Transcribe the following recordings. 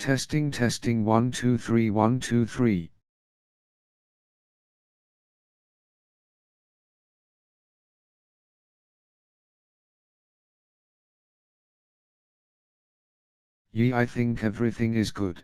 Testing testing 1 2 3 1 2 3. I think everything is good.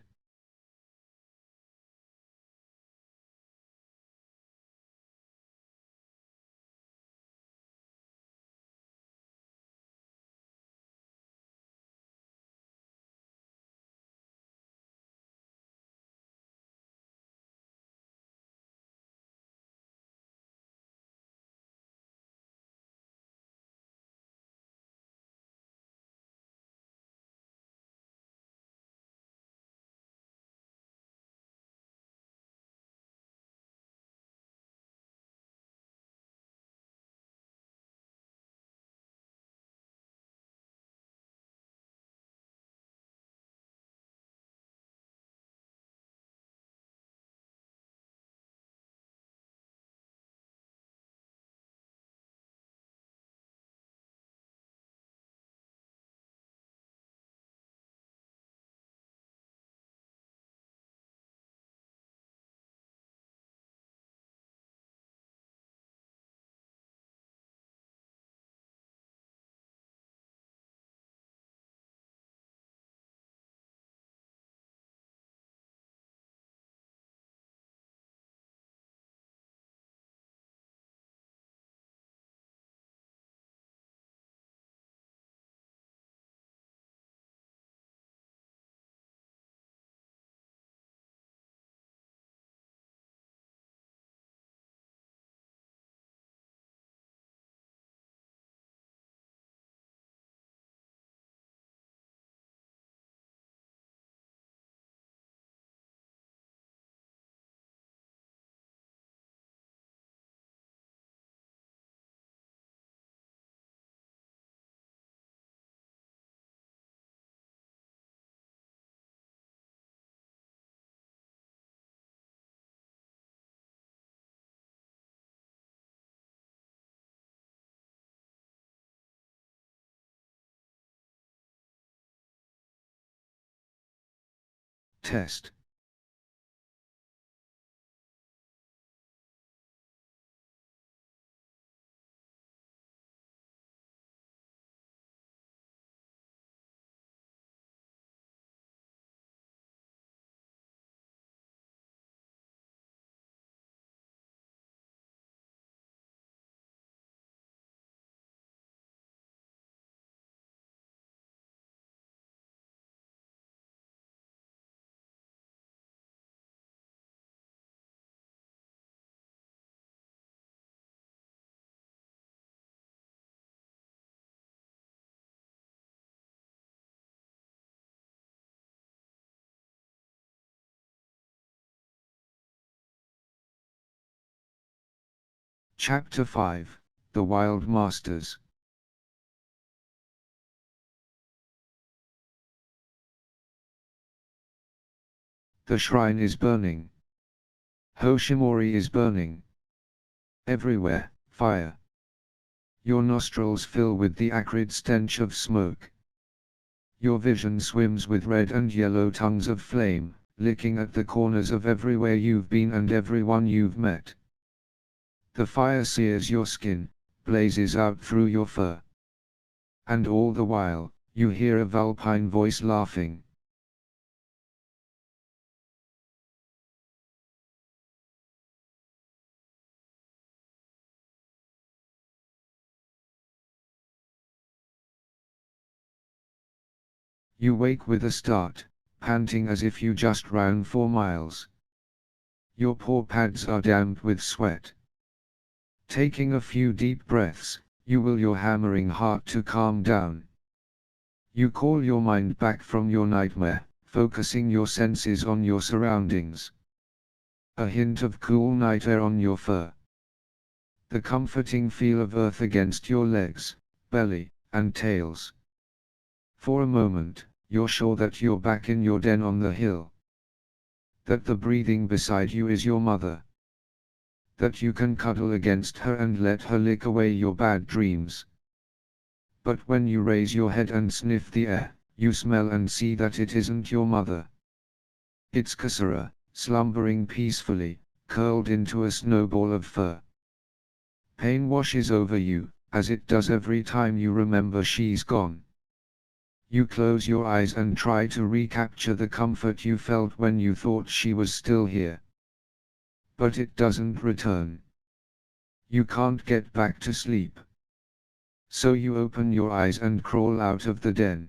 Test. Chapter 5, The Wild Masters. The shrine is burning. Hoshimori is burning. Everywhere, fire. Your nostrils fill with the acrid stench of smoke. Your vision swims with red and yellow tongues of flame, licking at the corners of everywhere you've been and everyone you've met. The fire sears your skin, blazes out through your fur. And all the while, you hear a vulpine voice laughing. You wake with a start, panting as if you just ran 4 miles. Your paw pads are damp with sweat. Taking a few deep breaths, you will your hammering heart to calm down. You call your mind back from your nightmare, focusing your senses on your surroundings. A hint of cool night air on your fur. The comforting feel of earth against your legs, belly, and tails. For a moment, you're sure that you're back in your den on the hill. That the breathing beside you is your mother. That you can cuddle against her and let her lick away your bad dreams. But when you raise your head and sniff the air, you smell and see that it isn't your mother. It's Kasara, slumbering peacefully, curled into a snowball of fur. Pain washes over you, as it does every time you remember she's gone. You close your eyes and try to recapture the comfort you felt when you thought she was still here. But it doesn't return. You can't get back to sleep. So you open your eyes and crawl out of the den.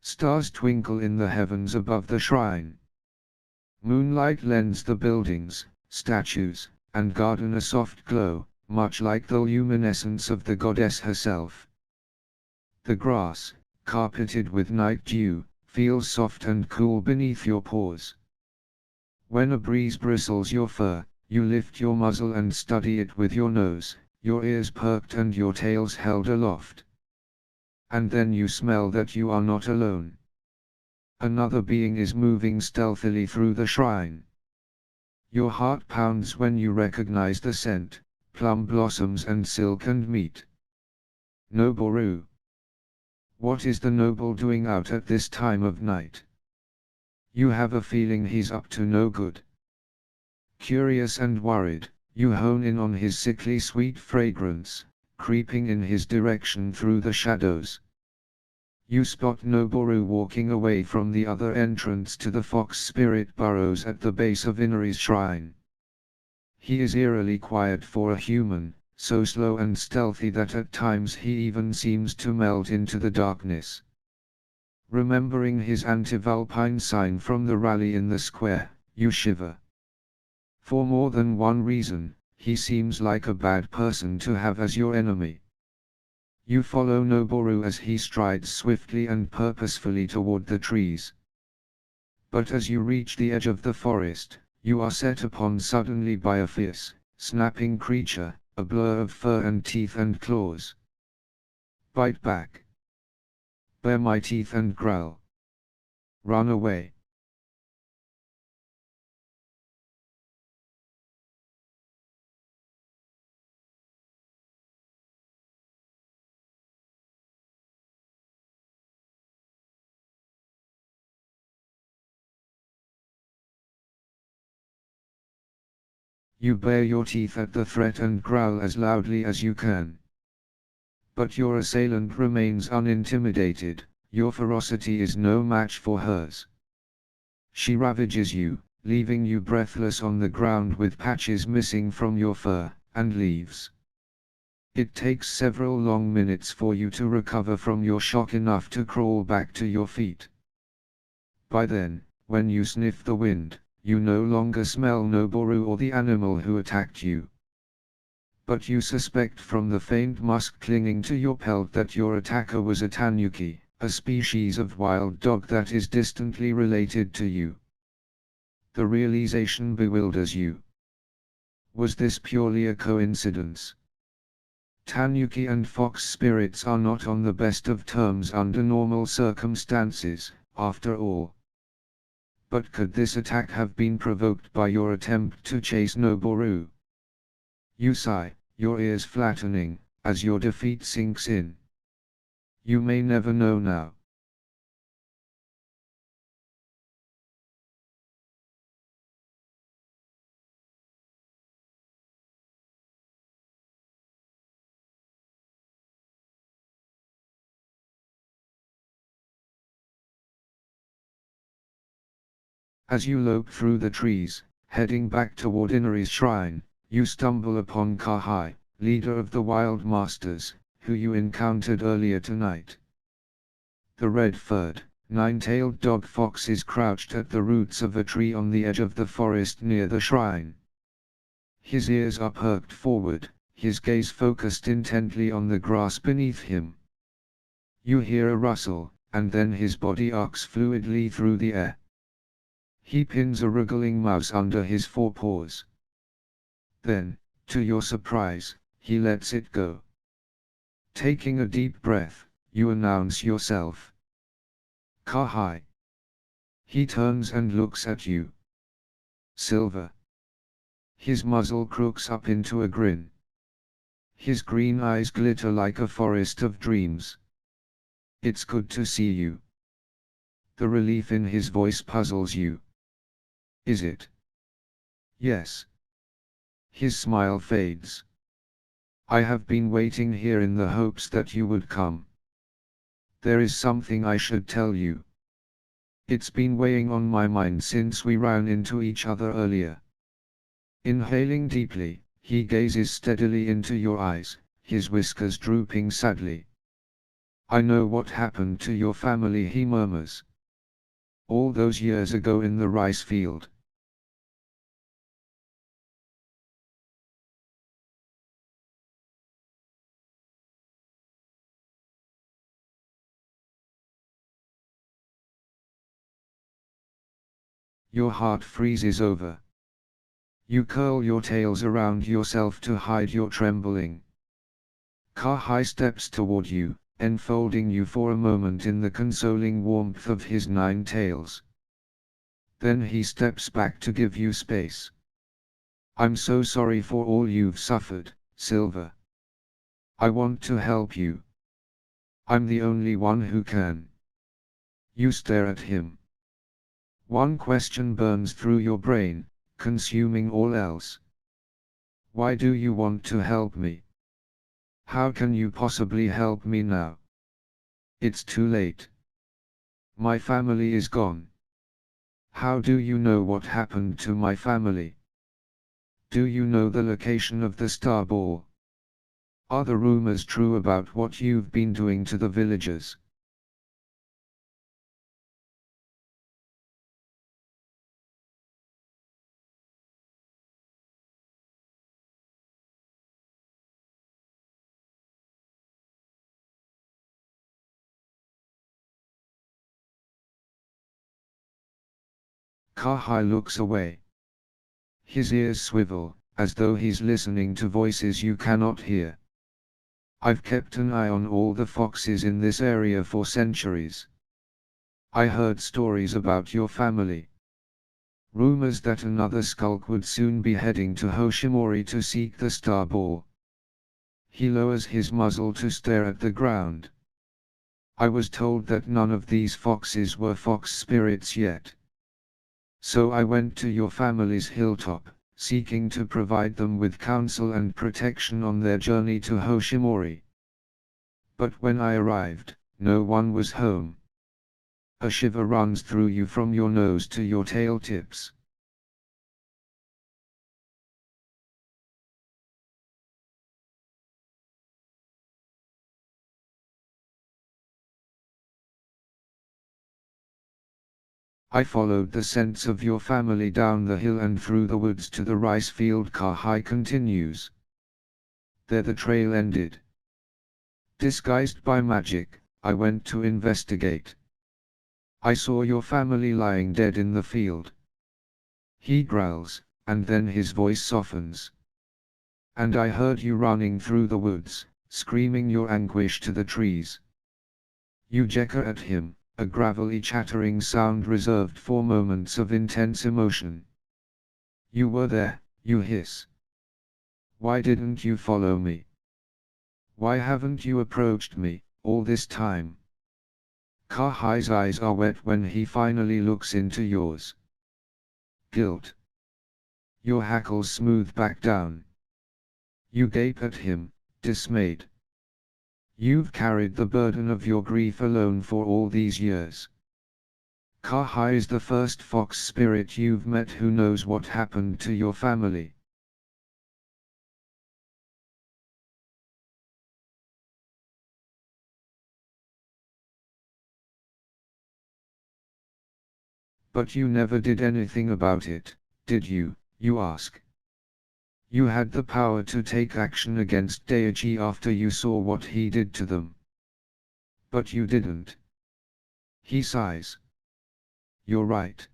Stars twinkle in the heavens above the shrine. Moonlight lends the buildings, statues, and garden a soft glow, much like the luminescence of the goddess herself. The grass, carpeted with night dew, feels soft and cool beneath your paws. When a breeze bristles your fur, you lift your muzzle and study it with your nose, your ears perked and your tails held aloft. And then you smell that you are not alone. Another being is moving stealthily through the shrine. Your heart pounds when you recognize the scent, plum blossoms and silk and meat. Noboru. What is the noble doing out at this time of night? You have a feeling he's up to no good. Curious and worried, you hone in on his sickly sweet fragrance, creeping in his direction through the shadows. You spot Noboru walking away from the other entrance to the fox spirit burrows at the base of Inari's shrine. He is eerily quiet for a human, so slow and stealthy that at times he even seems to melt into the darkness. Remembering his anti-Vulpine sign from the rally in the square, you shiver. For more than one reason, he seems like a bad person to have as your enemy. You follow Noboru as he strides swiftly and purposefully toward the trees. But as you reach the edge of the forest, you are set upon suddenly by a fierce, snapping creature, a blur of fur and teeth and claws. Bite back. Bare my teeth and growl. Run away. You bare your teeth at the threat and growl as loudly as you can. But your assailant remains unintimidated, your ferocity is no match for hers. She ravages you, leaving you breathless on the ground with patches missing from your fur, and leaves. It takes several long minutes for you to recover from your shock enough to crawl back to your feet. By then, when you sniff the wind, you no longer smell Noboru or the animal who attacked you. But you suspect from the faint musk clinging to your pelt that your attacker was a tanuki, a species of wild dog that is distantly related to you. The realization bewilders you. Was this purely a coincidence? Tanuki and fox spirits are not on the best of terms under normal circumstances, after all. But could this attack have been provoked by your attempt to chase Noboru? You sigh, your ears flattening, as your defeat sinks in. You may never know now. As you lope through the trees, heading back toward Inari's shrine, you stumble upon Kahai, leader of the Wild Masters, who you encountered earlier tonight. The red-furred, nine-tailed dog fox is crouched at the roots of a tree on the edge of the forest near the shrine. His ears are perked forward, his gaze focused intently on the grass beneath him. You hear a rustle, and then his body arcs fluidly through the air. He pins a wriggling mouse under his forepaws. Then, to your surprise, he lets it go. Taking a deep breath, you announce yourself. Kahai. He turns and looks at you. Silver. His muzzle crooks up into a grin. His green eyes glitter like a forest of dreams. It's good to see you. The relief in his voice puzzles you. Is it? Yes. His smile fades. I have been waiting here in the hopes that you would come. There is something I should tell you. It's been weighing on my mind since we ran into each other earlier. Inhaling deeply, he gazes steadily into your eyes, his whiskers drooping sadly. I know what happened to your family, he murmurs. All those years ago in the rice field. Your heart freezes over. You curl your tails around yourself to hide your trembling. Kahai steps toward you, enfolding you for a moment in the consoling warmth of his 9 tails. Then he steps back to give you space. I'm so sorry for all you've suffered, Silver. I want to help you. I'm the only one who can. You stare at him. One question burns through your brain, consuming all else. Why do you want to help me? How can you possibly help me now? It's too late. My family is gone. How do you know what happened to my family? Do you know the location of the star ball? Are the rumors true about what you've been doing to the villagers? Kahai looks away. His ears swivel, as though he's listening to voices you cannot hear. I've kept an eye on all the foxes in this area for centuries. I heard stories about your family. Rumors that another skulk would soon be heading to Hoshimori to seek the star ball. He lowers his muzzle to stare at the ground. I was told that none of these foxes were fox spirits yet. So I went to your family's hilltop, seeking to provide them with counsel and protection on their journey to Hoshimori. But when I arrived, no one was home. A shiver runs through you from your nose to your tail tips. I followed the scents of your family down the hill and through the woods to the rice field, Kahai continues. There the trail ended. Disguised by magic, I went to investigate. I saw your family lying dead in the field. He growls, and then his voice softens. And I heard you running through the woods, screaming your anguish to the trees. You jecker at him, a gravelly chattering sound reserved for moments of intense emotion. You were there, you hiss. Why didn't you follow me? Why haven't you approached me, all this time? Kahai's eyes are wet when he finally looks into yours. Guilt. Your hackles smooth back down. You gape at him, dismayed. You've carried the burden of your grief alone for all these years. Kahai is the first fox spirit you've met who knows what happened to your family. But you never did anything about it, did you? You ask. You had the power to take action against Daichi after you saw what he did to them. But you didn't. He sighs. You're right.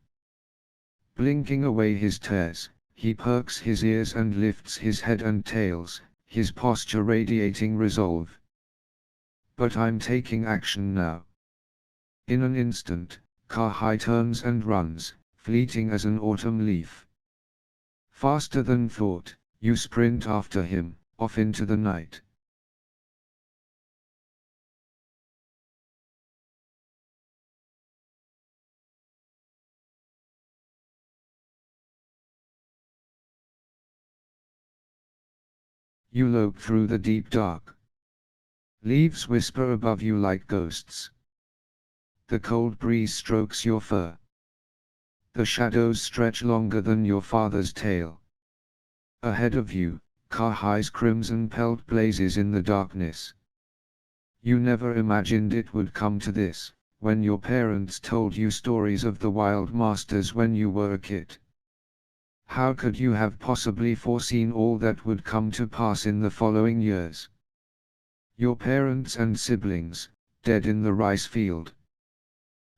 Blinking away his tears, he perks his ears and lifts his head and tails, his posture radiating resolve. But I'm taking action now. In an instant, Ka-hai turns and runs, fleeting as an autumn leaf. Faster than thought, you sprint after him, off into the night. You lope through the deep dark. Leaves whisper above you like ghosts. The cold breeze strokes your fur. The shadows stretch longer than your father's tail. Ahead of you, Ka-hai's crimson pelt blazes in the darkness. You never imagined it would come to this, when your parents told you stories of the wild masters when you were a kid. How could you have possibly foreseen all that would come to pass in the following years? Your parents and siblings, dead in the rice field.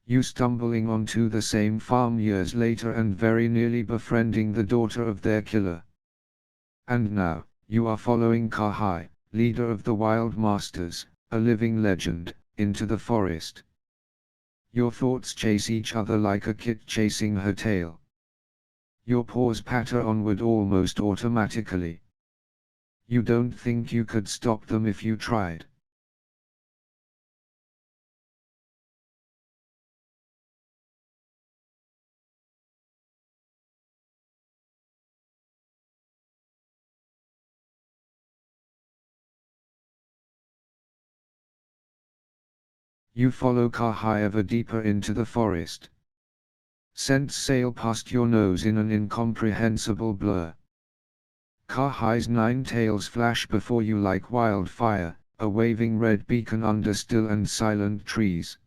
You stumbling onto the same farm years later and very nearly befriending the daughter of their killer. And now, you are following Ka-hai, leader of the wild masters, a living legend, into the forest. Your thoughts chase each other like a kit chasing her tail. Your paws patter onward almost automatically. You don't think you could stop them if you tried. You follow Ka-hai ever deeper into the forest. Scents sail past your nose in an incomprehensible blur. Ka-hai's 9 tails flash before you like wildfire, a waving red beacon under still and silent trees.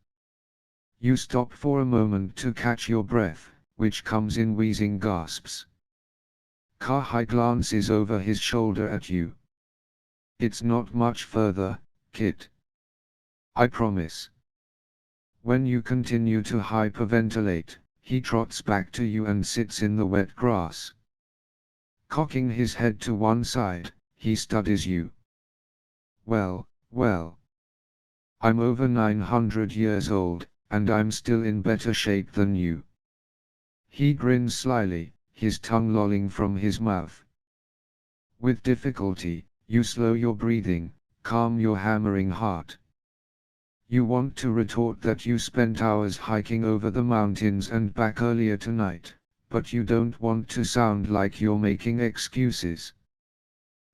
You stop for a moment to catch your breath, which comes in wheezing gasps. Ka-hai glances over his shoulder at you. It's not much further, kid. I promise. When you continue to hyperventilate, he trots back to you and sits in the wet grass. Cocking his head to one side, he studies you. Well, well. I'm over 900 years old, and I'm still in better shape than you. He grins slyly, his tongue lolling from his mouth. With difficulty, you slow your breathing, calm your hammering heart. You want to retort that you spent hours hiking over the mountains and back earlier tonight, but you don't want to sound like you're making excuses.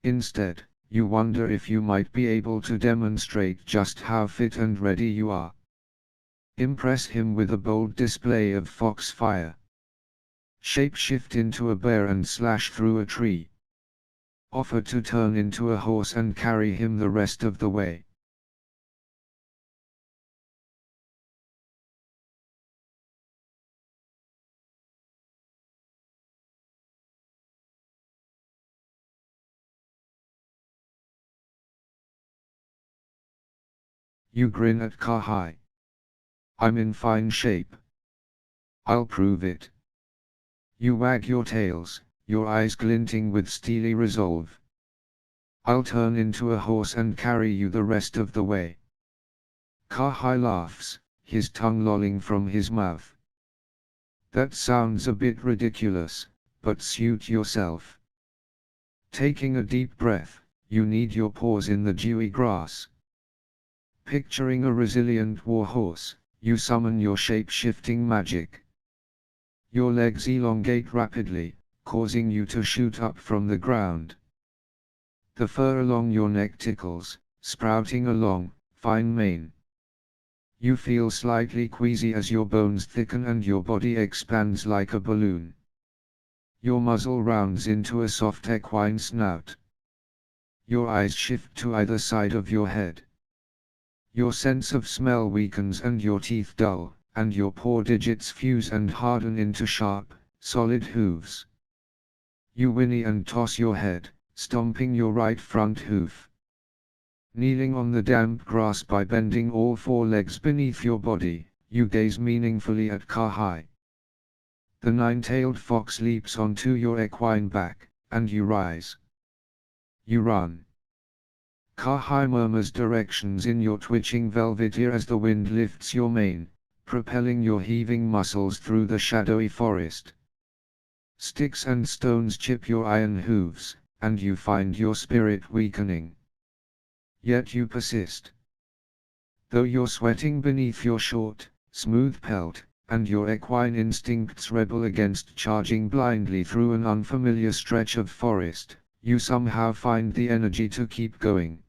Instead, you wonder if you might be able to demonstrate just how fit and ready you are. Impress him with a bold display of fox fire. Shapeshift into a bear and slash through a tree. Offer to turn into a horse and carry him the rest of the way. You grin at Ka-hai. I'm in fine shape. I'll prove it. You wag your tails, your eyes glinting with steely resolve. I'll turn into a horse and carry you the rest of the way. Ka-hai laughs, his tongue lolling from his mouth. That sounds a bit ridiculous, but suit yourself. Taking a deep breath, you knead your paws in the dewy grass. Picturing a resilient warhorse, you summon your shape-shifting magic. Your legs elongate rapidly, causing you to shoot up from the ground. The fur along your neck tickles, sprouting a long, fine mane. You feel slightly queasy as your bones thicken and your body expands like a balloon. Your muzzle rounds into a soft equine snout. Your eyes shift to either side of your head. Your sense of smell weakens and your teeth dull, and your paw digits fuse and harden into sharp, solid hooves. You whinny and toss your head, stomping your right front hoof. Kneeling on the damp grass by bending all 4 legs beneath your body, you gaze meaningfully at Ka-hai. The 9-tailed fox leaps onto your equine back, and you rise. You run. Kahai murmurs directions in your twitching velvet ear as the wind lifts your mane, propelling your heaving muscles through the shadowy forest. Sticks and stones chip your iron hooves, and you find your spirit weakening. Yet you persist. Though you're sweating beneath your short, smooth pelt, and your equine instincts rebel against charging blindly through an unfamiliar stretch of forest, you somehow find the energy to keep going.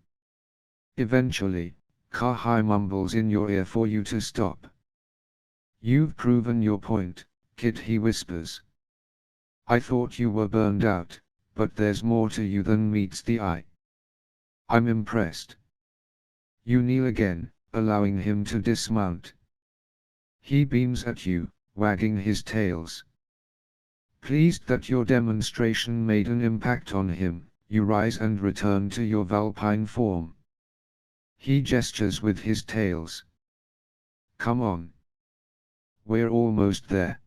Eventually, Kahai mumbles in your ear for you to stop. "You've proven your point, kid," he whispers. "I thought you were burned out, but there's more to you than meets the eye. I'm impressed." You kneel again, allowing him to dismount. He beams at you, wagging his tails. Pleased that your demonstration made an impact on him, you rise and return to your vulpine form. He gestures with his tails. "Come on. We're almost there."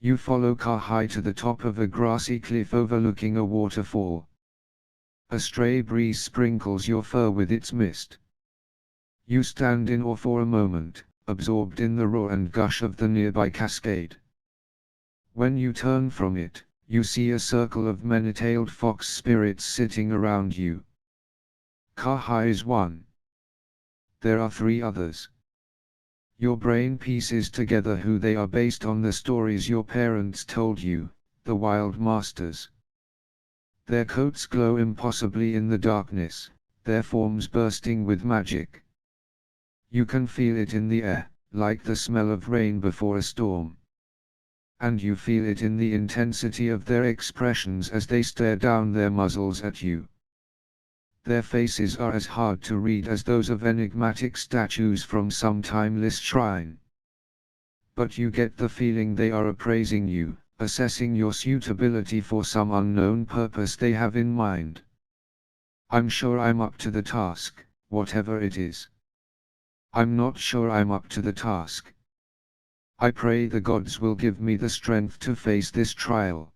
You follow Kahai to the top of a grassy cliff overlooking a waterfall. A stray breeze sprinkles your fur with its mist. You stand in awe for a moment, absorbed in the roar and gush of the nearby cascade. When you turn from it, you see a circle of many-tailed fox spirits sitting around you. Kahai is one. There are 3 others. Your brain pieces together who they are based on the stories your parents told you, the wild masters. Their coats glow impossibly in the darkness, their forms bursting with magic. You can feel it in the air, like the smell of rain before a storm. And you feel it in the intensity of their expressions as they stare down their muzzles at you. Their faces are as hard to read as those of enigmatic statues from some timeless shrine. But you get the feeling they are appraising you, assessing your suitability for some unknown purpose they have in mind. I'm sure I'm up to the task, whatever it is. I'm not sure I'm up to the task. I pray the gods will give me the strength to face this trial.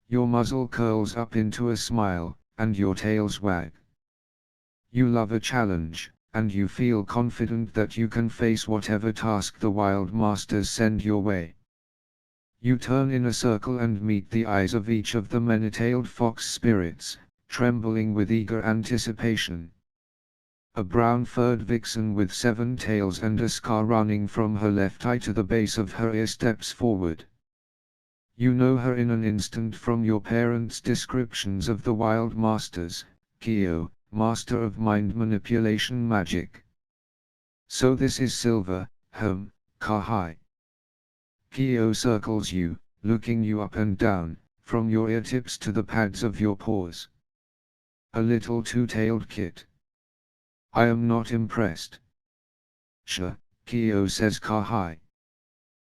Your muzzle curls up into a smile, and your tails wag. You love a challenge, and you feel confident that you can face whatever task the wild masters send your way. You turn in a circle and meet the eyes of each of the many-tailed fox spirits, trembling with eager anticipation. A brown-furred vixen with 7 tails and a scar running from her left eye to the base of her ear steps forward. You know her in an instant from your parents' descriptions of the wild masters, Kyo, master of mind manipulation magic. So this is Silver, Kahai. Kyo circles you, looking you up and down, from your ear tips to the pads of your paws. A little two-tailed kit. I am not impressed. Sure, Kyo says Kahai.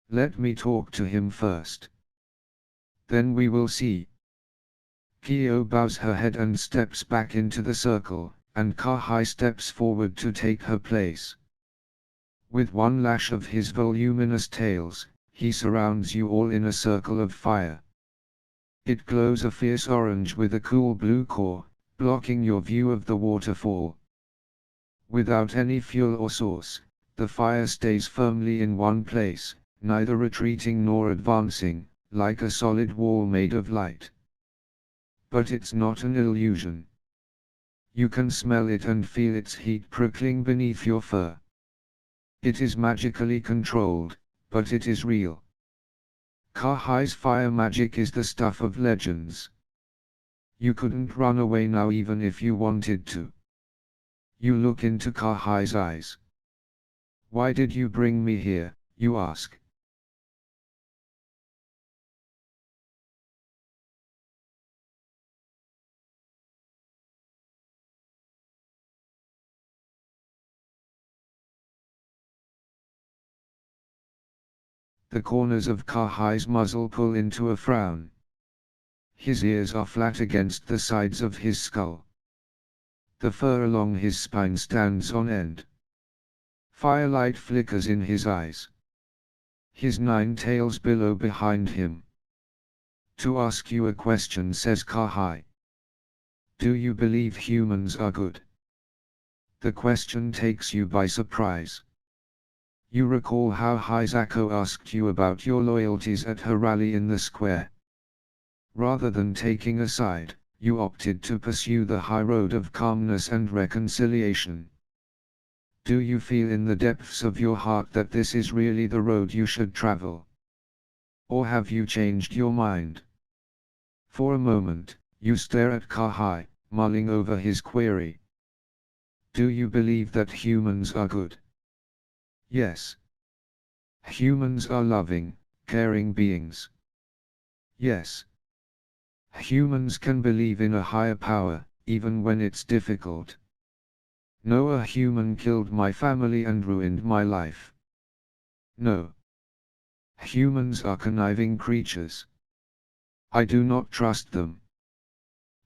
Let me talk to him first. Then we will see. Kyo bows her head and steps back into the circle, and Kahai steps forward to take her place. With one lash of his voluminous tails, he surrounds you all in a circle of fire. It glows a fierce orange with a cool blue core, blocking your view of the waterfall. Without any fuel or source, the fire stays firmly in one place, neither retreating nor advancing, like a solid wall made of light. But it's not an illusion. You can smell it and feel its heat prickling beneath your fur. It is magically controlled, but it is real. Kahai's fire magic is the stuff of legends. You couldn't run away now even if you wanted to. You look into Kahai's eyes. Why did you bring me here, you ask. The corners of Kahai's muzzle pull into a frown. His ears are flat against the sides of his skull. The fur along his spine stands on end. Firelight flickers in his eyes. His 9 tails billow behind him. To ask you a question, says Kahai. Do you believe humans are good? The question takes you by surprise. You recall how Hisako asked you about your loyalties at her rally in the square. Rather than taking a side, you opted to pursue the high road of calmness and reconciliation. Do you feel in the depths of your heart that this is really the road you should travel? Or have you changed your mind? For a moment, you stare at Kahai, mulling over his query. Do you believe that humans are good? Yes. Humans are loving, caring beings. Yes. Humans can believe in a higher power, even when it's difficult. No, a human killed my family and ruined my life. No. Humans are conniving creatures. I do not trust them.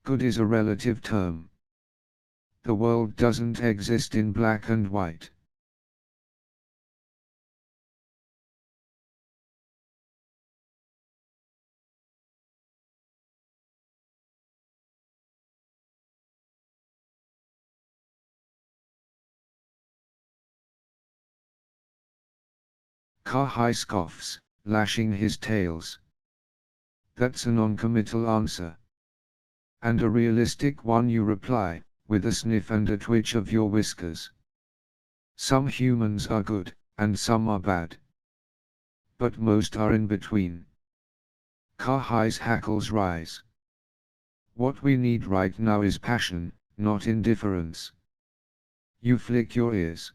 Good is a relative term. The world doesn't exist in black and white. Kahai scoffs, lashing his tails. That's a non-committal answer. And a realistic one, you reply, with a sniff and a twitch of your whiskers. Some humans are good, and some are bad. But most are in between. Kahai's hackles rise. What we need right now is passion, not indifference. You flick your ears.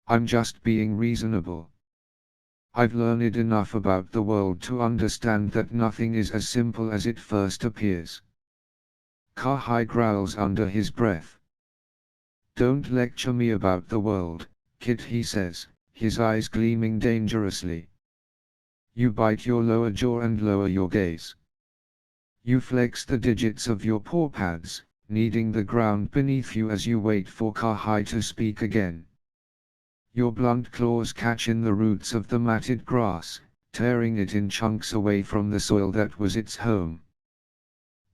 I'm just being reasonable. I've learned enough about the world to understand that nothing is as simple as it first appears. Kahai growls under his breath. Don't lecture me about the world, kid, he says, his eyes gleaming dangerously. You bite your lower jaw and lower your gaze. You flex the digits of your paw pads, kneading the ground beneath you as you wait for Kahai to speak again. Your blunt claws catch in the roots of the matted grass, tearing it in chunks away from the soil that was its home.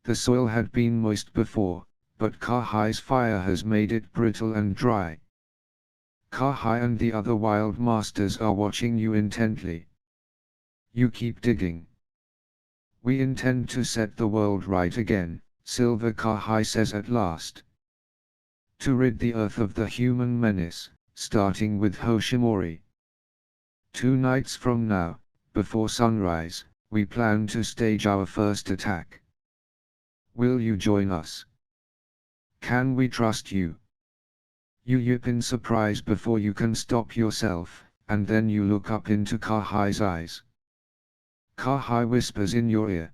The soil had been moist before, but Kahai's fire has made it brittle and dry. Kahai and the other wild masters are watching you intently. You keep digging. We intend to set the world right again, Silver, Kahai says at last. To rid the earth of the human menace, starting with Hoshimori. 2 nights from now, before sunrise, we plan to stage our first attack. Will you join us? Can we trust you? You yip in surprise before you can stop yourself, and then you look up into Kahai's eyes. Kahai whispers in your ear.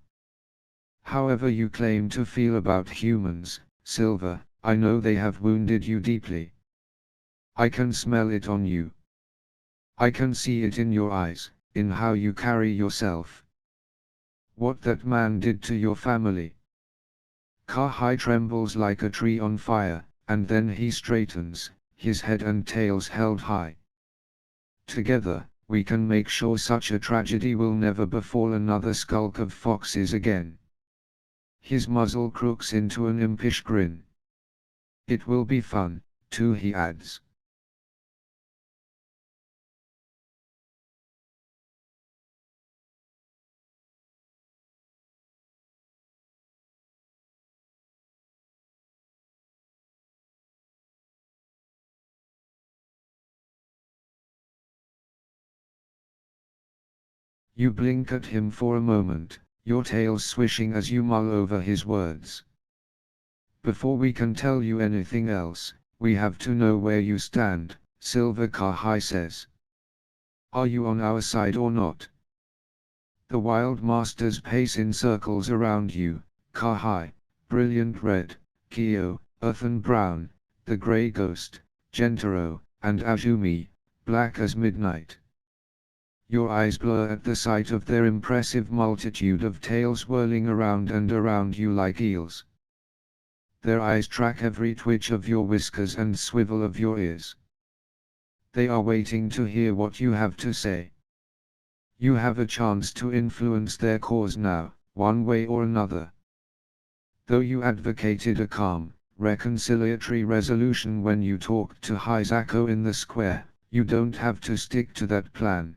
However you claim to feel about humans, Silver, I know they have wounded you deeply. I can smell it on you. I can see it in your eyes, in how you carry yourself. What that man did to your family. Kahai trembles like a tree on fire, and then he straightens, his head and tails held high. Together, we can make sure such a tragedy will never befall another skulk of foxes again. His muzzle crooks into an impish grin. It will be fun, too, he adds. You blink at him for a moment, your tail swishing as you mull over his words. Before we can tell you anything else, we have to know where you stand, Silver, Kahai says. Are you on our side or not? The wild masters pace in circles around you, Kahai, brilliant red, Kyo, earthen brown, the grey ghost, Gentaro, and Azumi, black as midnight. Your eyes blur at the sight of their impressive multitude of tails whirling around and around you like eels. Their eyes track every twitch of your whiskers and swivel of your ears. They are waiting to hear what you have to say. You have a chance to influence their cause now, one way or another. Though you advocated a calm, reconciliatory resolution when you talked to Hisako in the square, you don't have to stick to that plan.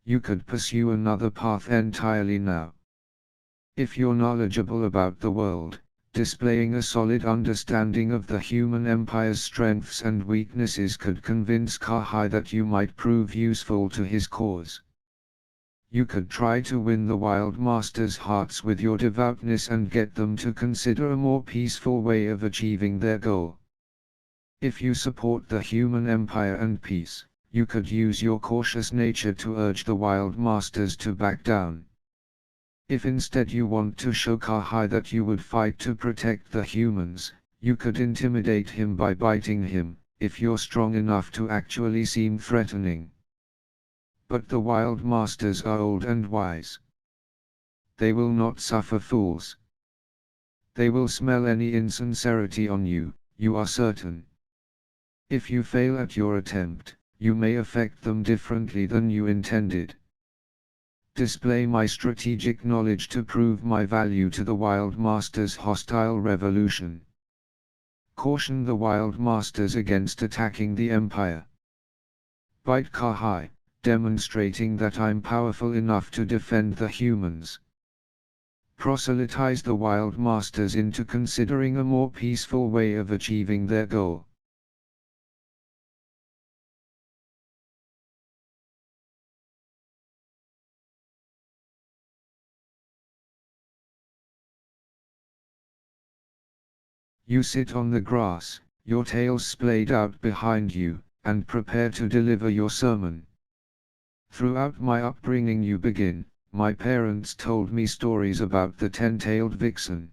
You could pursue another path entirely now. If you're knowledgeable about the world, displaying a solid understanding of the human empire's strengths and weaknesses could convince Kahai that you might prove useful to his cause. You could try to win the Wild Masters' hearts with your devoutness and get them to consider a more peaceful way of achieving their goal. If you support the human empire and peace, you could use your cautious nature to urge the Wild Masters to back down. If instead you want to show Kahai that you would fight to protect the humans, you could intimidate him by biting him, if you're strong enough to actually seem threatening. But the Wild Masters are old and wise. They will not suffer fools. They will smell any insincerity on you, you are certain. If you fail at your attempt, you may affect them differently than you intended. Display my strategic knowledge to prove my value to the Wild Masters' hostile revolution. Caution the Wild Masters against attacking the Empire. Bite Kahai, demonstrating that I'm powerful enough to defend the humans. Proselytize the Wild Masters into considering a more peaceful way of achieving their goal. You sit on the grass, your tails splayed out behind you, and prepare to deliver your sermon. Throughout my upbringing you begin, my parents told me stories about the 10-tailed vixen.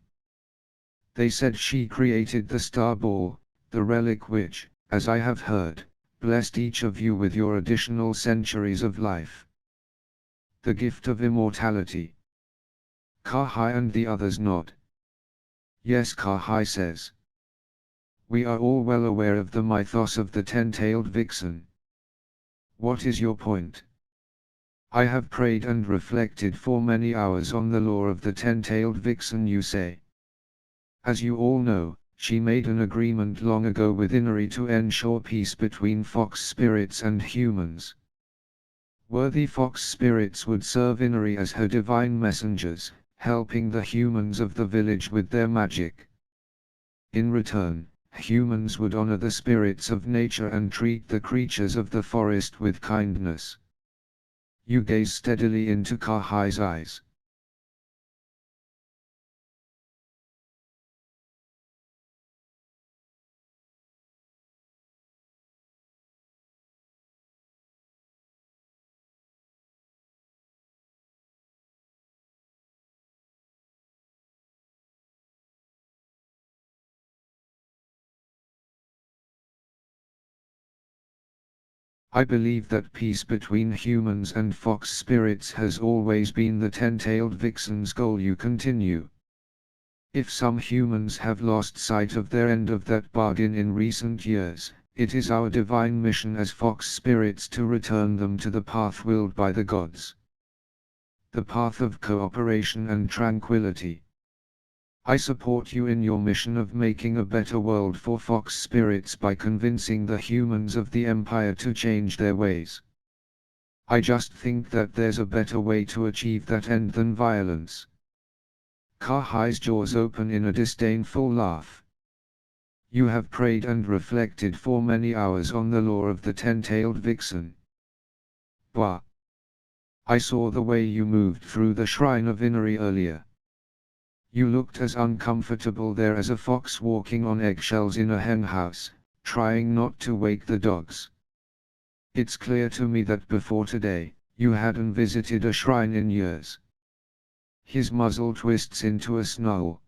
They said she created the star ball, the relic which, as I have heard, blessed each of you with your additional centuries of life. The gift of immortality. Kahai and the others nod. Yes, Kahai says. We are all well aware of the mythos of the 10-tailed vixen. What is your point? I have prayed and reflected for many hours on the lore of the 10-tailed vixen, you say. As you all know, she made an agreement long ago with Inari to ensure peace between fox spirits and humans. Worthy fox spirits would serve Inari as her divine messengers, helping the humans of the village with their magic. In return, humans would honor the spirits of nature and treat the creatures of the forest with kindness. You gaze steadily into Kahai's eyes. I believe that peace between humans and fox spirits has always been the 10-tailed vixen's goal, you continue. If some humans have lost sight of their end of that bargain in recent years, it is our divine mission as fox spirits to return them to the path willed by the gods. The path of cooperation and tranquility. I support you in your mission of making a better world for fox spirits by convincing the humans of the Empire to change their ways. I just think that there's a better way to achieve that end than violence. Kahai's jaws open in a disdainful laugh. You have prayed and reflected for many hours on the lore of the 10-tailed vixen. Bah! I saw the way you moved through the shrine of Inari earlier. You looked as uncomfortable there as a fox walking on eggshells in a henhouse, trying not to wake the dogs. It's clear to me that before today, you hadn't visited a shrine in years. His muzzle twists into a snarl.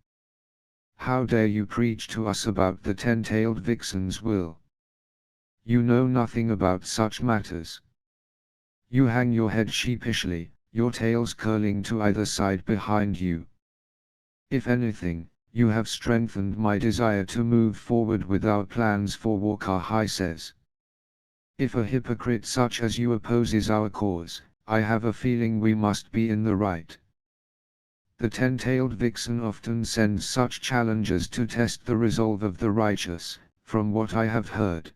How dare you preach to us about the 10-tailed vixen's will? You know nothing about such matters. You hang your head sheepishly, your tails curling to either side behind you. If anything, you have strengthened my desire to move forward without plans for war, Kahai says. If a hypocrite such as you opposes our cause, I have a feeling we must be in the right. The ten-tailed vixen often sends such challenges to test the resolve of the righteous, from what I have heard.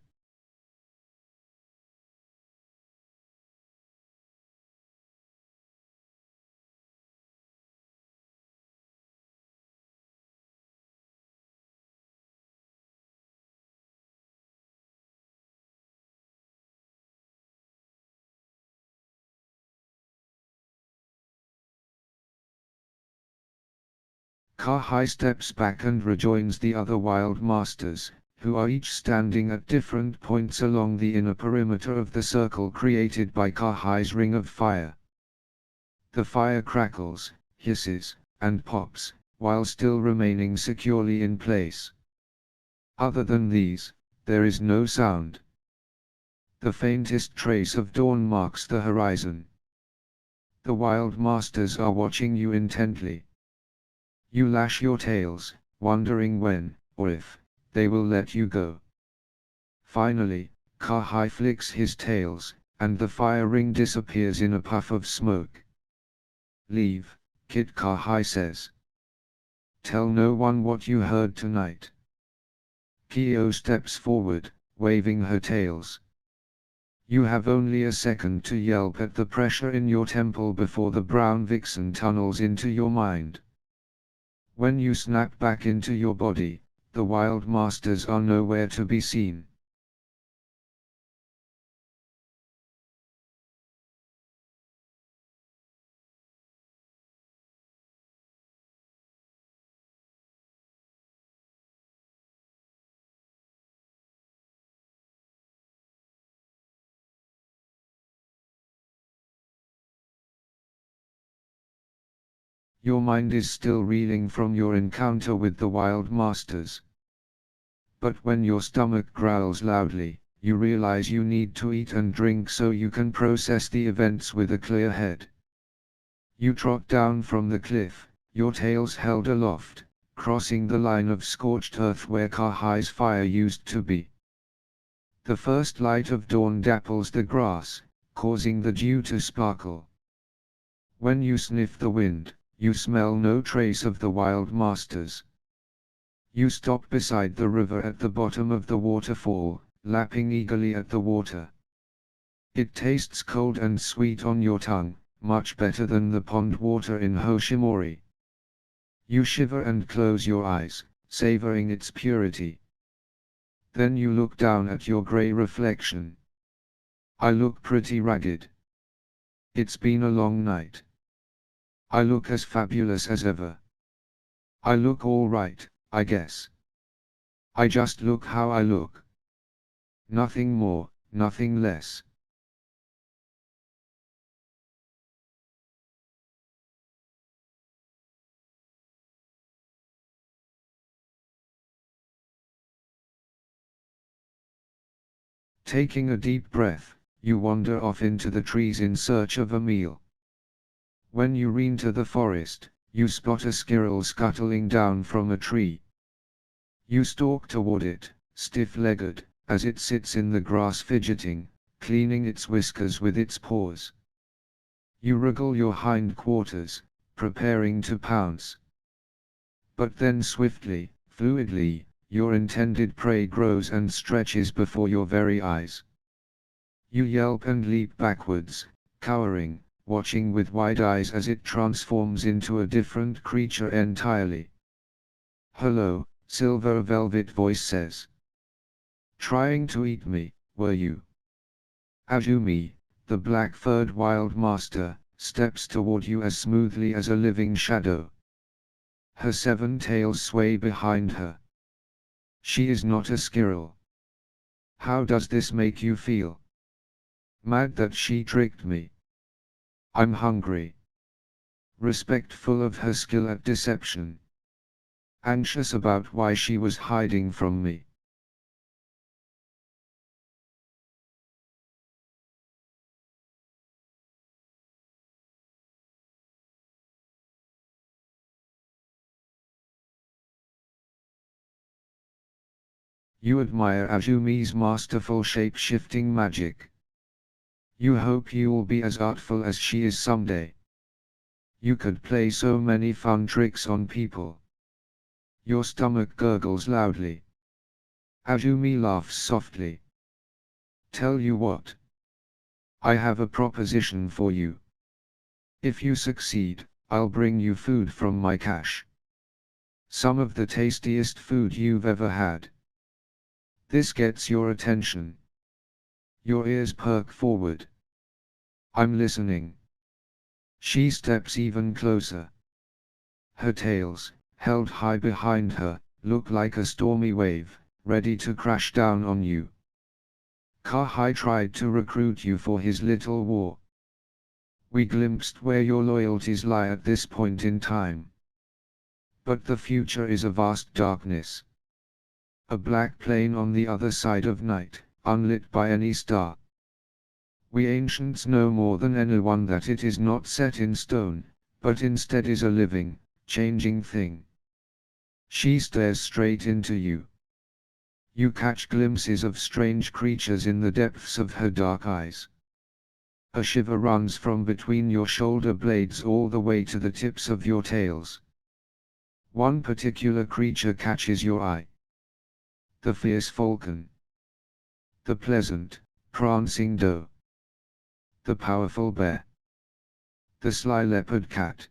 Kahai steps back and rejoins the other wild masters, who are each standing at different points along the inner perimeter of the circle created by Kahai's ring of fire. The fire crackles, hisses, and pops, while still remaining securely in place. Other than these, there is no sound. The faintest trace of dawn marks the horizon. The wild masters are watching you intently. You lash your tails, wondering when, or if, they will let you go. Finally, Kahai flicks his tails, and the fire ring disappears in a puff of smoke. Leave, Kid, Kahai says. Tell no one what you heard tonight. Kyo steps forward, waving her tails. You have only a second to yelp at the pressure in your temple before the brown vixen tunnels into your mind. When you snap back into your body, the wild masters are nowhere to be seen. Your mind is still reeling from your encounter with the wild masters. But when your stomach growls loudly, you realize you need to eat and drink so you can process the events with a clear head. You trot down from the cliff, your tails held aloft, crossing the line of scorched earth where Kahai's fire used to be. The first light of dawn dapples the grass, causing the dew to sparkle. When you sniff the wind, you smell no trace of the wild masters. You stop beside the river at the bottom of the waterfall, lapping eagerly at the water. It tastes cold and sweet on your tongue, much better than the pond water in Hoshimori. You shiver and close your eyes, savoring its purity. Then you look down at your grey reflection. I look pretty ragged. It's been a long night. I look as fabulous as ever. I look all right, I guess. I just look how I look. Nothing more, nothing less. Taking a deep breath, you wander off into the trees in search of a meal. When you re-enter the forest, you spot a squirrel scuttling down from a tree. You stalk toward it, stiff-legged, as it sits in the grass fidgeting, cleaning its whiskers with its paws. You wriggle your hind quarters, preparing to pounce. But then swiftly, fluidly, your intended prey grows and stretches before your very eyes. You yelp and leap backwards, cowering, watching with wide eyes as it transforms into a different creature entirely. Hello, Silver Velvet voice says. Trying to eat me, were you? Azumi, the black-furred wild master, steps toward you as smoothly as a living shadow. Her 7 tails sway behind her. She is not a squirrel. How does this make you feel? Mad that she tricked me. I'm hungry. Respectful of her skill at deception. Anxious about why she was hiding from me. You admire Azumi's masterful shape-shifting magic. You hope you'll be as artful as she is someday. You could play so many fun tricks on people. Your stomach gurgles loudly. Azumi laughs softly. Tell you what. I have a proposition for you. If you succeed, I'll bring you food from my cache. Some of the tastiest food you've ever had. This gets your attention. Your ears perk forward. I'm listening. She steps even closer. Her tails, held high behind her, look like a stormy wave, ready to crash down on you. Kahai tried to recruit you for his little war. We glimpsed where your loyalties lie at this point in time. But the future is a vast darkness. A black plain on the other side of night, unlit by any star. We ancients know more than anyone that it is not set in stone, but instead is a living, changing thing. She stares straight into you. You catch glimpses of strange creatures in the depths of her dark eyes. A shiver runs from between your shoulder blades all the way to the tips of your tails. One particular creature catches your eye. The fierce falcon. The pleasant, prancing doe. The powerful bear. The sly leopard cat.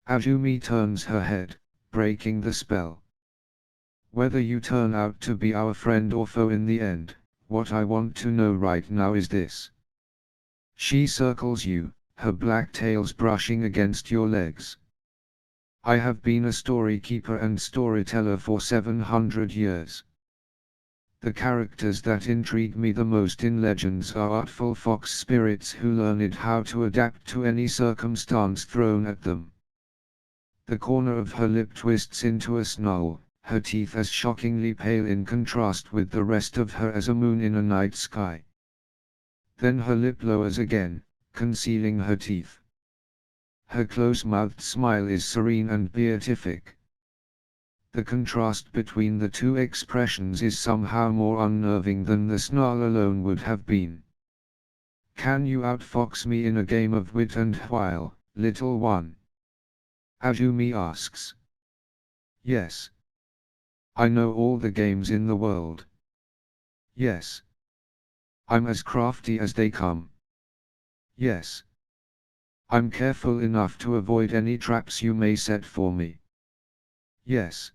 Azumi turns her head, breaking the spell. Whether you turn out to be our friend or foe in the end, what I want to know right now is this. She circles you, her black tails brushing against your legs. I have been a story keeper and storyteller for 700 years. The characters that intrigue me the most in legends are artful fox spirits who learned how to adapt to any circumstance thrown at them. The corner of her lip twists into a snarl, her teeth as shockingly pale in contrast with the rest of her as a moon in a night sky. Then her lip lowers again, concealing her teeth. Her close-mouthed smile is serene and beatific. The contrast between the two expressions is somehow more unnerving than the snarl alone would have been. Can you outfox me in a game of wit and wile, little one? Azumi asks. Yes. I know all the games in the world. Yes. I'm as crafty as they come. Yes. I'm careful enough to avoid any traps you may set for me. Yes.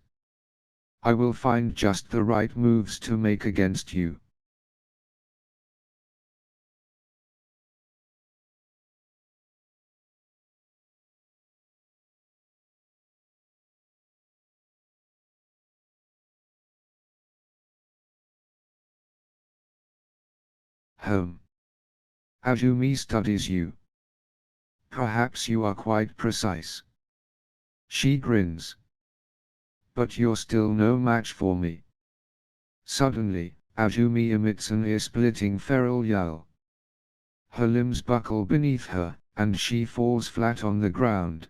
I will find just the right moves to make against you. Azumi studies you. Perhaps you are quite precise. She grins. But you're still no match for me. Suddenly, Azumi emits an ear-splitting feral yowl. Her limbs buckle beneath her, and she falls flat on the ground.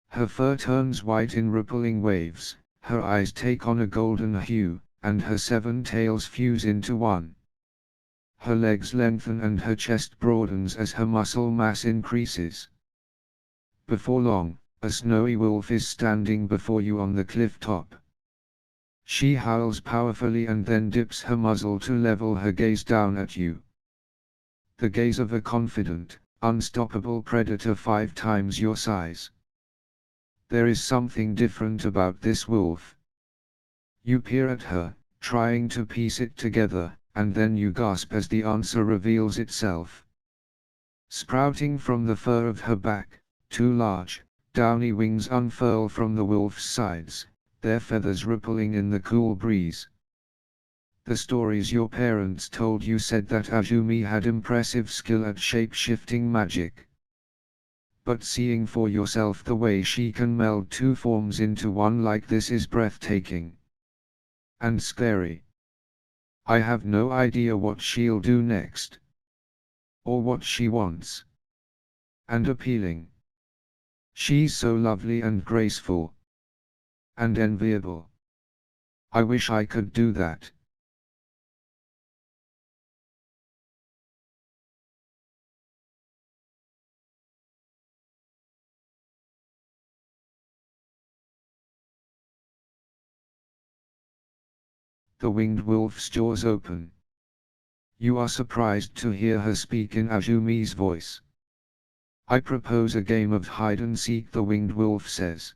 Her fur turns white in rippling waves, her eyes take on a golden hue, and her 7 tails fuse into one. Her legs lengthen and her chest broadens as her muscle mass increases. Before long, a snowy wolf is standing before you on the cliff top. She howls powerfully and then dips her muzzle to level her gaze down at you. The gaze of a confident, unstoppable predator 5 times your size. There is something different about this wolf. You peer at her, trying to piece it together, and then you gasp as the answer reveals itself. Sprouting from the fur of her back, 2 large, downy wings unfurl from the wolf's sides, their feathers rippling in the cool breeze. The stories your parents told you said that Azumi had impressive skill at shape-shifting magic. But seeing for yourself the way she can meld two forms into one like this is breathtaking. And scary. I have no idea what she'll do next. Or what she wants. And appealing. She's so lovely and graceful. And enviable. I wish I could do that. The winged wolf's jaws open. You are surprised to hear her speak in Azumi's voice. I propose a game of hide-and-seek, the winged wolf says.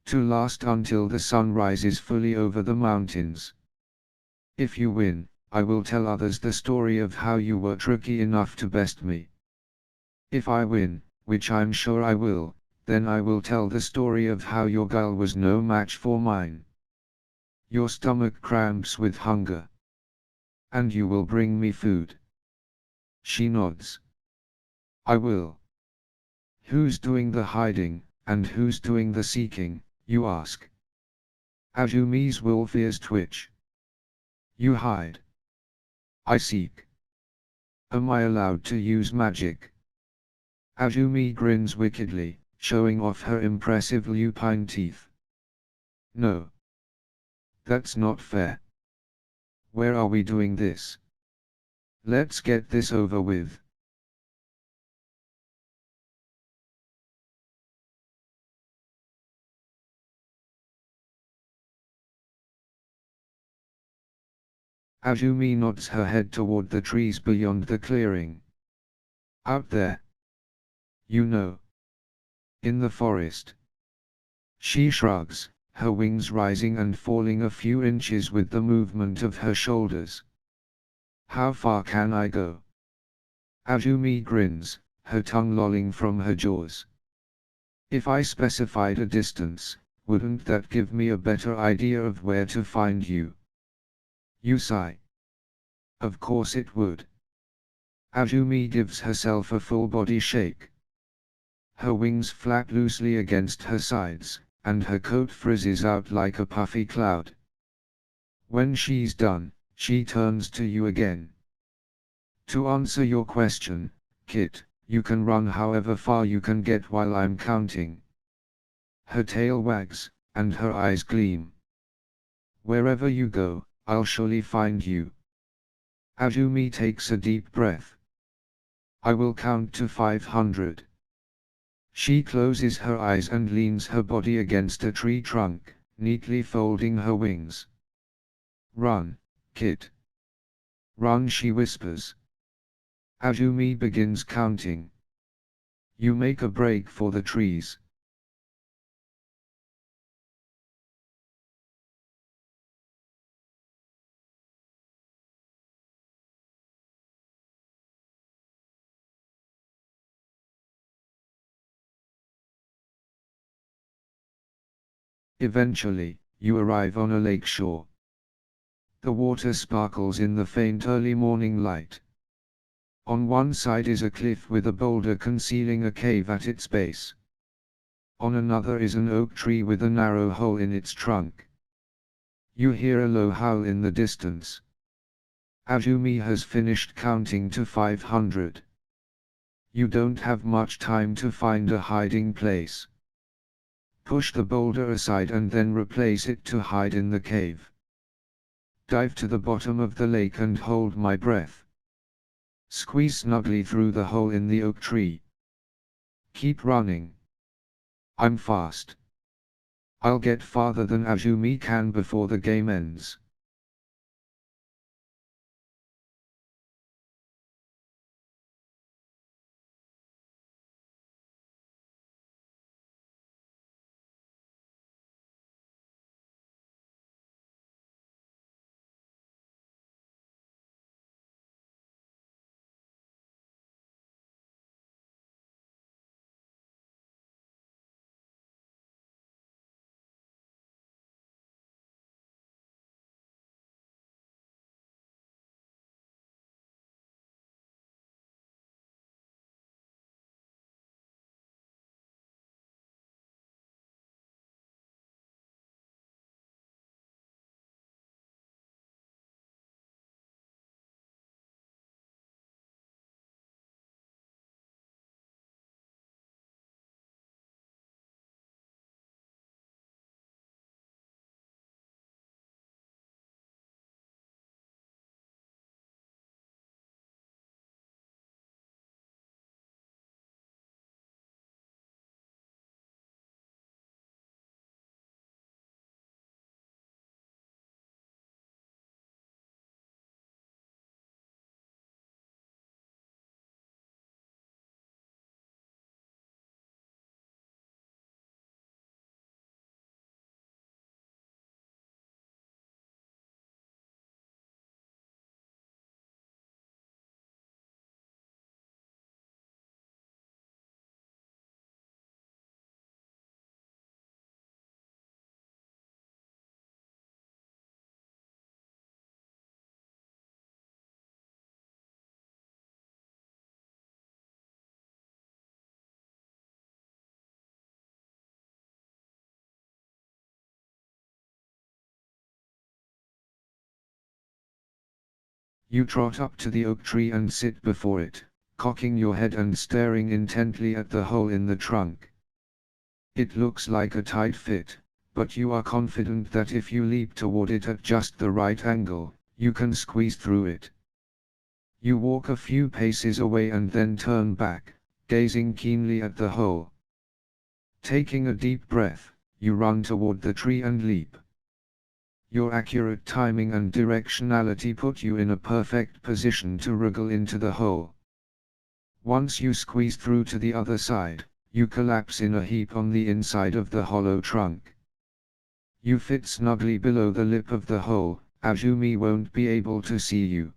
To last until the sun rises fully over the mountains. If you win, I will tell others the story of how you were tricky enough to best me. If I win, which I'm sure I will, then I will tell the story of how your girl was no match for mine. Your stomach cramps with hunger. And you will bring me food. She nods. I will. Who's doing the hiding, and who's doing the seeking, you ask? Azumi's wolf ears twitch. You hide. I seek. Am I allowed to use magic? Azumi grins wickedly, showing off her impressive lupine teeth. No. That's not fair. Where are we doing this? Let's get this over with. Azumi nods her head toward the trees beyond the clearing. Out there. You know. In the forest. She shrugs, her wings rising and falling a few inches with the movement of her shoulders. How far can I go? Azumi grins, her tongue lolling from her jaws. If I specified a distance, wouldn't that give me a better idea of where to find you? You sigh. Of course it would. Azumi gives herself a full body shake. Her wings flap loosely against her sides, and her coat frizzes out like a puffy cloud. When she's done, she turns to you again. To answer your question, Kit, you can run however far you can get while I'm counting. Her tail wags, and her eyes gleam. Wherever you go, I'll surely find you. Azumi takes a deep breath. I will count to 500. She closes her eyes and leans her body against a tree trunk, neatly folding her wings. Run, Kit. Run, she whispers. Azumi begins counting. You make a break for the trees. Eventually, you arrive on a lake shore. The water sparkles in the faint early morning light. On one side is a cliff with a boulder concealing a cave at its base. On another is an oak tree with a narrow hole in its trunk. You hear a low howl in the distance. Azumi has finished counting to 500. You don't have much time to find a hiding place. Push the boulder aside and then replace it to hide in the cave. Dive to the bottom of the lake and hold my breath. Squeeze snugly through the hole in the oak tree. Keep running. I'm fast. I'll get farther than Azumi can before the game ends. You trot up to the oak tree and sit before it, cocking your head and staring intently at the hole in the trunk. It looks like a tight fit, but you are confident that if you leap toward it at just the right angle, you can squeeze through it. You walk a few paces away and then turn back, gazing keenly at the hole. Taking a deep breath, you run toward the tree and leap. Your accurate timing and directionality put you in a perfect position to wriggle into the hole. Once you squeeze through to the other side, you collapse in a heap on the inside of the hollow trunk. You fit snugly below the lip of the hole. Azumi won't be able to see you.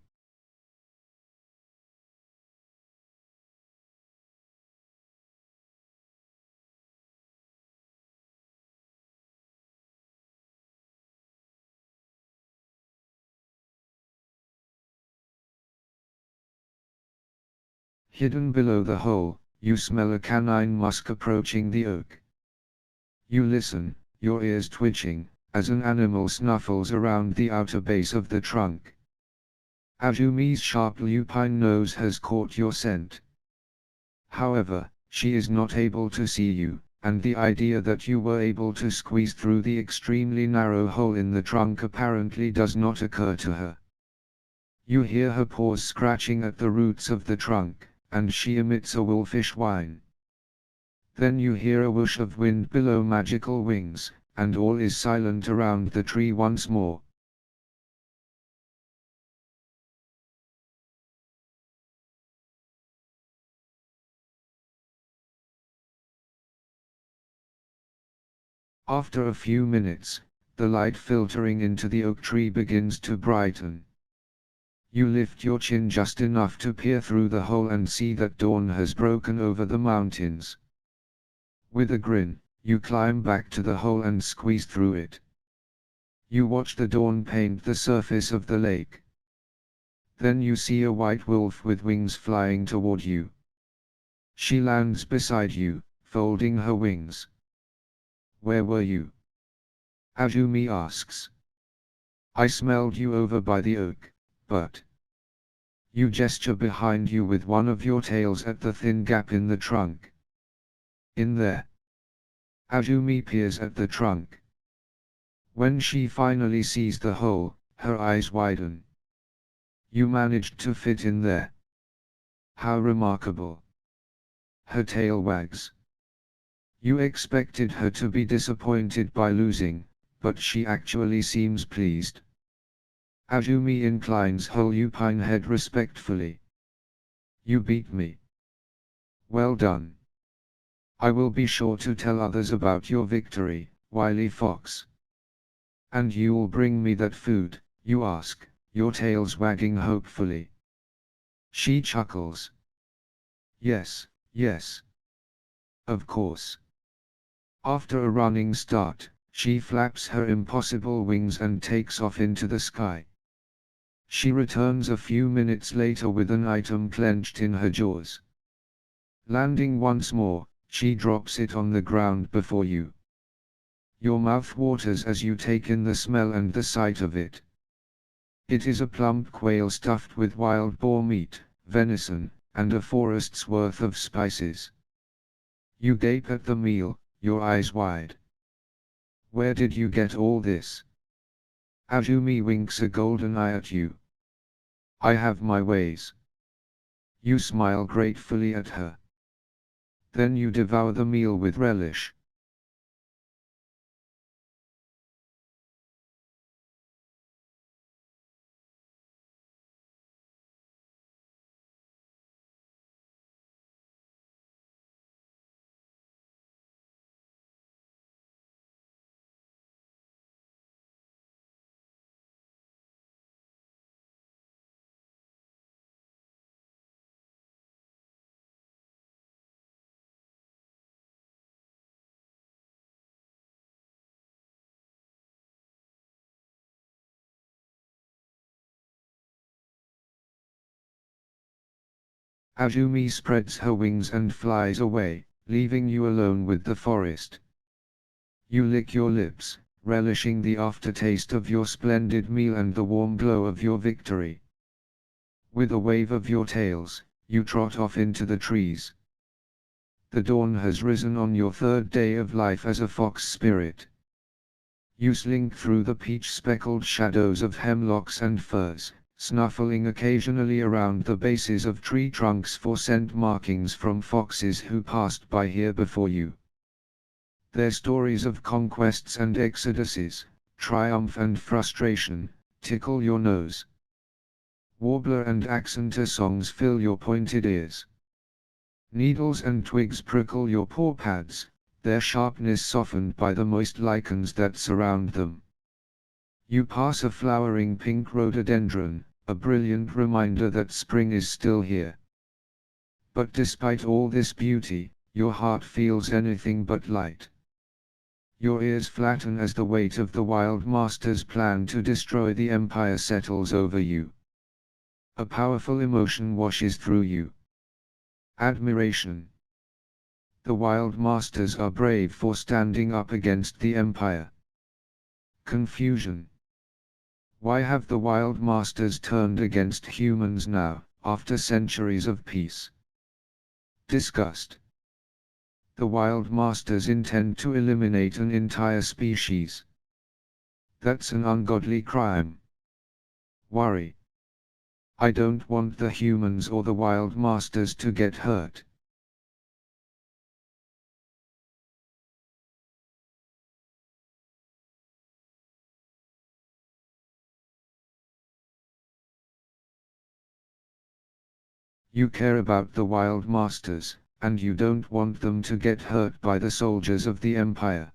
Hidden below the hole, you smell a canine musk approaching the oak. You listen, your ears twitching, as an animal snuffles around the outer base of the trunk. Azumi's sharp lupine nose has caught your scent. However, she is not able to see you, and the idea that you were able to squeeze through the extremely narrow hole in the trunk apparently does not occur to her. You hear her paws scratching at the roots of the trunk, and she emits a wolfish whine. Then you hear a whoosh of wind below magical wings, and all is silent around the tree once more. After a few minutes, the light filtering into the oak tree begins to brighten. You lift your chin just enough to peer through the hole and see that dawn has broken over the mountains. With a grin, you climb back to the hole and squeeze through it. You watch the dawn paint the surface of the lake. Then you see a white wolf with wings flying toward you. She lands beside you, folding her wings. "Where were you?" Azumi asks. "I smelled you over by the oak, but..." You gesture behind you with one of your tails at the thin gap in the trunk. "In there." Azumi peers at the trunk. When she finally sees the hole, her eyes widen. "You managed to fit in there. How remarkable." Her tail wags. You expected her to be disappointed by losing, but she actually seems pleased. Azumi inclines her lupine head respectfully. "You beat me. Well done. I will be sure to tell others about your victory, wily fox." "And you'll bring me that food?" you ask, your tails wagging hopefully. She chuckles. "Yes, yes. Of course." After a running start, she flaps her impossible wings and takes off into the sky. She returns a few minutes later with an item clenched in her jaws. Landing once more, she drops it on the ground before you. Your mouth waters as you take in the smell and the sight of it. It is a plump quail stuffed with wild boar meat, venison, and a forest's worth of spices. You gape at the meal, your eyes wide. "Where did you get all this?" Azumi winks a golden eye at you. "I have my ways." You smile gratefully at her. Then you devour the meal with relish. Azumi spreads her wings and flies away, leaving you alone with the forest. You lick your lips, relishing the aftertaste of your splendid meal and the warm glow of your victory. With a wave of your tails, you trot off into the trees. The dawn has risen on your third day of life as a fox spirit. You slink through the peach-speckled shadows of hemlocks and firs, snuffling occasionally around the bases of tree trunks for scent markings from foxes who passed by here before you. Their stories of conquests and exoduses, triumph and frustration, tickle your nose. Warbler and accentor songs fill your pointed ears. Needles and twigs prickle your paw pads, their sharpness softened by the moist lichens that surround them. You pass a flowering pink rhododendron, a brilliant reminder that spring is still here. But despite all this beauty, your heart feels anything but light. Your ears flatten as the weight of the Wild Master's plan to destroy the Empire settles over you. A powerful emotion washes through you. Admiration. The Wild Masters are brave for standing up against the Empire. Confusion. Why have the Wild Masters turned against humans now, after centuries of peace? Disgust. The Wild Masters intend to eliminate an entire species. That's an ungodly crime. Worry. I don't want the humans or the Wild Masters to get hurt. You care about the Wild Masters, and you don't want them to get hurt by the soldiers of the Empire.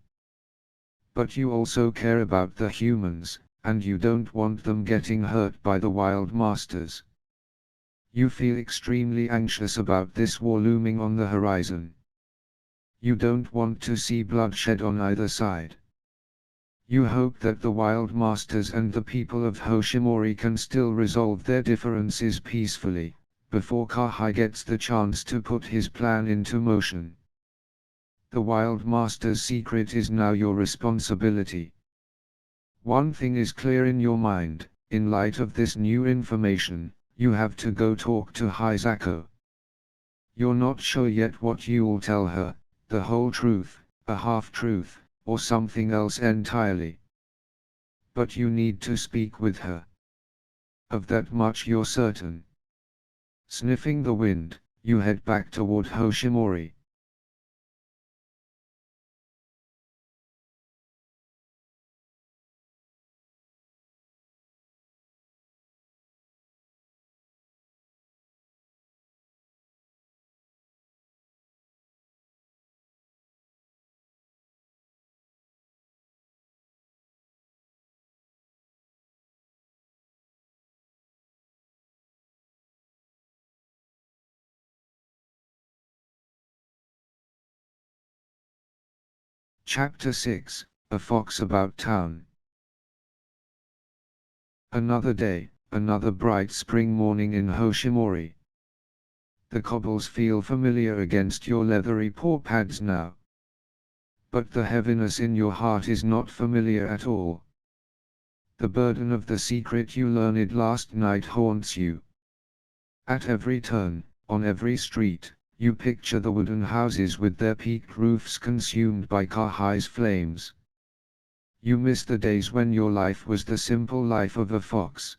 But you also care about the humans, and you don't want them getting hurt by the Wild Masters. You feel extremely anxious about this war looming on the horizon. You don't want to see bloodshed on either side. You hope that the Wild Masters and the people of Hoshimori can still resolve their differences peacefully, before Kahai gets the chance to put his plan into motion. The Wild Master's secret is now your responsibility. One thing is clear in your mind: in light of this new information, you have to go talk to Hisako. You're not sure yet what you'll tell her, the whole truth, a half-truth, or something else entirely. But you need to speak with her. Of that much you're certain. Sniffing the wind, you head back toward Hoshimori. Chapter 6, A Fox About Town. Another day, another bright spring morning in Hoshimori. The cobbles feel familiar against your leathery paw pads now. But the heaviness in your heart is not familiar at all. The burden of the secret you learned last night haunts you. At every turn, on every street, you picture the wooden houses with their peaked roofs consumed by Kahai's flames. You miss the days when your life was the simple life of a fox.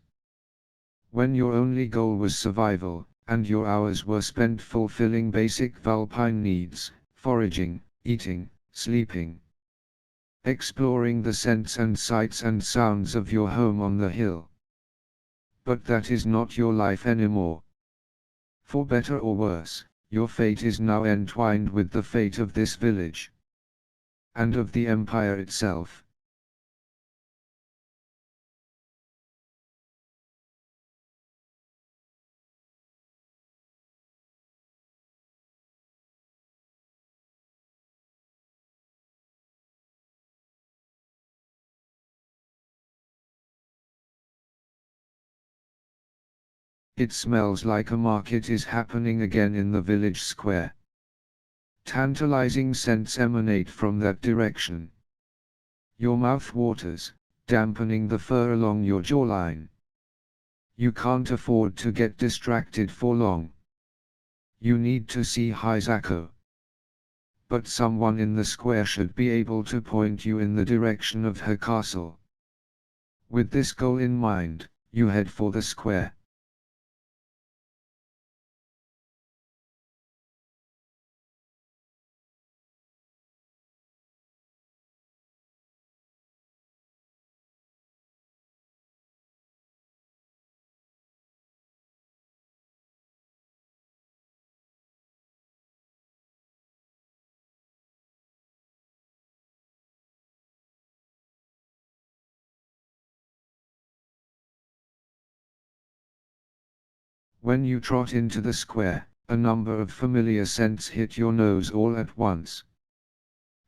When your only goal was survival, and your hours were spent fulfilling basic vulpine needs: foraging, eating, sleeping. Exploring the scents and sights and sounds of your home on the hill. But that is not your life anymore. For better or worse, your fate is now entwined with the fate of this village. And of the Empire itself. It smells like a market is happening again in the village square. Tantalizing scents emanate from that direction. Your mouth waters, dampening the fur along your jawline. You can't afford to get distracted for long. You need to see Hisako. But someone in the square should be able to point you in the direction of her castle. With this goal in mind, you head for the square. When you trot into the square, a number of familiar scents hit your nose all at once.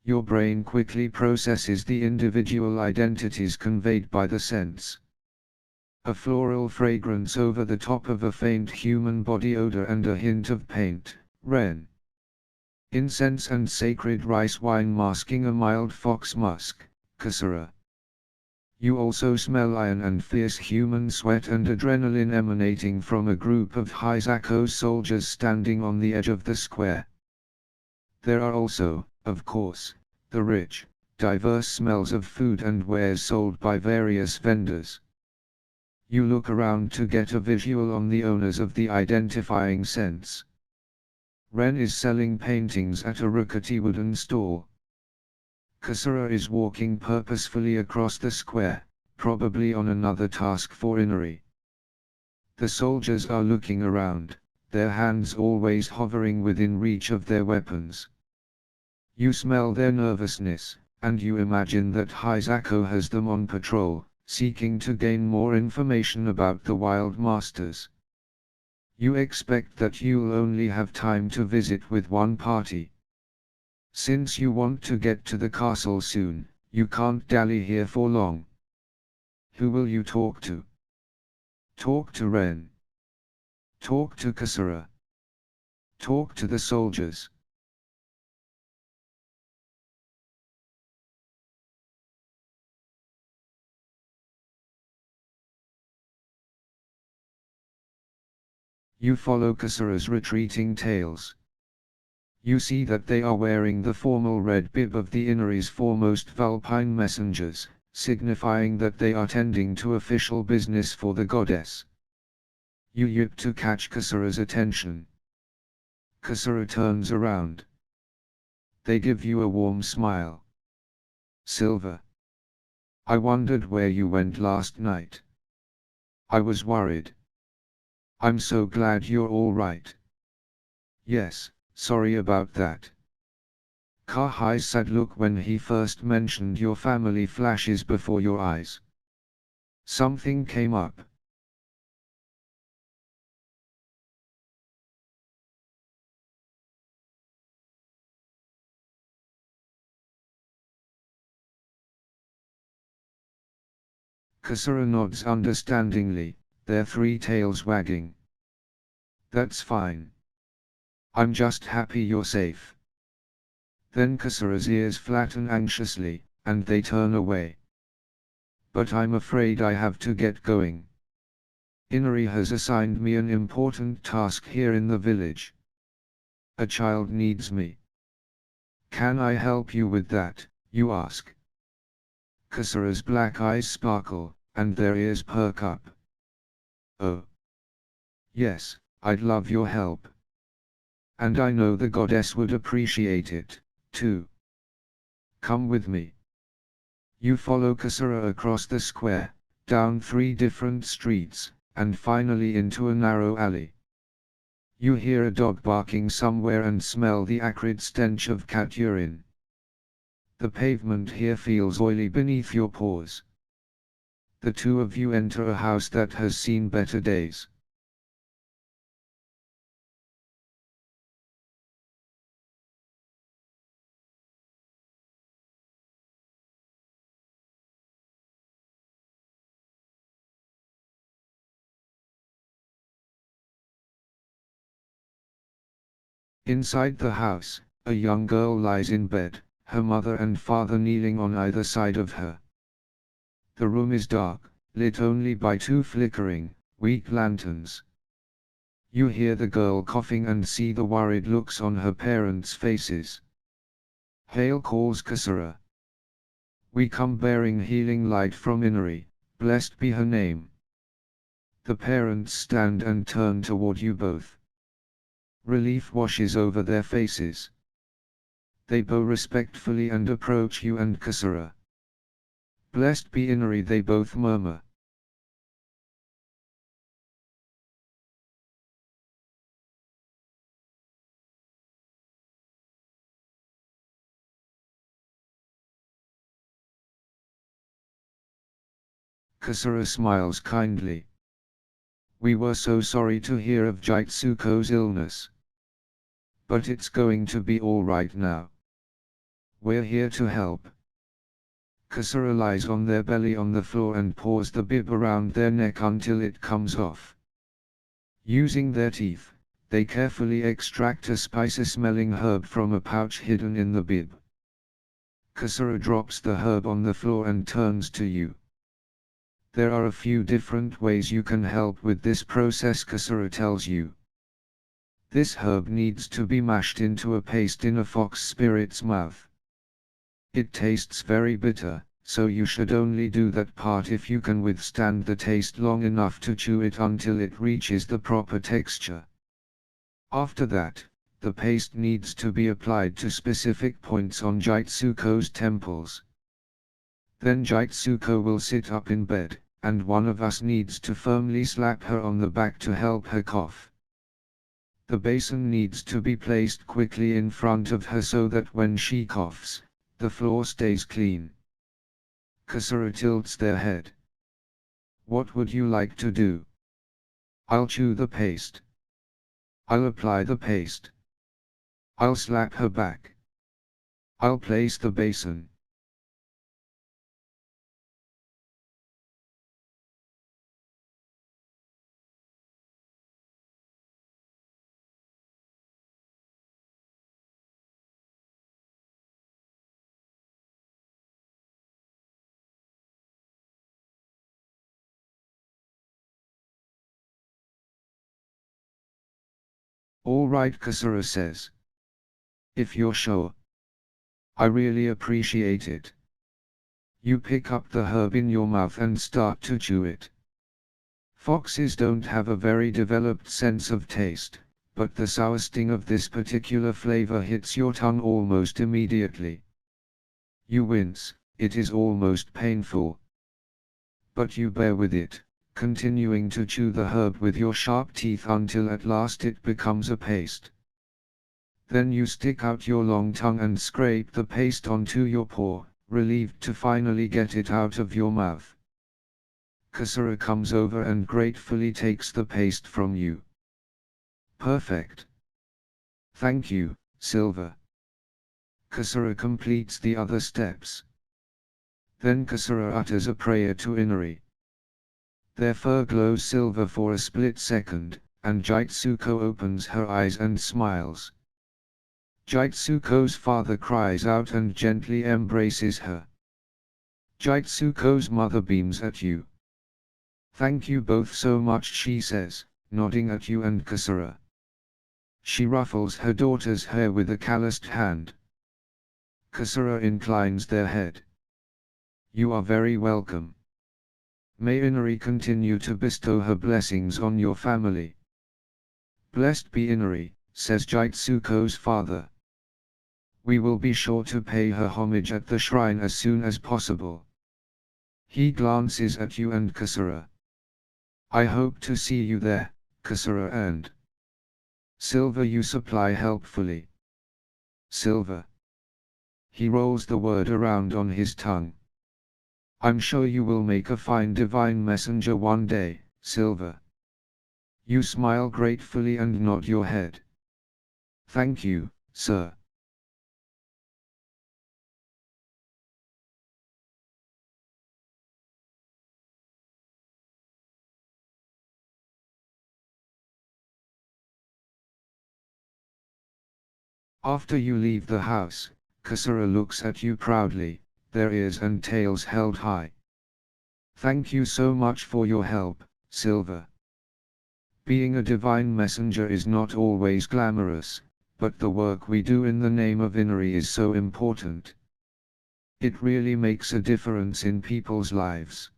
Your brain quickly processes the individual identities conveyed by the scents. A floral fragrance over the top of a faint human body odor and a hint of paint, Ren. Incense and sacred rice wine masking a mild fox musk, Kasura. You also smell iron and fierce human sweat and adrenaline emanating from a group of Hisako's soldiers standing on the edge of the square. There are also, of course, the rich, diverse smells of food and wares sold by various vendors. You look around to get a visual on the owners of the identifying scents. Ren is selling paintings at a rickety wooden stall. Kasura is walking purposefully across the square, probably on another task for Inari. The soldiers are looking around, their hands always hovering within reach of their weapons. You smell their nervousness, and you imagine that Hisako has them on patrol, seeking to gain more information about the Wild Masters. You expect that you'll only have time to visit with one party. Since you want to get to the castle soon, you can't dally here for long. Who will you talk to? Talk to Ren. Talk to Kasura. Talk to the soldiers. You follow Kasura's retreating tails. You see that they are wearing the formal red bib of the Inari's foremost Vulpine messengers, signifying that they are tending to official business for the goddess. You yip to catch Kasura's attention. Kasura turns around. They give you a warm smile. Silver. I wondered where you went last night. I was worried. I'm so glad you're all right. Yes. Sorry about that. Kahai's sad look when he first mentioned your family flashes before your eyes. Something came up. Kasura nods understandingly, their three tails wagging. That's fine. I'm just happy you're safe. Then Kasura's ears flatten anxiously, and they turn away. But I'm afraid I have to get going. Inari has assigned me an important task here in the village. A child needs me. Can I help you with that, you ask? Kasura's black eyes sparkle, and their ears perk up. Oh. Yes, I'd love your help. And I know the goddess would appreciate it, too. Come with me. You follow Kasura across the square, down 3 different streets, and finally into a narrow alley. You hear a dog barking somewhere and smell the acrid stench of cat urine. The pavement here feels oily beneath your paws. The two of you enter a house that has seen better days. Inside the house, a young girl lies in bed, her mother and father kneeling on either side of her. The room is dark, lit only by 2 flickering, Weak lanterns. You hear the girl coughing and see the worried looks on her parents' faces. Hail calls Kasura. We come bearing healing light from Inari, blessed be her name. The parents stand and turn toward you both. Relief washes over their faces. They bow respectfully and approach you and Kasura. Blessed be Inari, they both murmur. Kasura smiles kindly. We were so sorry to hear of Jitsuko's illness. But it's going to be all right now. We're here to help. Kasura lies on their belly on the floor and pours the bib around their neck until it comes off. Using their teeth, they carefully extract a spicy-smelling herb from a pouch hidden in the bib. Kasura drops the herb on the floor and turns to you. There are a few different ways you can help with this process, Kasura tells you. This herb needs to be mashed into a paste in a fox spirit's mouth. It tastes very bitter, so you should only do that part if you can withstand the taste long enough to chew it until it reaches the proper texture. After that, the paste needs to be applied to specific points on Jitsuko's temples. Then Jitsuko will sit up in bed, and one of us needs to firmly slap her on the back to help her cough. The basin needs to be placed quickly in front of her so that when she coughs, the floor stays clean. Kasura tilts their head. What would you like to do? I'll chew the paste. I'll apply the paste. I'll slap her back. I'll place the basin. All right, Kasura says. If you're sure. I really appreciate it. You pick up the herb in your mouth and start to chew it. Foxes don't have a very developed sense of taste, but the sour sting of this particular flavor hits your tongue almost immediately. You wince, it is almost painful. But you bear with it, continuing to chew the herb with your sharp teeth until at last it becomes a paste. Then you stick out your long tongue and scrape the paste onto your paw, relieved to finally get it out of your mouth. Kasura comes over and gratefully takes the paste from you. Perfect. Thank you, Silver. Kasura completes the other steps. Then Kasura utters a prayer to Inari. Their fur glows silver for a split second, and Jitsuko opens her eyes and smiles. Jitsuko's father cries out and gently embraces her. Jitsuko's mother beams at you. Thank you both so much, she says, nodding at you and Kasura. She ruffles her daughter's hair with a calloused hand. Kasura inclines their head. You are very welcome. May Inari continue to bestow her blessings on your family. Blessed be Inari, says Jitsuko's father. We will be sure to pay her homage at the shrine as soon as possible. He glances at you and Kasura. I hope to see you there, Kasura and Silver. You supply helpfully. Silver. He rolls the word around on his tongue. I'm sure you will make a fine divine messenger one day, Silver. You smile gratefully and nod your head. Thank you, sir. After you leave the house, Kasura looks at you proudly, their ears and tails held high. Thank you so much for your help, Silver. Being a divine messenger is not always glamorous, but the work we do in the name of Inari is so important. It really makes a difference in people's lives.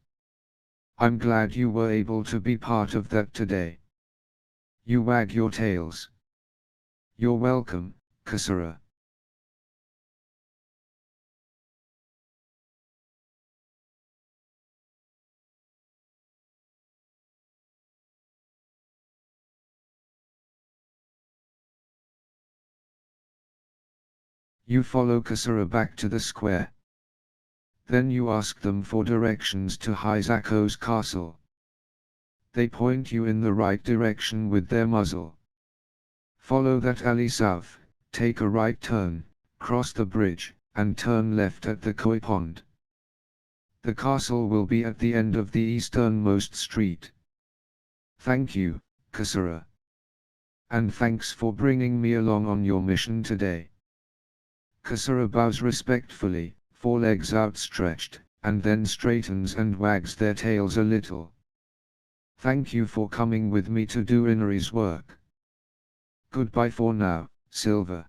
I'm glad you were able to be part of that today. You wag your tails. You're welcome, Kasura. You follow Kasura back to the square. Then you ask them for directions to Hisako's castle. They point you in the right direction with their muzzle. Follow that alley south, take a right turn, cross the bridge, and turn left at the koi pond. The castle will be at the end of the easternmost street. Thank you, Kasura. And thanks for bringing me along on your mission today. Kasura bows respectfully, forelegs outstretched, and then straightens and wags their tails a little. Thank you for coming with me to do Inari's work. Goodbye for now, Silver.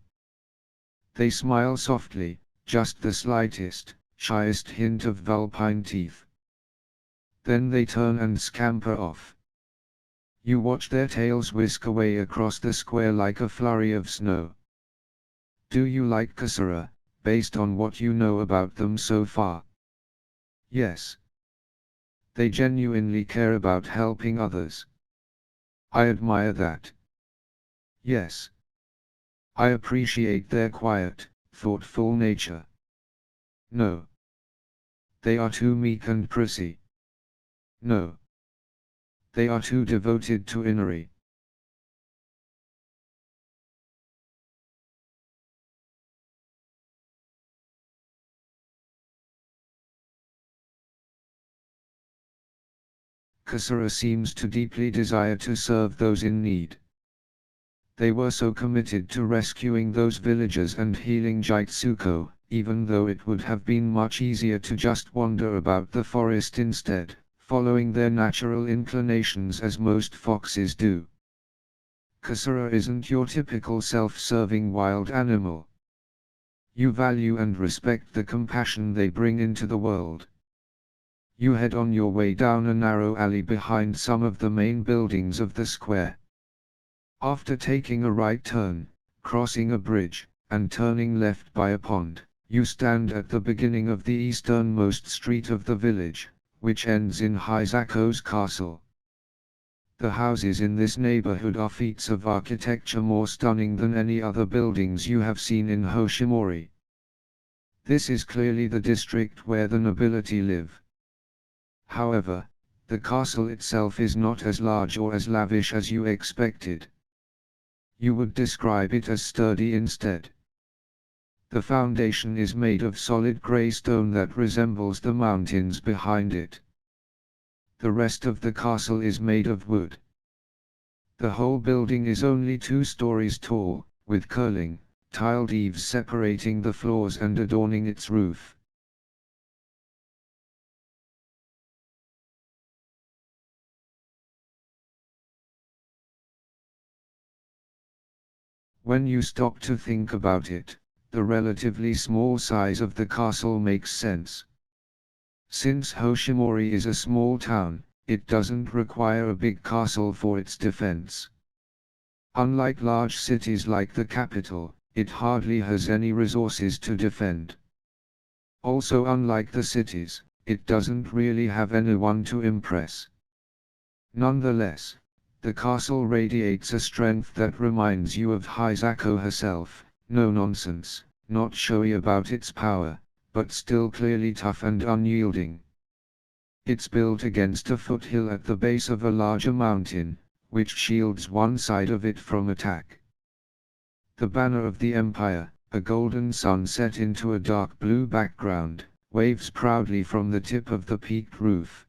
They smile softly, just the slightest, shyest hint of vulpine teeth. Then they turn and scamper off. You watch their tails whisk away across the square like a flurry of snow. Do you like Kasura, based on what you know about them so far? Yes. They genuinely care about helping others. I admire that. Yes. I appreciate their quiet, thoughtful nature. No. They are too meek and prissy. No. They are too devoted to Inari. Kasura seems to deeply desire to serve those in need. They were so committed to rescuing those villagers and healing Jitsuko, even though it would have been much easier to just wander about the forest instead, following their natural inclinations as most foxes do. Kasura isn't your typical self-serving wild animal. You value and respect the compassion they bring into the world. You head on your way down a narrow alley behind some of the main buildings of the square. After taking a right turn, crossing a bridge, and turning left by a pond, you stand at the beginning of the easternmost street of the village, which ends in Hisako's castle. The houses in this neighborhood are feats of architecture more stunning than any other buildings you have seen in Hoshimori. This is clearly the district where the nobility live. However, the castle itself is not as large or as lavish as you expected. You would describe it as sturdy instead. The foundation is made of solid gray stone that resembles the mountains behind it. The rest of the castle is made of wood. The whole building is only 2 stories tall, with curling, tiled eaves separating the floors and adorning its roof. When you stop to think about it, the relatively small size of the castle makes sense. Since Hoshimori is a small town, it doesn't require a big castle for its defense. Unlike large cities like the capital, it hardly has any resources to defend. Also, unlike the cities, it doesn't really have anyone to impress. Nonetheless, the castle radiates a strength that reminds you of Hisako herself, no nonsense, not showy about its power, but still clearly tough and unyielding. It's built against a foothill at the base of a larger mountain, which shields one side of it from attack. The banner of the empire, a golden sun set into a dark blue background, waves proudly from the tip of the peaked roof.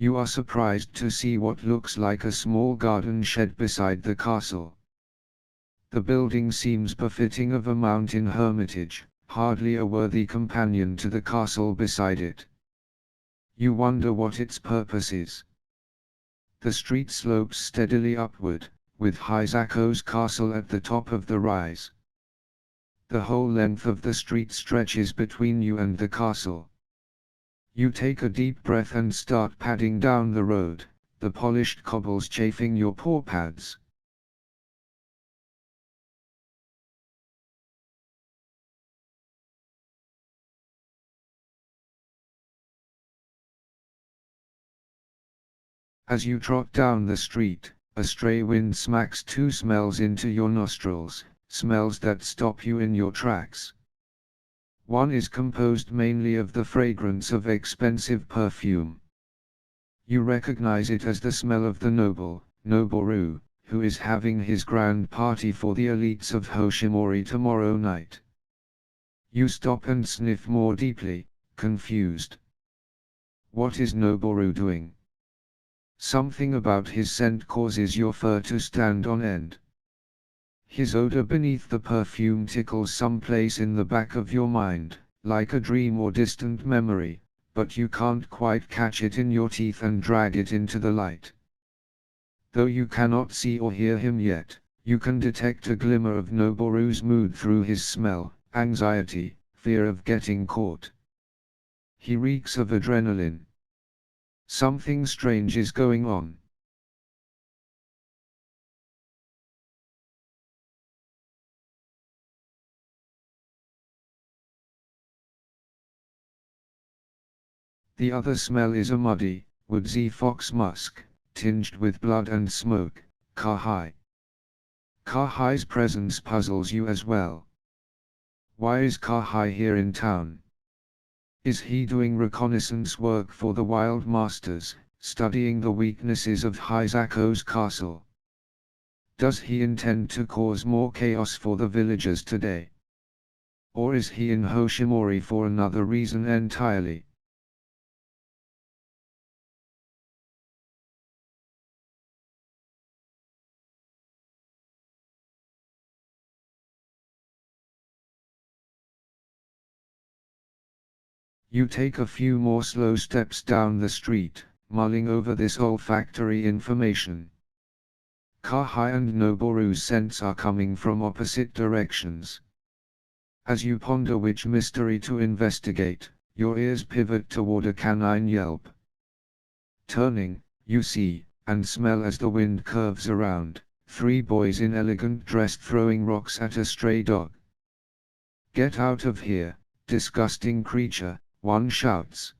You are surprised to see what looks like a small garden shed beside the castle. The building seems befitting of a mountain hermitage, hardly a worthy companion to the castle beside it. You wonder what its purpose is. The street slopes steadily upward, with Hisako's castle at the top of the rise. The whole length of the street stretches between you and the castle. You take a deep breath and start padding down the road, the polished cobbles chafing your paw pads. As you trot down the street, a stray wind smacks two smells into your nostrils, smells that stop you in your tracks. One is composed mainly of the fragrance of expensive perfume. You recognize it as the smell of the noble, Noboru, who is having his grand party for the elites of Hoshimori tomorrow night. You stop and sniff more deeply, confused. What is Noboru doing? Something about his scent causes your fur to stand on end. His odor beneath the perfume tickles some place in the back of your mind, like a dream or distant memory, but you can't quite catch it in your teeth and drag it into the light. Though you cannot see or hear him yet, you can detect a glimmer of Noboru's mood through his smell, anxiety, fear of getting caught. He reeks of adrenaline. Something strange is going on. The other smell is a muddy, woodsy fox musk, tinged with blood and smoke, Kahai. Kahai's presence puzzles you as well. Why is Kahai here in town? Is he doing reconnaissance work for the Wild Masters, studying the weaknesses of Hisako's castle? Does he intend to cause more chaos for the villagers today? Or is he in Hoshimori for another reason entirely? You take a few more slow steps down the street, mulling over this olfactory information. Kahai and Noboru's scents are coming from opposite directions. As you ponder which mystery to investigate, your ears pivot toward a canine yelp. Turning, you see, and smell as the wind curves around, three boys in elegant dress throwing rocks at a stray dog. "Get out of here, disgusting creature," one shouts.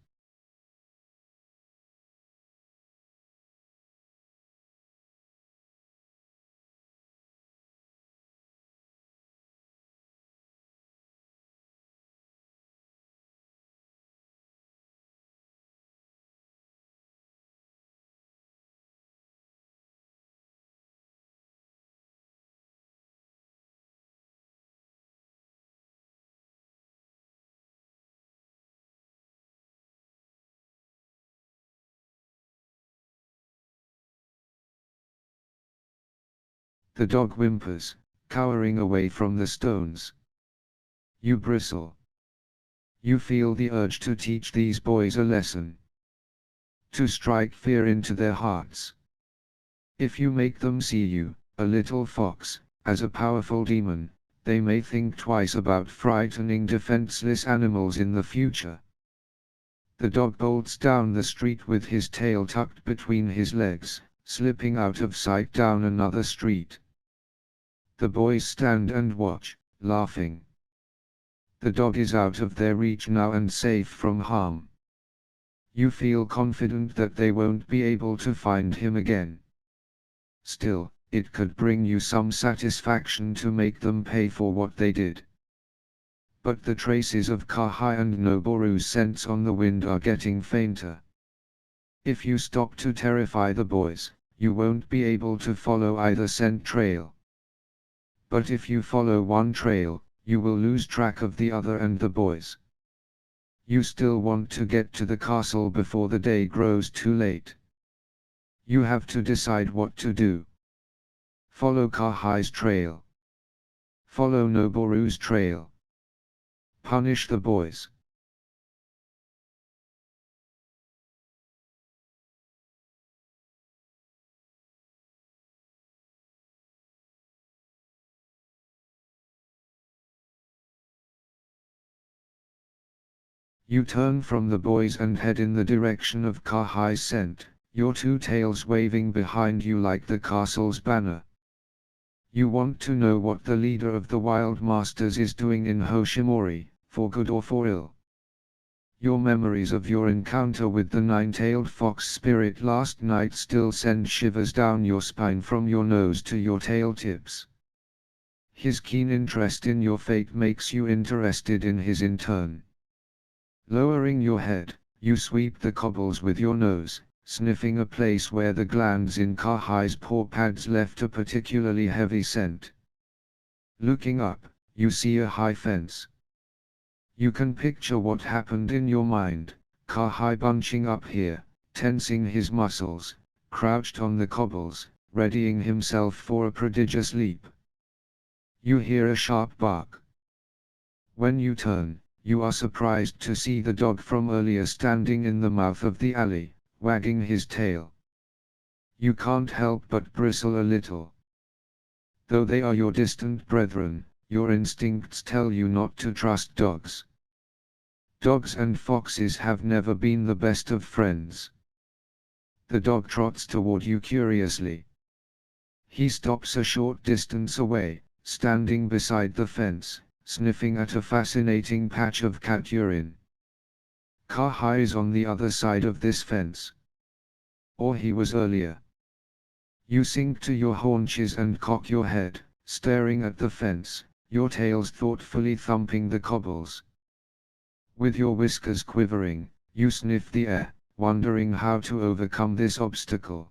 The dog whimpers, cowering away from the stones. You bristle. You feel the urge to teach these boys a lesson. To strike fear into their hearts. If you make them see you, a little fox, as a powerful demon, they may think twice about frightening defenseless animals in the future. The dog bolts down the street with his tail tucked between his legs, slipping out of sight down another street. The boys stand and watch, laughing. The dog is out of their reach now and safe from harm. You feel confident that they won't be able to find him again. Still, it could bring you some satisfaction to make them pay for what they did. But the traces of Kahai and Noboru's scents on the wind are getting fainter. If you stop to terrify the boys, you won't be able to follow either scent trail. But if you follow one trail, you will lose track of the other and the boys. You still want to get to the castle before the day grows too late. You have to decide what to do. Follow Kahai's trail. Follow Noboru's trail. Punish the boys. You turn from the boys and head in the direction of Kahai's scent, your two tails waving behind you like the castle's banner. You want to know what the leader of the Wild Masters is doing in Hoshimori, for good or for ill. Your memories of your encounter with the nine-tailed fox spirit last night still send shivers down your spine from your nose to your tail tips. His keen interest in your fate makes you interested in his in turn. Lowering your head, you sweep the cobbles with your nose, sniffing a place where the glands in Kahai's paw pads left a particularly heavy scent. Looking up, you see a high fence. You can picture what happened in your mind, Kahai bunching up here, tensing his muscles, crouched on the cobbles, readying himself for a prodigious leap. You hear a sharp bark. When you turn, you are surprised to see the dog from earlier standing in the mouth of the alley, wagging his tail. You can't help but bristle a little. Though they are your distant brethren, your instincts tell you not to trust dogs. Dogs and foxes have never been the best of friends. The dog trots toward you curiously. He stops a short distance away, standing beside the fence, sniffing at a fascinating patch of cat urine. Kahai is on the other side of this fence. Or he was earlier. You sink to your haunches and cock your head, staring at the fence, your tails thoughtfully thumping the cobbles. With your whiskers quivering, you sniff the air, wondering how to overcome this obstacle.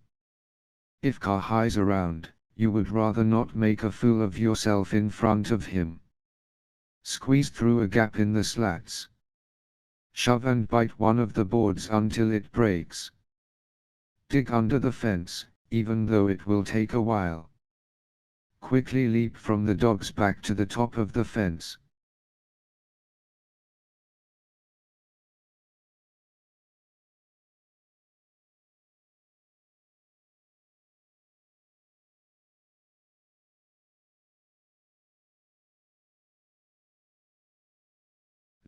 If Kahai's around, you would rather not make a fool of yourself in front of him. Squeeze through a gap in the slats. Shove and bite one of the boards until it breaks. Dig under the fence, even though it will take a while. Quickly leap from the dog's back to the top of the fence.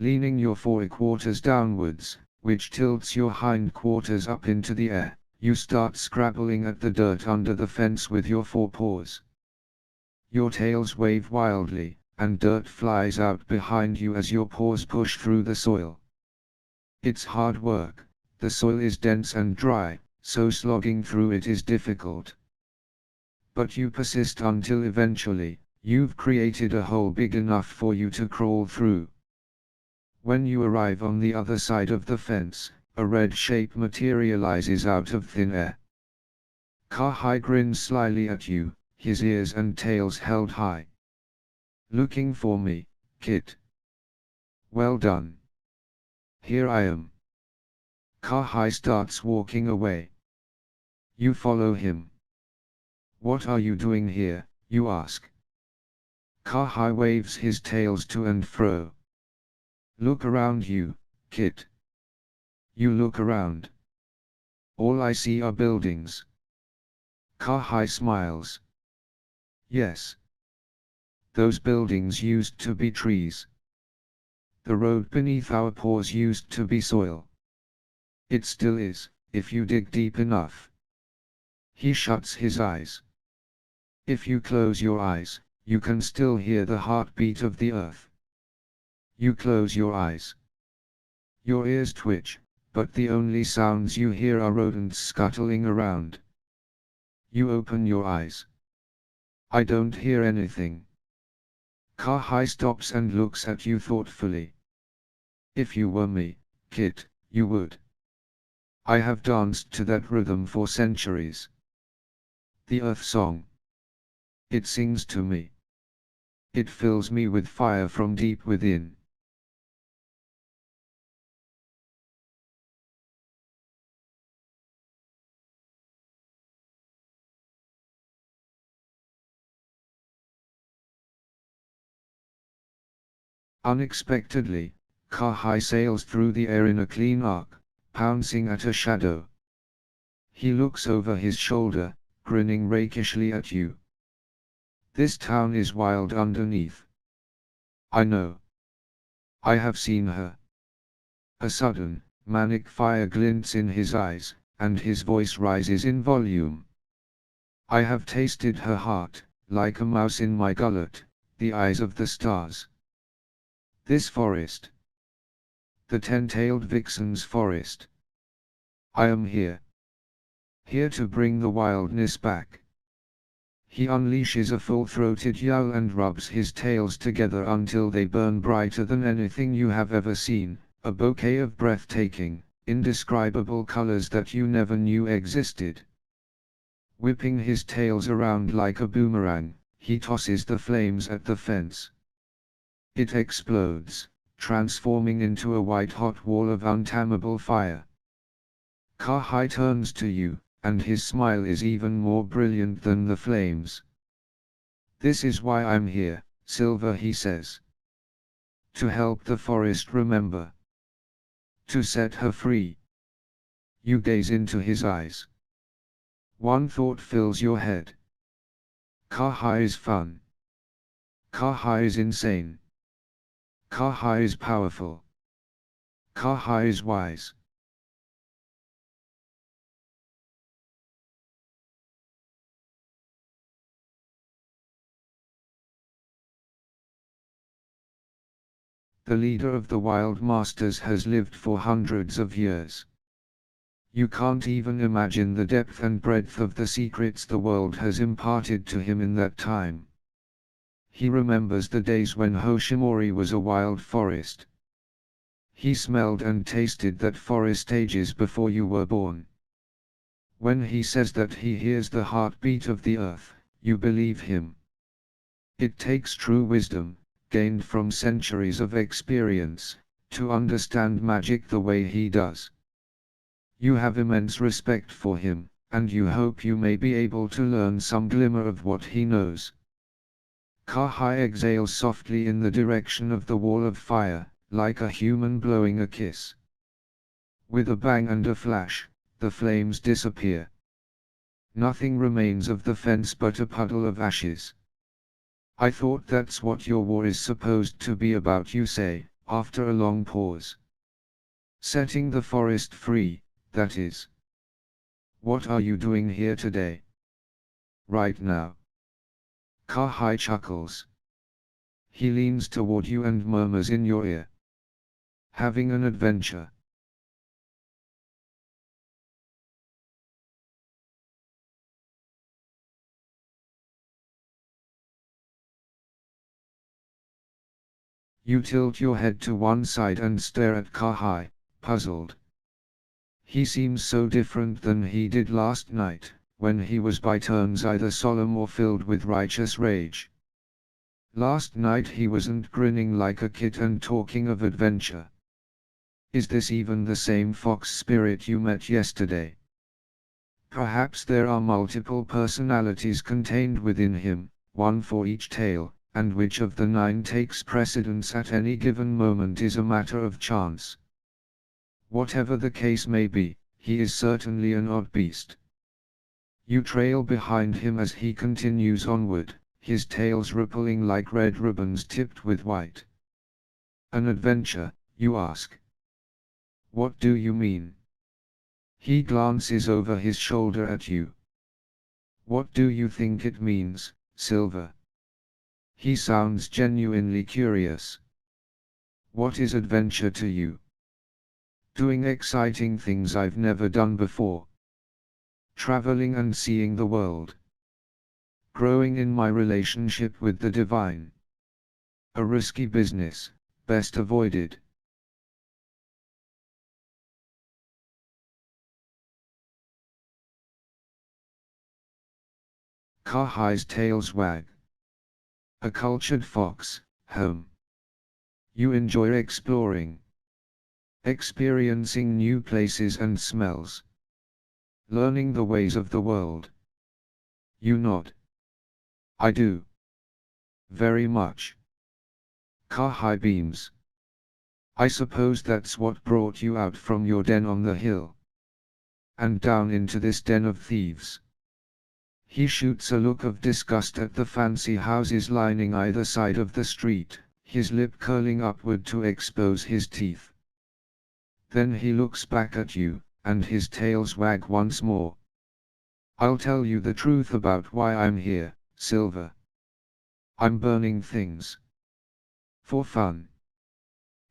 Leaning your forequarters downwards, which tilts your hindquarters up into the air, you start scrabbling at the dirt under the fence with your forepaws. Your tails wave wildly, and dirt flies out behind you as your paws push through the soil. It's hard work, the soil is dense and dry, so slogging through it is difficult. But you persist until eventually, you've created a hole big enough for you to crawl through. When you arrive on the other side of the fence, a red shape materializes out of thin air. Kahai grins slyly at you, his ears and tails held high. Looking for me, Kit? Well done. Here I am. Kahai starts walking away. You follow him. What are you doing here, you ask. Kahai waves his tails to and fro. Look around you, Kit. You look around. All I see are buildings. Kahai smiles. Yes. Those buildings used to be trees. The road beneath our paws used to be soil. It still is, if you dig deep enough. He shuts his eyes. If you close your eyes, you can still hear the heartbeat of the earth. You close your eyes. Your ears twitch, but the only sounds you hear are rodents scuttling around. You open your eyes. I don't hear anything. Kahai stops and looks at you thoughtfully. If you were me, Kit, you would. I have danced to that rhythm for centuries. The Earth Song. It sings to me. It fills me with fire from deep within. Unexpectedly, Kahai sails through the air in a clean arc, pouncing at a shadow. He looks over his shoulder, grinning rakishly at you. This town is wild underneath. I know. I have seen her. A sudden, manic fire glints in his eyes, and his voice rises in volume. I have tasted her heart, like a mouse in my gullet, the eyes of the stars. This forest. The ten-tailed vixen's forest. I am here. Here to bring the wildness back. He unleashes a full-throated yowl and rubs his tails together until they burn brighter than anything you have ever seen, a bouquet of breathtaking, indescribable colors that you never knew existed. Whipping his tails around like a boomerang, he tosses the flames at the fence. It explodes, transforming into a white-hot wall of untamable fire. Kahai turns to you, and his smile is even more brilliant than the flames. This is why I'm here, Silver, he says. To help the forest remember. To set her free. You gaze into his eyes. One thought fills your head. Kahai is fun. Kahai is insane. Kahai is powerful. Kahai is wise. The leader of the Wild Masters has lived for hundreds of years. You can't even imagine the depth and breadth of the secrets the world has imparted to him in that time. He remembers the days when Hoshimori was a wild forest. He smelled and tasted that forest ages before you were born. When he says that he hears the heartbeat of the earth, you believe him. It takes true wisdom, gained from centuries of experience, to understand magic the way he does. You have immense respect for him, and you hope you may be able to learn some glimmer of what he knows. Kahai exhales softly in the direction of the wall of fire, like a human blowing a kiss. With a bang and a flash, the flames disappear. Nothing remains of the fence but a puddle of ashes. I thought that's what your war is supposed to be about, you say, after a long pause. Setting the forest free, that is. What are you doing here today? Right now. Kahai chuckles. He leans toward you and murmurs in your ear. Having an adventure. You tilt your head to one side and stare at Kahai, puzzled. He seems so different than he did last night, when he was by turns either solemn or filled with righteous rage. Last night he wasn't grinning like a kid and talking of adventure. Is this even the same fox spirit you met yesterday? Perhaps there are multiple personalities contained within him, one for each tale, and which of the 9 takes precedence at any given moment is a matter of chance. Whatever the case may be, he is certainly an odd beast. You trail behind him as he continues onward, his tails rippling like red ribbons tipped with white. An adventure, you ask? What do you mean? He glances over his shoulder at you. What do you think it means, Silver? He sounds genuinely curious. What is adventure to you? Doing exciting things I've never done before. Traveling and seeing the world. Growing in my relationship with the divine. A risky business, best avoided. Kahai's tails wag. A cultured fox, You enjoy exploring. Experiencing new places and smells. Learning the ways of the world. You nod. I do. Very much. Ka beams. I suppose that's what brought you out from your den on the hill. And down into this den of thieves. He shoots a look of disgust at the fancy houses lining either side of the street, his lip curling upward to expose his teeth. Then he looks back at you, and his tails wag once more. I'll tell you the truth about why I'm here, Silver. I'm burning things. For fun.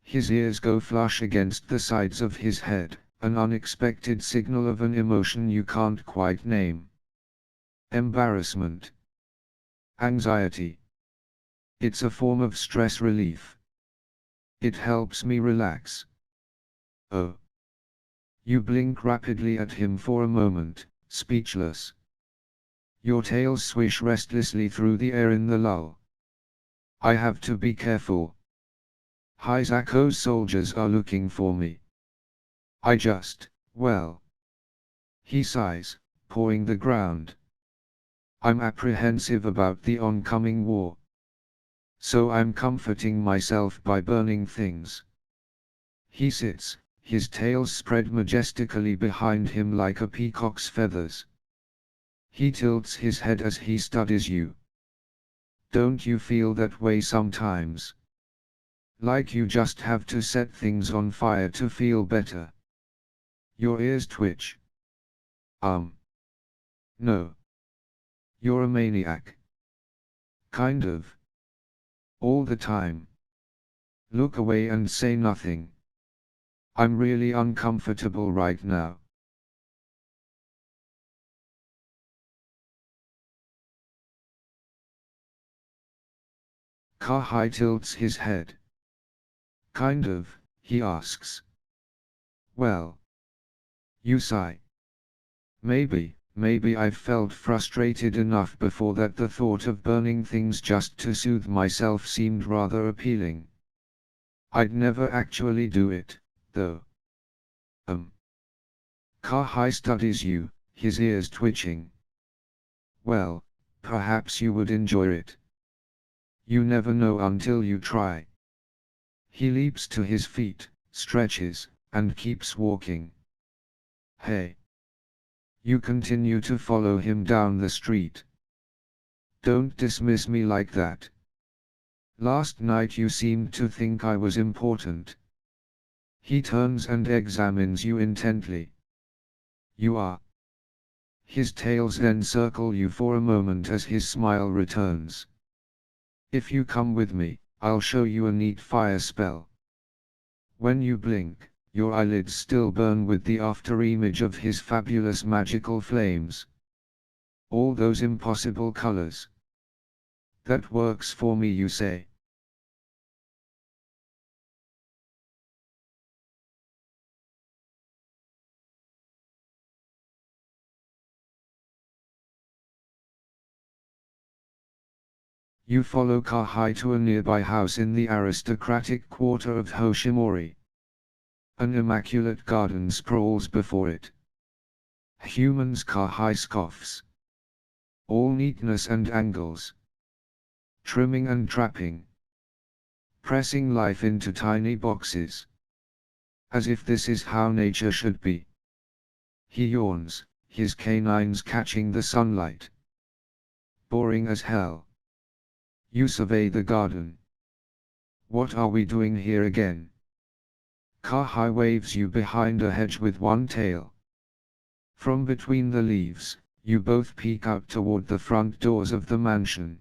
His ears go flush against the sides of his head, an unexpected signal of an emotion you can't quite name. Embarrassment. Anxiety. It's a form of stress relief. It helps me relax. Oh. You blink rapidly at him for a moment, speechless. Your tails swish restlessly through the air in the lull. I have to be careful. Hisako's soldiers are looking for me. Well. He sighs, pawing the ground. I'm apprehensive about the oncoming war. So I'm comforting myself by burning things. He sits, his tails spread majestically behind him like a peacock's feathers. He tilts his head as he studies you. Don't you feel that way sometimes? Like you just have to set things on fire to feel better. Your ears twitch. No. You're a maniac. Kind of. All the time. Look away and say nothing. I'm really uncomfortable right now. Ka tilts his head. Kind of, he asks. Well. You sigh. Maybe I've felt frustrated enough before that the thought of burning things just to soothe myself seemed rather appealing. I'd never actually do it, though. Ka studies you, his ears twitching. Well, perhaps you would enjoy it. You never know until you try. He leaps to his feet, stretches, and keeps walking. Hey. You continue to follow him down the street. Don't dismiss me like that. Last night you seemed to think I was important. He turns and examines you intently. You are. His tails then circle you for a moment as his smile returns. If you come with me, I'll show you a neat fire spell. When you blink, your eyelids still burn with the after-image of his fabulous magical flames. All those impossible colors. That works for me, you say. You follow Ka to a nearby house in the aristocratic quarter of Hoshimori. An immaculate garden sprawls before it. Humans, Ka scoffs. All neatness and angles. Trimming and trapping. Pressing life into tiny boxes. As if this is how nature should be. He yawns, his canines catching the sunlight. Boring as hell. You survey the garden. What are we doing here again? Ka waves you behind a hedge with one tail. From between the leaves, you both peek out toward the front doors of the mansion.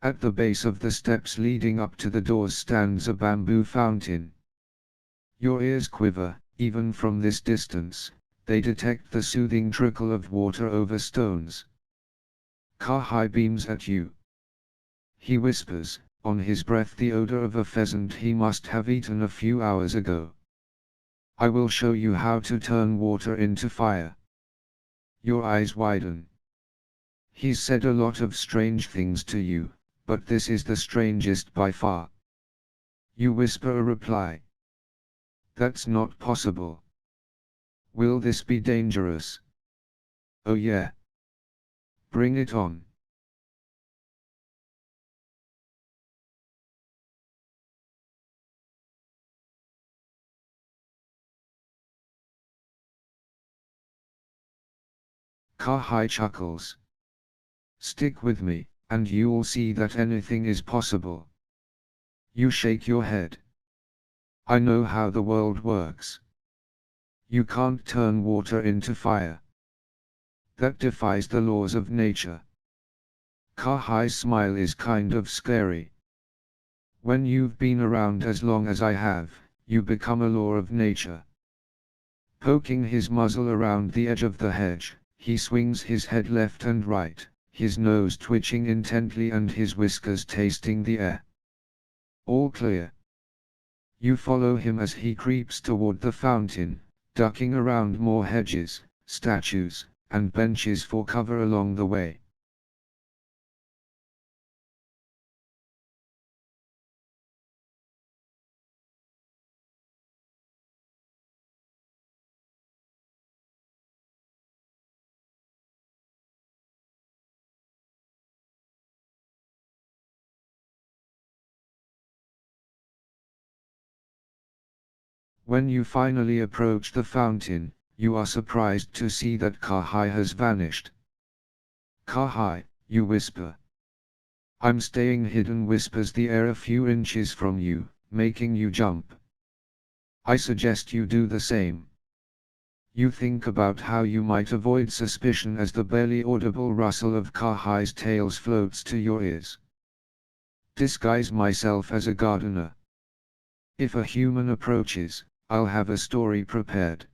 At the base of the steps leading up to the doors stands a bamboo fountain. Your ears quiver, even from this distance, they detect the soothing trickle of water over stones. Ka beams at you. He whispers, on his breath the odor of a pheasant he must have eaten a few hours ago. I will show you how to turn water into fire. Your eyes widen. He's said a lot of strange things to you, but this is the strangest by far. You whisper a reply. That's not possible. Will this be dangerous? Oh yeah. Bring it on. Kahai chuckles. Stick with me, and you'll see that anything is possible. You shake your head. I know how the world works. You can't turn water into fire. That defies the laws of nature. Kahai's smile is kind of scary. When you've been around as long as I have, you become a law of nature. Poking his muzzle around the edge of the hedge, he swings his head left and right, his nose twitching intently and his whiskers tasting the air. All clear. You follow him as he creeps toward the fountain, ducking around more hedges, statues, and benches for cover along the way. When you finally approach the fountain, you are surprised to see that Kahai has vanished. Kahai, you whisper. I'm staying hidden, whispers the air a few inches from you, making you jump. I suggest you do the same. You think about how you might avoid suspicion as the barely audible rustle of Kahai's tails floats to your ears. Disguise myself as a gardener. If a human approaches, I'll have a story prepared.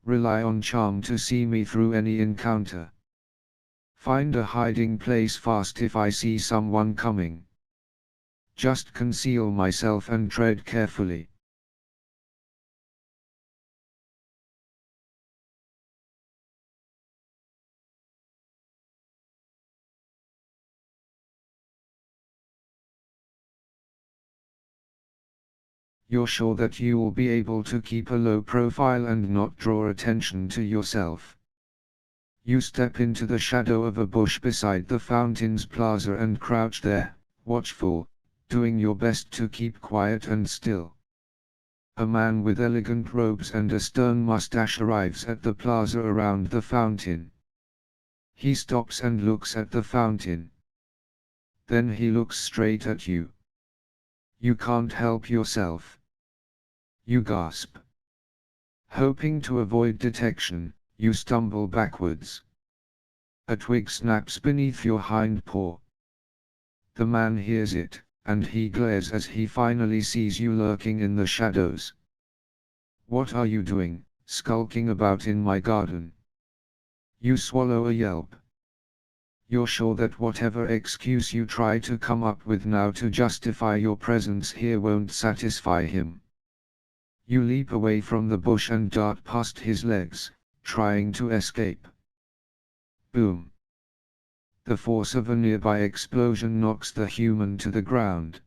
Rely on charm to see me through any encounter. Find a hiding place fast if I see someone coming. Just conceal myself and tread carefully. You're sure that you will be able to keep a low profile and not draw attention to yourself. You step into the shadow of a bush beside the fountain's plaza and crouch there, watchful, doing your best to keep quiet and still. A man with elegant robes and a stern mustache arrives at the plaza around the fountain. He stops and looks at the fountain. Then he looks straight at you. You can't help yourself. You gasp. Hoping to avoid detection, you stumble backwards. A twig snaps beneath your hind paw. The man hears it, and he glares as he finally sees you lurking in the shadows. What are you doing, skulking about in my garden? You swallow a yelp. You're sure that whatever excuse you try to come up with now to justify your presence here won't satisfy him. You leap away from the bush and dart past his legs, trying to escape. Boom! The force of a nearby explosion knocks the human to the ground.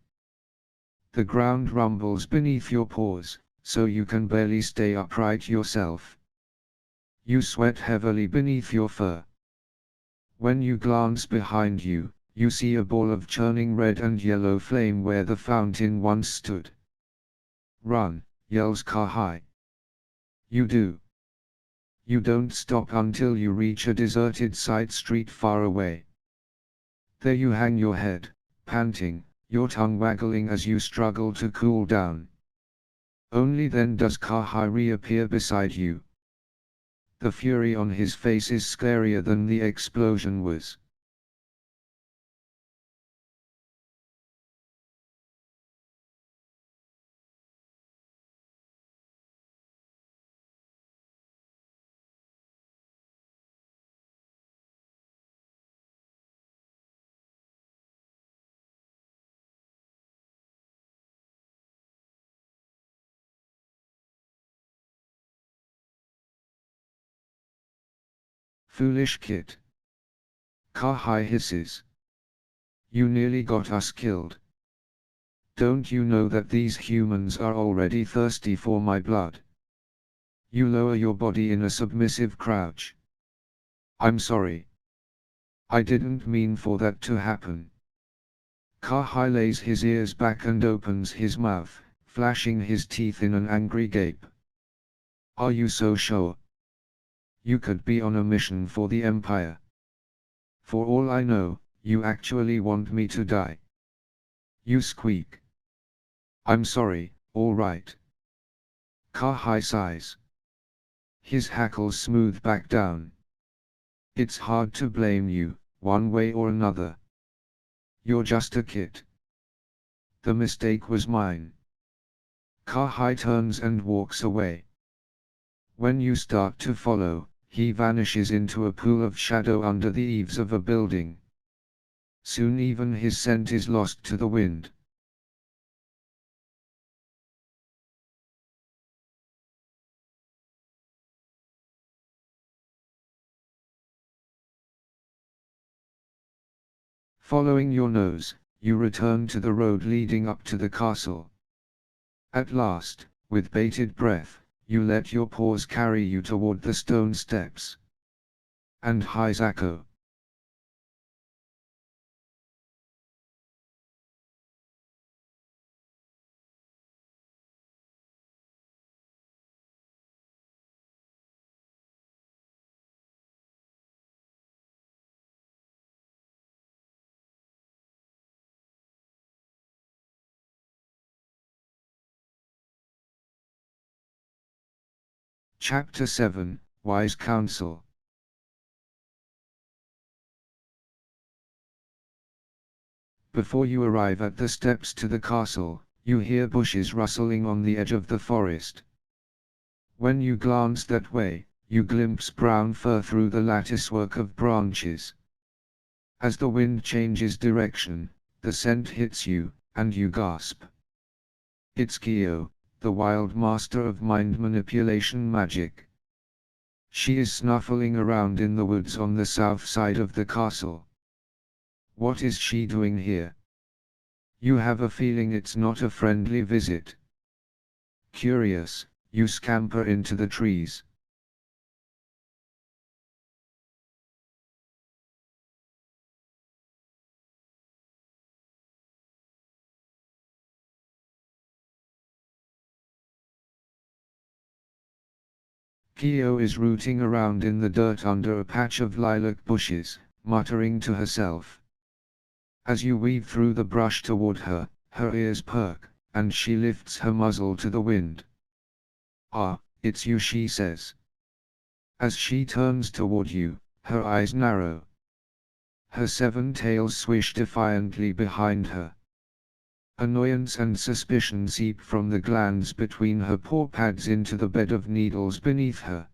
The ground rumbles beneath your paws, so you can barely stay upright yourself. You sweat heavily beneath your fur. When you glance behind you, you see a ball of churning red and yellow flame where the fountain once stood. Run, yells Kahai. You do. You don't stop until you reach a deserted side street far away. There you hang your head, panting, your tongue waggling as you struggle to cool down. Only then does Kahai reappear beside you. The fury on his face is scarier than the explosion was. Foolish kid. Kahai hisses. You nearly got us killed. Don't you know that these humans are already thirsty for my blood? You lower your body in a submissive crouch. I'm sorry. I didn't mean for that to happen. Kahai lays his ears back and opens his mouth, flashing his teeth in an angry gape. Are you so sure? You could be on a mission for the Empire. For all I know, you actually want me to die. You squeak. I'm sorry, all right. Kahai sighs. His hackles smooth back down. It's hard to blame you, one way or another. You're just a kid. The mistake was mine. Kahai turns and walks away. When you start to follow, he vanishes into a pool of shadow under the eaves of a building. Soon even his scent is lost to the wind. Following your nose, you return to the road leading up to the castle. At last, with bated breath, you let your paws carry you toward the stone steps. And Hisako. Chapter 7, Wise Counsel. Before you arrive at the steps to the castle, you hear bushes rustling on the edge of the forest. When you glance that way, you glimpse brown fur through the latticework of branches. As the wind changes direction, the scent hits you, and you gasp. It's Kyo, the wild master of mind manipulation magic. She is snuffling around in the woods on the south side of the castle. What is she doing here? You have a feeling it's not a friendly visit. Curious, you scamper into the trees. Kyo is rooting around in the dirt under a patch of lilac bushes, muttering to herself. As you weave through the brush toward her, her ears perk, and she lifts her muzzle to the wind. "Ah, it's you," she says. As she turns toward you, her eyes narrow. Her 7 tails swish defiantly behind her. Annoyance and suspicion seep from the glands between her paw pads into the bed of needles beneath her.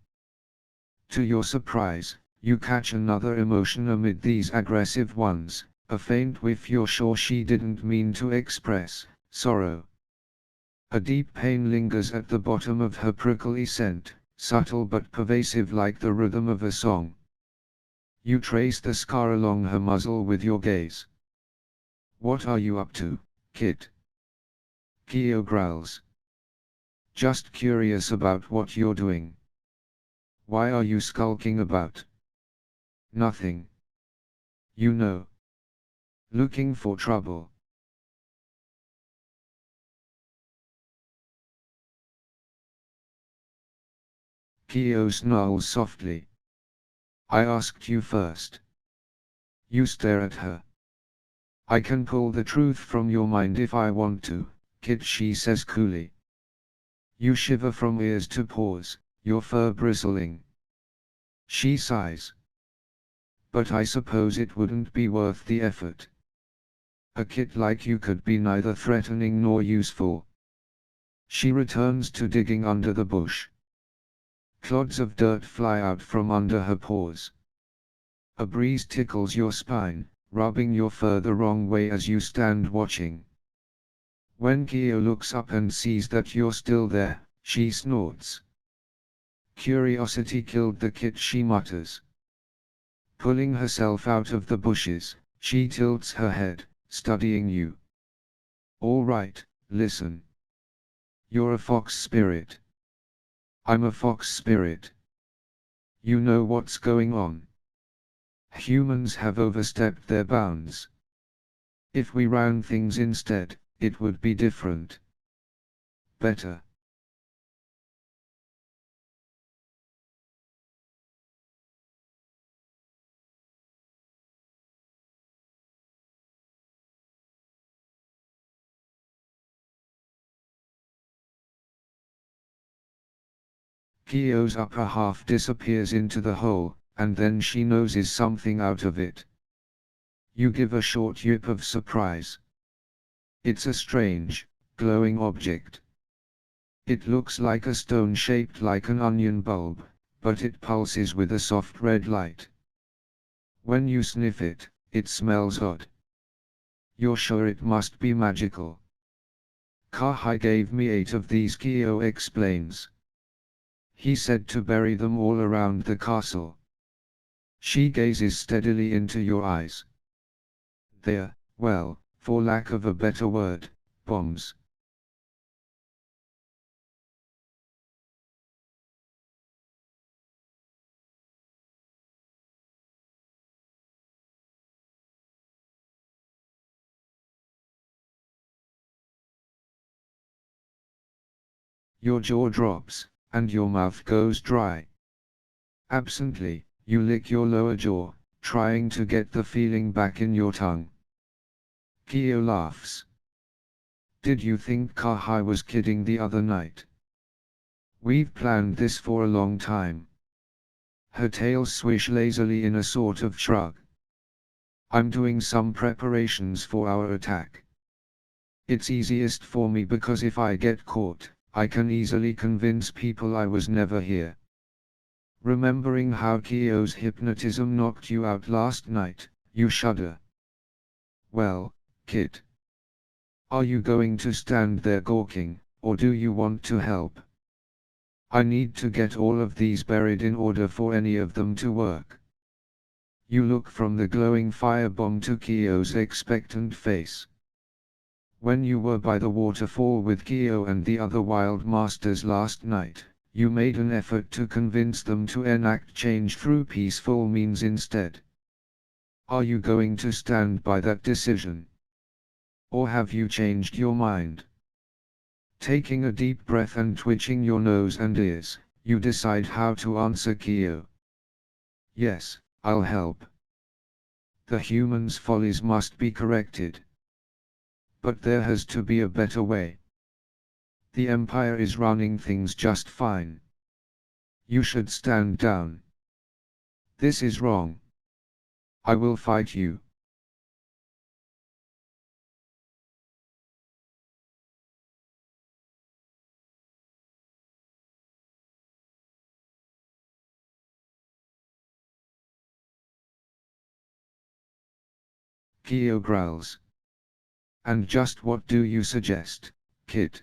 To your surprise, you catch another emotion amid these aggressive ones, a faint whiff you're sure she didn't mean to express: sorrow. A deep pain lingers at the bottom of her prickly scent, subtle but pervasive like the rhythm of a song. You trace the scar along her muzzle with your gaze. "What are you up to, kid?" Kyo growls. "Just curious about what you're doing." "Why are you skulking about?" "Nothing. You know. Looking for trouble." Kyo snarls softly. "I asked you first." You stare at her. "I can pull the truth from your mind if I want to, kid," she says coolly. You shiver from ears to paws, your fur bristling. She sighs. "But I suppose it wouldn't be worth the effort. A kid like you could be neither threatening nor useful." She returns to digging under the bush. Clods of dirt fly out from under her paws. A breeze tickles your spine, rubbing your fur the wrong way as you stand watching. When Kyo looks up and sees that you're still there, she snorts. "Curiosity killed the kid," she mutters. Pulling herself out of the bushes, she tilts her head, studying you. "All right, listen. You're a fox spirit. I'm a fox spirit. You know what's going on. Humans have overstepped their bounds. If we round things instead, it would be different. Better." Kyo's upper half disappears into the hole, and then she noses something out of it. You give a short yip of surprise. It's a strange, glowing object. It looks like a stone shaped like an onion bulb, but it pulses with a soft red light. When you sniff it, it smells odd. You're sure it must be magical. Kahai gave me 8 of these, Kyo explains. He said to bury them all around the castle. She gazes steadily into your eyes. They're, well, for lack of a better word, bombs. Your jaw drops, and your mouth goes dry. Absently, you lick your lower jaw, trying to get the feeling back in your tongue. Kyo laughs. Did you think Kahai was kidding the other night? We've planned this for a long time. Her tail swish lazily in a sort of shrug. I'm doing some preparations for our attack. It's easiest for me because if I get caught, I can easily convince people I was never here. Remembering how Kyo's hypnotism knocked you out last night, you shudder. Well, kid. Are you going to stand there gawking, or do you want to help? I need to get all of these buried in order for any of them to work. You look from the glowing firebomb to Kyo's expectant face. When you were by the waterfall with Kyo and the other wild masters last night, you made an effort to convince them to enact change through peaceful means instead. Are you going to stand by that decision? Or have you changed your mind? Taking a deep breath and twitching your nose and ears, you decide how to answer Kyo. Yes, I'll help. The humans' follies must be corrected. But there has to be a better way. The Empire is running things just fine. You should stand down. This is wrong. I will fight you. Kyo growls. And just what do you suggest, kid?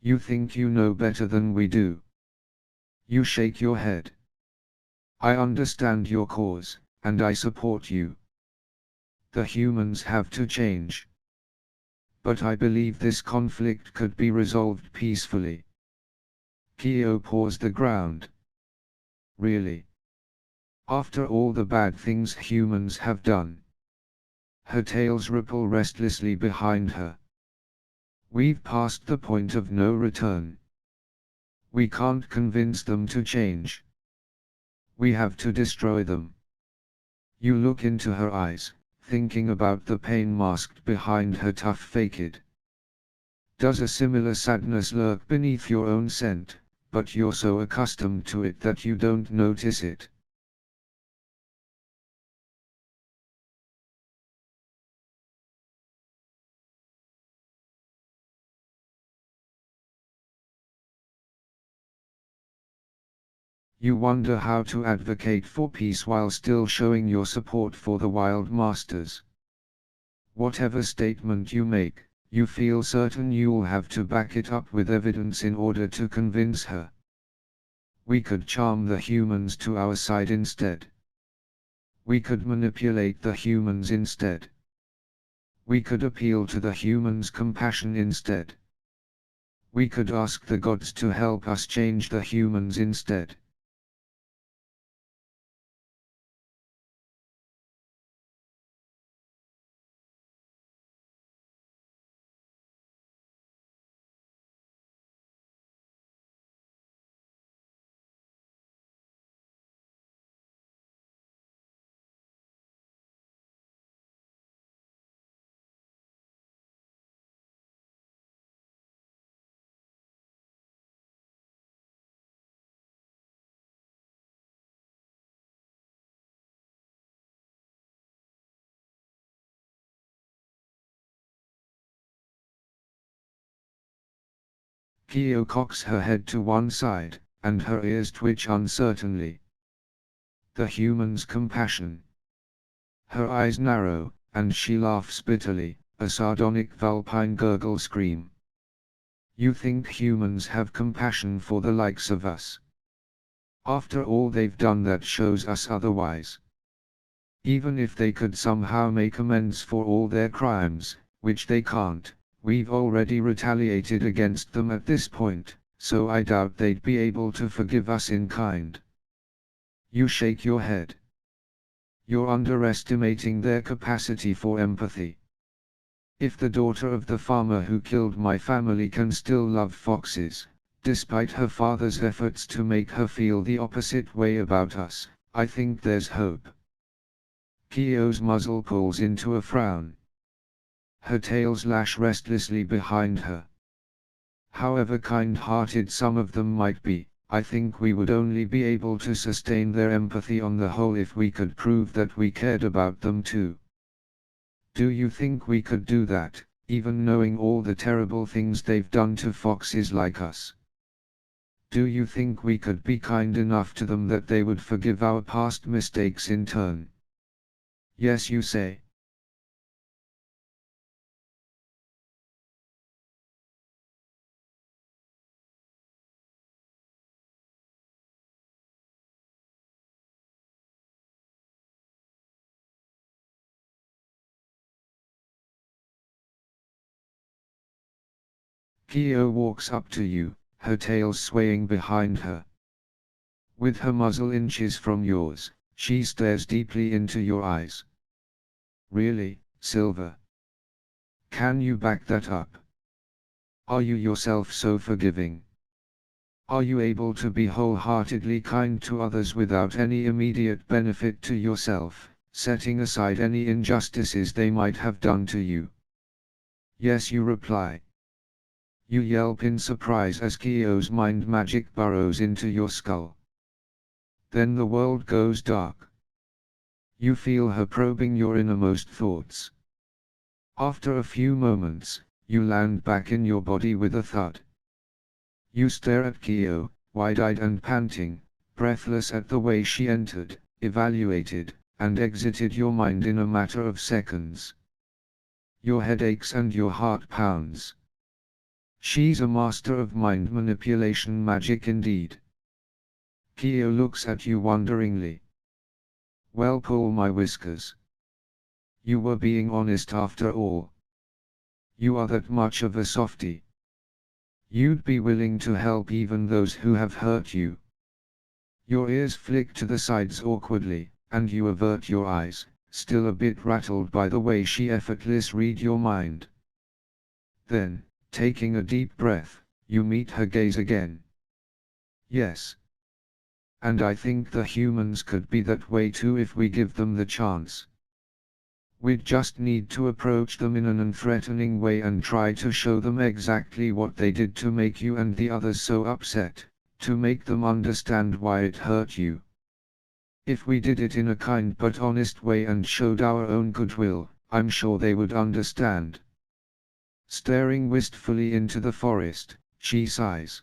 You think you know better than we do. You shake your head. I understand your cause, and I support you. The humans have to change. But I believe this conflict could be resolved peacefully. Kyo paws the ground. Really? After all the bad things humans have done? Her tails ripple restlessly behind her. We've passed the point of no return. We can't convince them to change. We have to destroy them. You look into her eyes, thinking about the pain masked behind her tough facade. Does a similar sadness lurk beneath your own scent, but you're so accustomed to it that you don't notice it? You wonder how to advocate for peace while still showing your support for the Wild Masters. Whatever statement you make, you feel certain you'll have to back it up with evidence in order to convince her. We could charm the humans to our side instead. We could manipulate the humans instead. We could appeal to the humans' compassion instead. We could ask the gods to help us change the humans instead. Kyo cocks her head to one side, and her ears twitch uncertainly. The human's compassion. Her eyes narrow, and she laughs bitterly, a sardonic vulpine gurgle scream. You think humans have compassion for the likes of us? After all they've done that shows us otherwise. Even if they could somehow make amends for all their crimes, which they can't, we've already retaliated against them at this point, so I doubt they'd be able to forgive us in kind. You shake your head. You're underestimating their capacity for empathy. If the daughter of the farmer who killed my family can still love foxes, despite her father's efforts to make her feel the opposite way about us, I think there's hope. Kyo's muzzle pulls into a frown. Her tails lash restlessly behind her. However kind-hearted some of them might be, I think we would only be able to sustain their empathy on the whole if we could prove that we cared about them too. Do you think we could do that, even knowing all the terrible things they've done to foxes like us? Do you think we could be kind enough to them that they would forgive our past mistakes in turn? Yes, you say. Kyo walks up to you, her tail swaying behind her. With her muzzle inches from yours, she stares deeply into your eyes. Really, Silver? Can you back that up? Are you yourself so forgiving? Are you able to be wholeheartedly kind to others without any immediate benefit to yourself, setting aside any injustices they might have done to you? Yes, you reply. You yelp in surprise as Kyo's mind magic burrows into your skull. Then the world goes dark. You feel her probing your innermost thoughts. After a few moments, you land back in your body with a thud. You stare at Kyo, wide-eyed and panting, breathless at the way she entered, evaluated, and exited your mind in a matter of seconds. Your head aches and your heart pounds. She's a master of mind manipulation magic indeed. Kyo looks at you wonderingly. Well, pull my whiskers. You were being honest after all. You are that much of a softie. You'd be willing to help even those who have hurt you. Your ears flick to the sides awkwardly, and you avert your eyes, still a bit rattled by the way she effortlessly read your mind. Then, taking a deep breath, you meet her gaze again. Yes. And I think the humans could be that way too if we give them the chance. We'd just need to approach them in an unthreatening way and try to show them exactly what they did to make you and the others so upset, to make them understand why it hurt you. If we did it in a kind but honest way and showed our own goodwill, I'm sure they would understand. Staring wistfully into the forest, she sighs.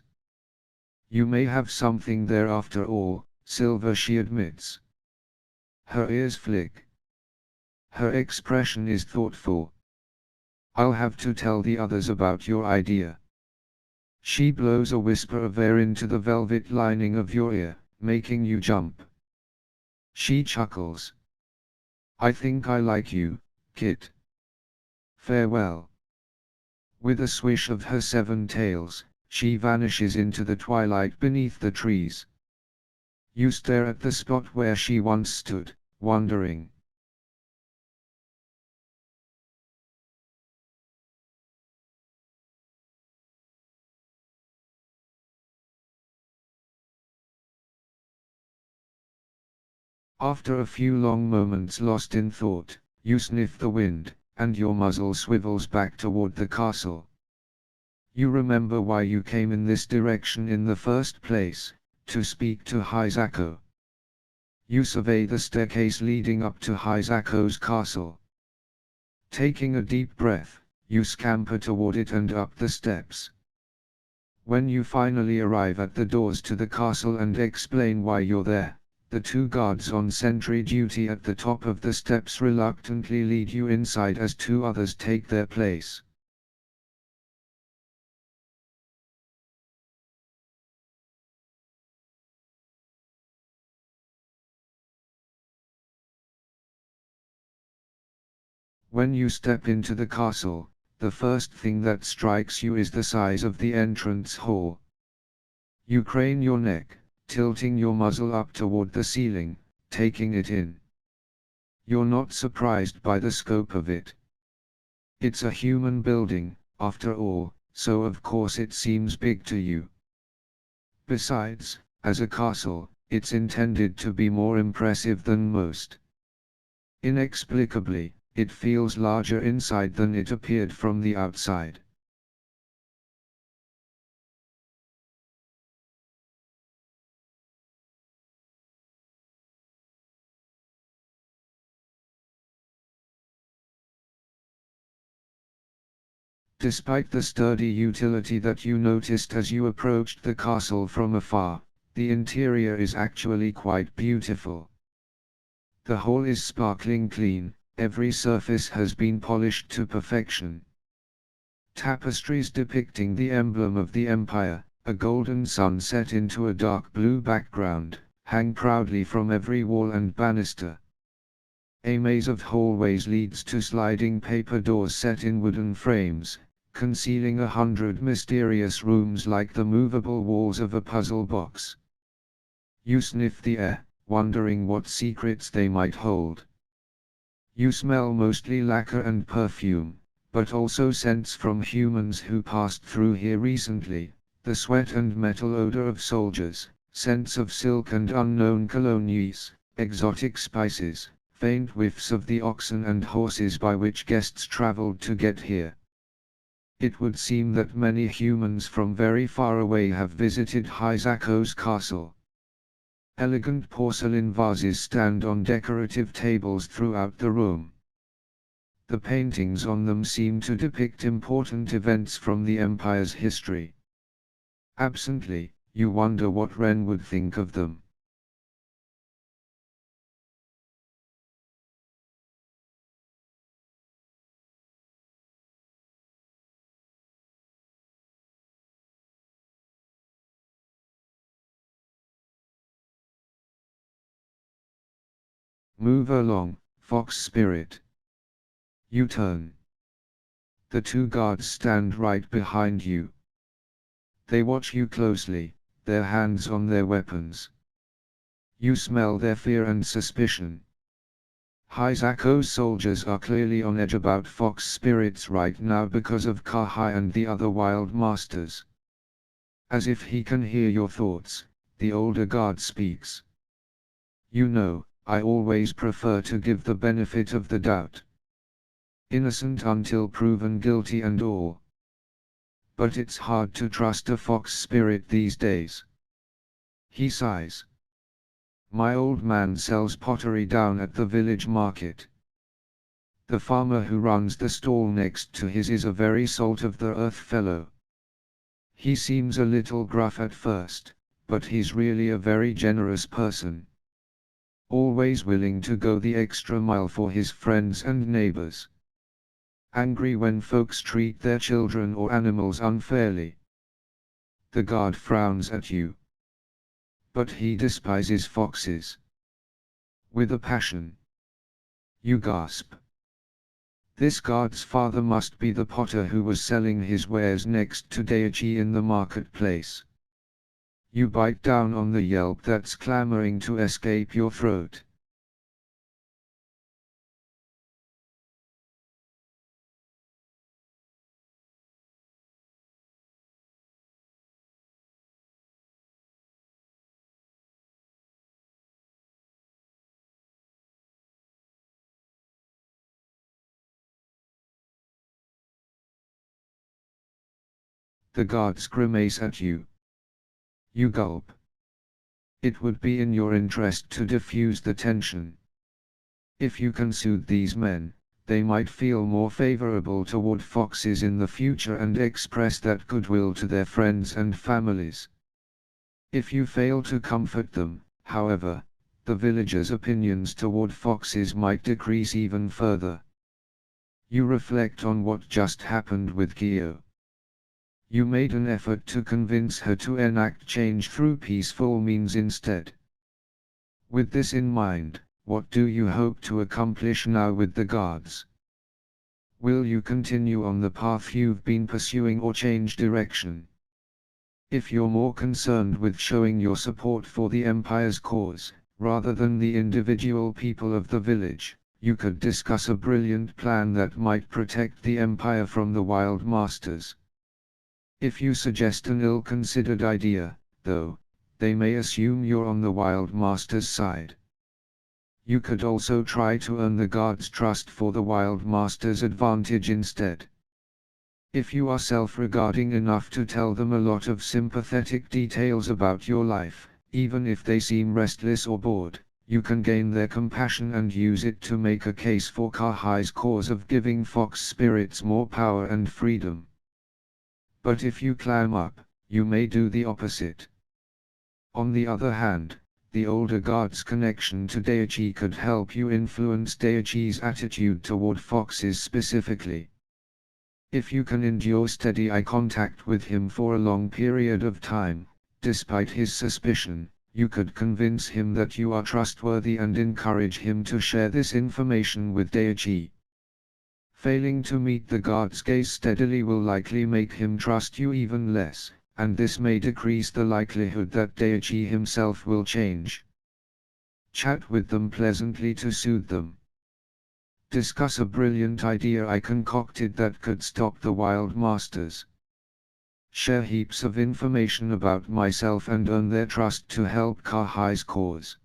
You may have something there after all, Silver, she admits. Her ears flick. Her expression is thoughtful. I'll have to tell the others about your idea. She blows a whisper of air into the velvet lining of your ear, making you jump. She chuckles. I think I like you, Kit. Farewell. With a swish of her 7 tails, she vanishes into the twilight beneath the trees. You stare at the spot where she once stood, wondering. After a few long moments lost in thought, you sniff the wind, and your muzzle swivels back toward the castle. You remember why you came in this direction in the first place, to speak to Hisako. You survey the staircase leading up to Hisako's castle. Taking a deep breath, you scamper toward it and up the steps. When you finally arrive at the doors to the castle and explain why you're there, the two guards on sentry duty at the top of the steps reluctantly lead you inside as two others take their place. When you step into the castle, the first thing that strikes you is the size of the entrance hall. You crane your neck, tilting your muzzle up toward the ceiling, taking it in. You're not surprised by the scope of it. It's a human building, after all, so of course it seems big to you. Besides, as a castle, it's intended to be more impressive than most. Inexplicably, it feels larger inside than it appeared from the outside. Despite the sturdy utility that you noticed as you approached the castle from afar, the interior is actually quite beautiful. The hall is sparkling clean, every surface has been polished to perfection. Tapestries depicting the emblem of the empire, a golden sun set into a dark blue background, hang proudly from every wall and banister. A maze of hallways leads to sliding paper doors set in wooden frames, concealing 100 mysterious rooms like the movable walls of a puzzle box. You sniff the air, wondering what secrets they might hold. You smell mostly lacquer and perfume, but also scents from humans who passed through here recently, the sweat and metal odor of soldiers, scents of silk and unknown colognes, exotic spices, faint whiffs of the oxen and horses by which guests traveled to get here. It would seem that many humans from very far away have visited Hisako's castle. Elegant porcelain vases stand on decorative tables throughout the room. The paintings on them seem to depict important events from the empire's history. Absently, you wonder what Ren would think of them. Move along, fox spirit. You turn. The two guards stand right behind you. They watch you closely, their hands on their weapons. You smell their fear and suspicion. Hisako's soldiers are clearly on edge about fox spirits right now because of Kahai and the other wild masters. As if he can hear your thoughts, the older guard speaks. You know, I always prefer to give the benefit of the doubt. Innocent until proven guilty and all. But it's hard to trust a fox spirit these days. He sighs. My old man sells pottery down at the village market. The farmer who runs the stall next to his is a very salt-of-the-earth fellow. He seems a little gruff at first, but he's really a very generous person. Always willing to go the extra mile for his friends and neighbors. Angry when folks treat their children or animals unfairly. The guard frowns at you. But he despises foxes. With a passion. You gasp. This guard's father must be the potter who was selling his wares next to Daichi in the marketplace. You bite down on the yelp that's clamoring to escape your throat. The guards grimace at you. You gulp. It would be in your interest to diffuse the tension. If you can soothe these men, they might feel more favorable toward foxes in the future and express that goodwill to their friends and families. If you fail to comfort them, however, the villagers' opinions toward foxes might decrease even further. You reflect on what just happened with Gio. You made an effort to convince her to enact change through peaceful means instead. With this in mind, what do you hope to accomplish now with the guards? Will you continue on the path you've been pursuing or change direction? If you're more concerned with showing your support for the Empire's cause, rather than the individual people of the village, you could discuss a brilliant plan that might protect the Empire from the Wild Masters. If you suggest an ill-considered idea, though, they may assume you're on the Wild Masters' side. You could also try to earn the guards' trust for the Wild Masters' advantage instead. If you are self-regarding enough to tell them a lot of sympathetic details about your life, even if they seem restless or bored, you can gain their compassion and use it to make a case for Kahai's cause of giving fox spirits more power and freedom. But if you clam up, you may do the opposite. On the other hand, the older guard's connection to Daichi could help you influence Daichi's attitude toward foxes specifically. If you can endure steady eye contact with him for a long period of time, despite his suspicion, you could convince him that you are trustworthy and encourage him to share this information with Daichi. Failing to meet the guard's gaze steadily will likely make him trust you even less, and this may decrease the likelihood that Daichi himself will change. Chat with them pleasantly to soothe them. Discuss a brilliant idea I concocted that could stop the Wild Masters. Share heaps of information about myself and earn their trust to help Kahai's cause.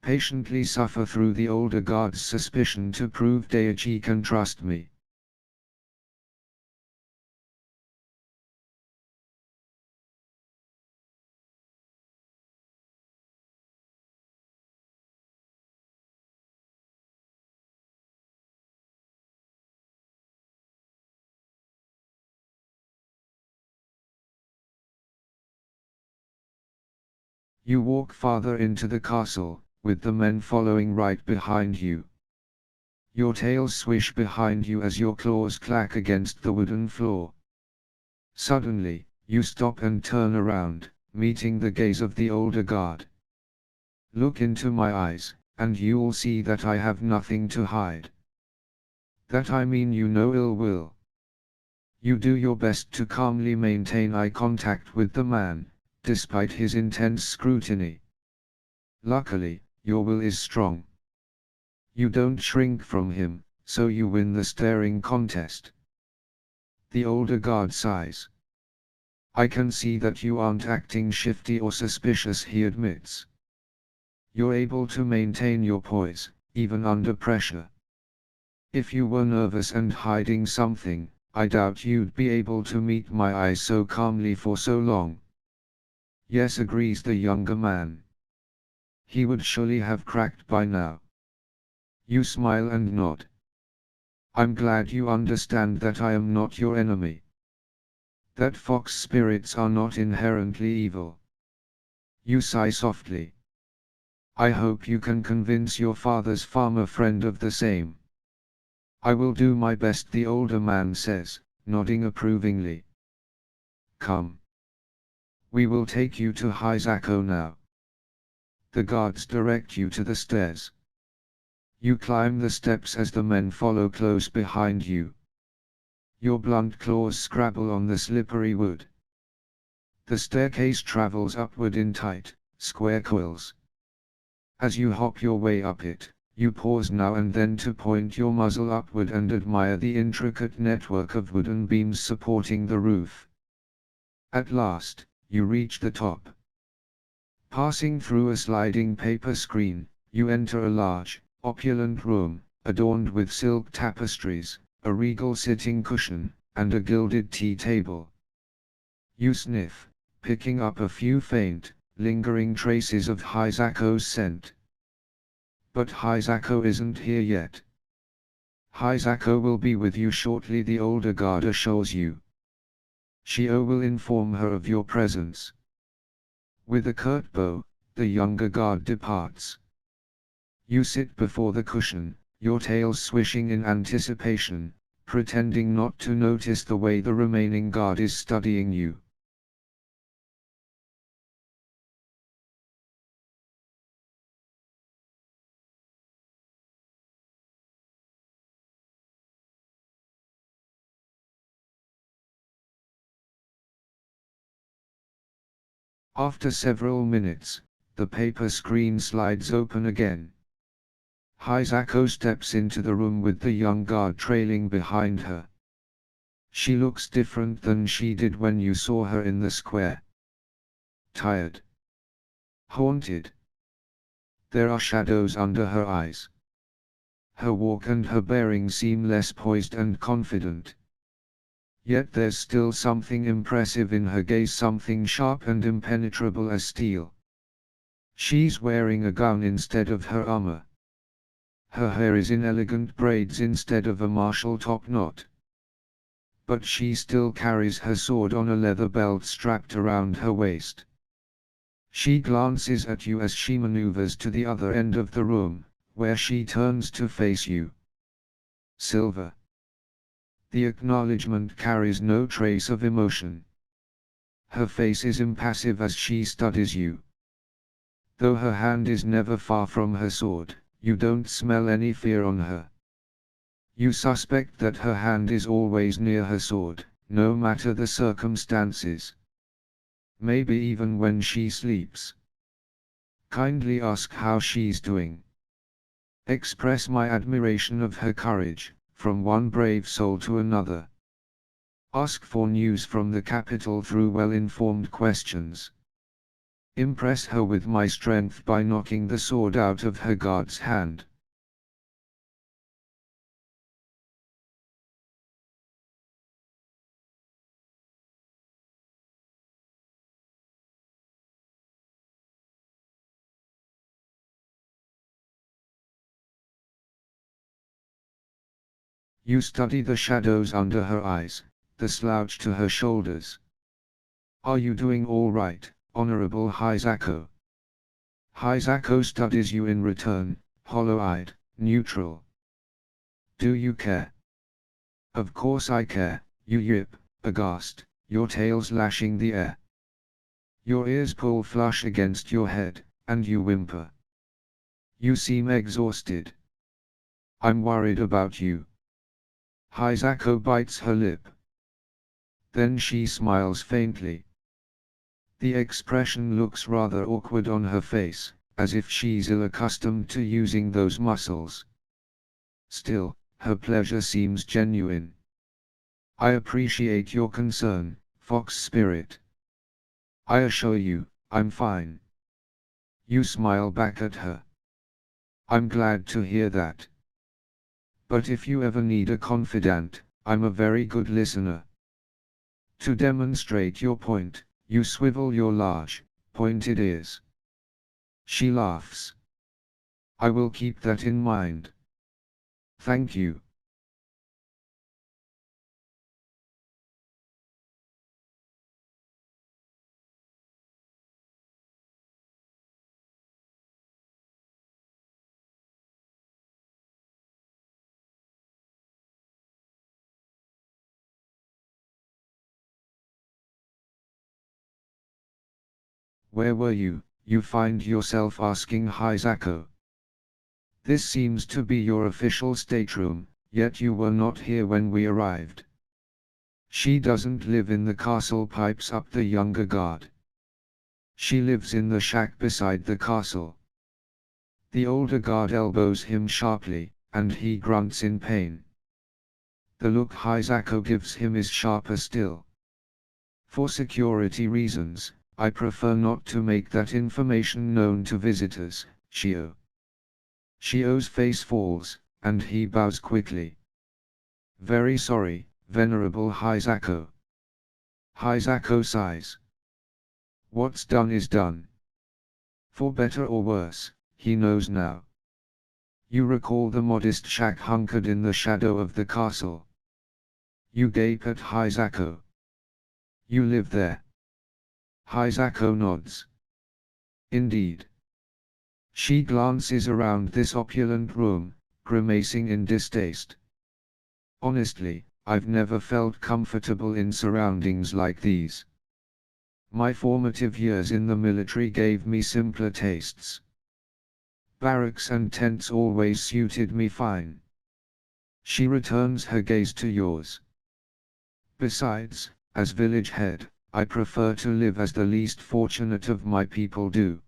Patiently suffer through the older guard's suspicion to prove Daichi can trust me. You walk farther into the castle, with the men following right behind you. Your tails swish behind you as your claws clack against the wooden floor. Suddenly, you stop and turn around, meeting the gaze of the older guard. Look into my eyes, and you'll see that I have nothing to hide. That I mean you no ill will. You do your best to calmly maintain eye contact with the man, despite his intense scrutiny. Luckily, your will is strong. You don't shrink from him, so you win the staring contest. The older guard sighs. I can see that you aren't acting shifty or suspicious, he admits. You're able to maintain your poise, even under pressure. If you were nervous and hiding something, I doubt you'd be able to meet my eyes so calmly for so long. Yes, agrees the younger man. He would surely have cracked by now. You smile and nod. I'm glad you understand that I am not your enemy. That fox spirits are not inherently evil. You sigh softly. I hope you can convince your father's farmer friend of the same. I will do my best, the older man says, nodding approvingly. Come. We will take you to Hisako now. The guards direct you to the stairs. You climb the steps as the men follow close behind you. Your blunt claws scrabble on the slippery wood. The staircase travels upward in tight, square coils. As you hop your way up it, you pause now and then to point your muzzle upward and admire the intricate network of wooden beams supporting the roof. At last, you reach the top. Passing through a sliding paper screen, you enter a large, opulent room, adorned with silk tapestries, a regal sitting cushion, and a gilded tea table. You sniff, picking up a few faint, lingering traces of Hisako's scent. But Hisako isn't here yet. Hisako will be with you shortly, the older guard assures you. Shio will inform her of your presence. With a curt bow, the younger guard departs. You sit before the cushion, your tails swishing in anticipation, pretending not to notice the way the remaining guard is studying you. After several minutes, the paper screen slides open again. Hisako steps into the room with the young guard trailing behind her. She looks different than she did when you saw her in the square. Tired. Haunted. There are shadows under her eyes. Her walk and her bearing seem less poised and confident. Yet there's still something impressive in her gaze, something sharp and impenetrable as steel. She's wearing a gown instead of her armor. Her hair is in elegant braids instead of a martial top knot. But she still carries her sword on a leather belt strapped around her waist. She glances at you as she maneuvers to the other end of the room, where she turns to face you. Silver. The acknowledgement carries no trace of emotion. Her face is impassive as she studies you. Though her hand is never far from her sword, you don't smell any fear on her. You suspect that her hand is always near her sword, no matter the circumstances. Maybe even when she sleeps. Kindly ask how she's doing. Express my admiration of her courage, from one brave soul to another. Ask for news from the capital through well-informed questions. Impress her with my strength by knocking the sword out of her guard's hand. You study the shadows under her eyes, the slouch to her shoulders. Are you doing all right, Honorable Hisako? Hisako studies you in return, hollow-eyed, neutral. Do you care? Of course I care, you yip, aghast, your tails lashing the air. Your ears pull flush against your head, and you whimper. You seem exhausted. I'm worried about you. Hisako bites her lip. Then she smiles faintly. The expression looks rather awkward on her face, as if she's ill-accustomed to using those muscles. Still, her pleasure seems genuine. I appreciate your concern, Fox Spirit. I assure you, I'm fine. You smile back at her. I'm glad to hear that. But if you ever need a confidant, I'm a very good listener. To demonstrate your point, you swivel your large, pointed ears. She laughs. I will keep that in mind. Thank you. Where were you? You find yourself asking Hisako. This seems to be your official stateroom, yet you were not here when we arrived. She doesn't live in the castle, pipes up the younger guard. She lives in the shack beside the castle. The older guard elbows him sharply, and he grunts in pain. The look Hisako gives him is sharper still. For security reasons, I prefer not to make that information known to visitors, Shio. Shio's face falls, and he bows quickly. Very sorry, Venerable Hisako. Hisako sighs. What's done is done. For better or worse, he knows now. You recall the modest shack hunkered in the shadow of the castle. You gape at Hisako. You live there. Hisako nods. Indeed. She glances around this opulent room, grimacing in distaste. Honestly, I've never felt comfortable in surroundings like these. My formative years in the military gave me simpler tastes. Barracks and tents always suited me fine. She returns her gaze to yours. Besides, as village head, I prefer to live as the least fortunate of my people do.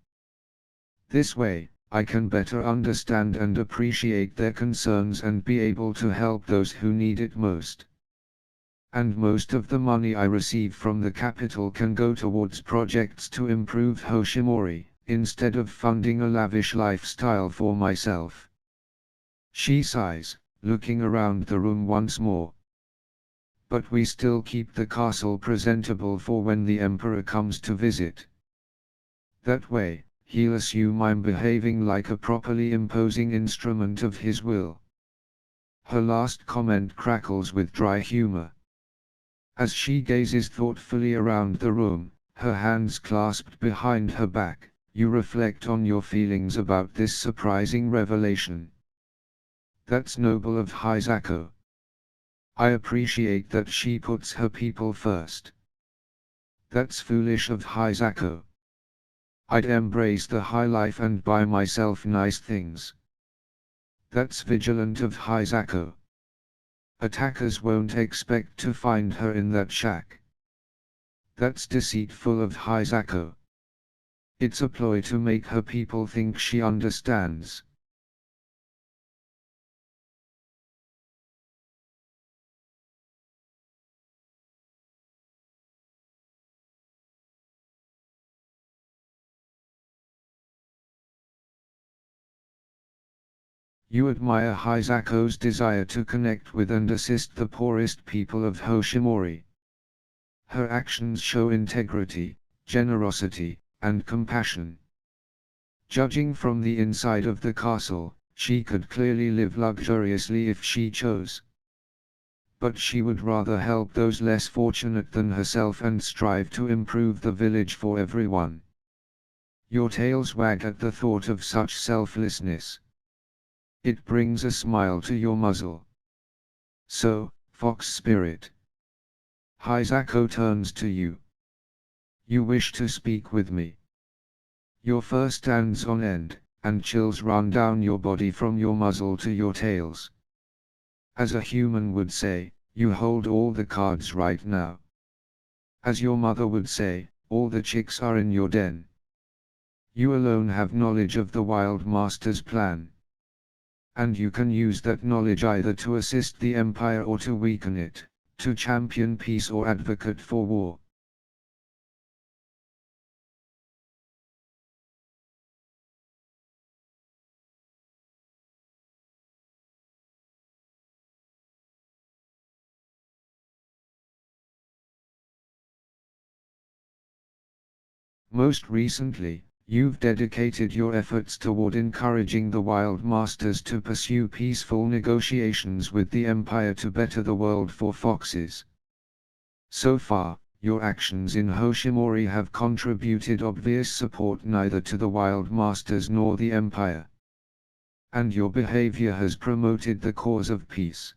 This way, I can better understand and appreciate their concerns and be able to help those who need it most. And most of the money I receive from the capital can go towards projects to improve Hoshimori, instead of funding a lavish lifestyle for myself. She sighs, looking around the room once more. But we still keep the castle presentable for when the Emperor comes to visit. That way, he'll assume I'm behaving like a properly imposing instrument of his will. Her last comment crackles with dry humor. As she gazes thoughtfully around the room, her hands clasped behind her back, you reflect on your feelings about this surprising revelation. That's noble of Hisako. I appreciate that she puts her people first. That's foolish of Hisako. I'd embrace the high life and buy myself nice things. That's vigilant of Hisako. Attackers won't expect to find her in that shack. That's deceitful of Hisako. It's a ploy to make her people think she understands. You admire Hisako's desire to connect with and assist the poorest people of Hoshimori. Her actions show integrity, generosity, and compassion. Judging from the inside of the castle, she could clearly live luxuriously if she chose. But she would rather help those less fortunate than herself and strive to improve the village for everyone. Your tails wag at the thought of such selflessness. It brings a smile to your muzzle. So, fox spirit. Hisako turns to you. You wish to speak with me. Your fur stands on end, and chills run down your body from your muzzle to your tails. As a human would say, you hold all the cards right now. As your mother would say, all the chicks are in your den. You alone have knowledge of the Wild Master's plan. And you can use that knowledge either to assist the Empire or to weaken it, to champion peace or advocate for war. Most recently, you've dedicated your efforts toward encouraging the Wild Masters to pursue peaceful negotiations with the Empire to better the world for foxes. So far, your actions in Hoshimori have contributed obvious support neither to the Wild Masters nor the Empire. And your behavior has promoted the cause of peace.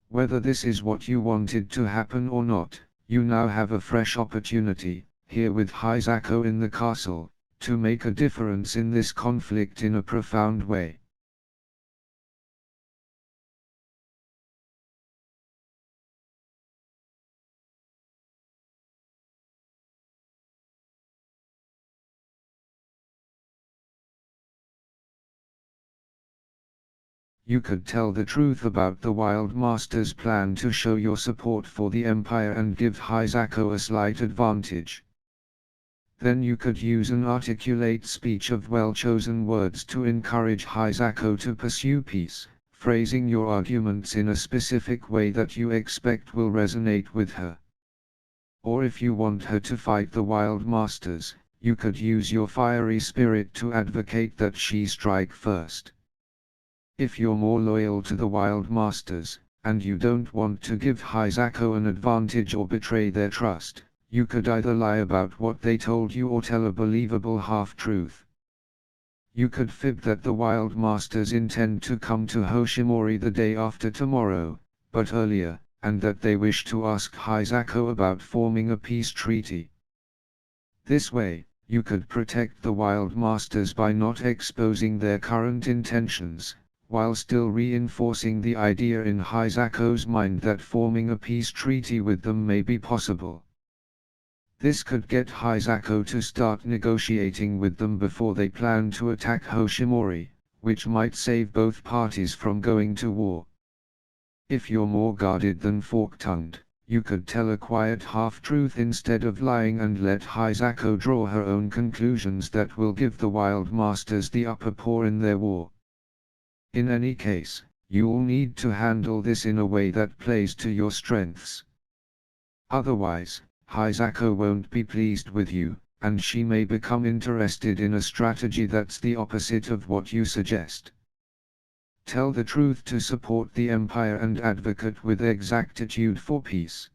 Whether this is what you wanted to happen or not, you now have a fresh opportunity, here with Hisako in the castle, to make a difference in this conflict in a profound way. You could tell the truth about the Wild Master's plan to show your support for the Empire and give Hisako a slight advantage. Then you could use an articulate speech of well-chosen words to encourage Hisako to pursue peace, phrasing your arguments in a specific way that you expect will resonate with her. Or if you want her to fight the Wild Masters, you could use your fiery spirit to advocate that she strike first. If you're more loyal to the Wild Masters, and you don't want to give Hisako an advantage or betray their trust, you could either lie about what they told you or tell a believable half-truth. You could fib that the Wild Masters intend to come to Hoshimori the day after tomorrow, but earlier, and that they wish to ask Hisako about forming a peace treaty. This way, you could protect the Wild Masters by not exposing their current intentions, while still reinforcing the idea in Hisako's mind that forming a peace treaty with them may be possible. This could get Hisako to start negotiating with them before they plan to attack Hoshimori, which might save both parties from going to war. If you're more guarded than fork-tongued, you could tell a quiet half-truth instead of lying and let Hisako draw her own conclusions that will give the Wild Masters the upper paw in their war. In any case, you'll need to handle this in a way that plays to your strengths. Otherwise, Hisako won't be pleased with you, and she may become interested in a strategy that's the opposite of what you suggest. Tell the truth to support the Empire and advocate with exactitude for peace.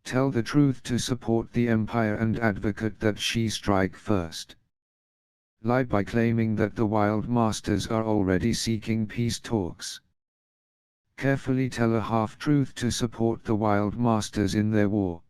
Tell the truth to support the Empire and advocate that she strike first. Lie by claiming that the Wild Masters are already seeking peace talks. Carefully tell a half-truth to support the Wild Masters in their war.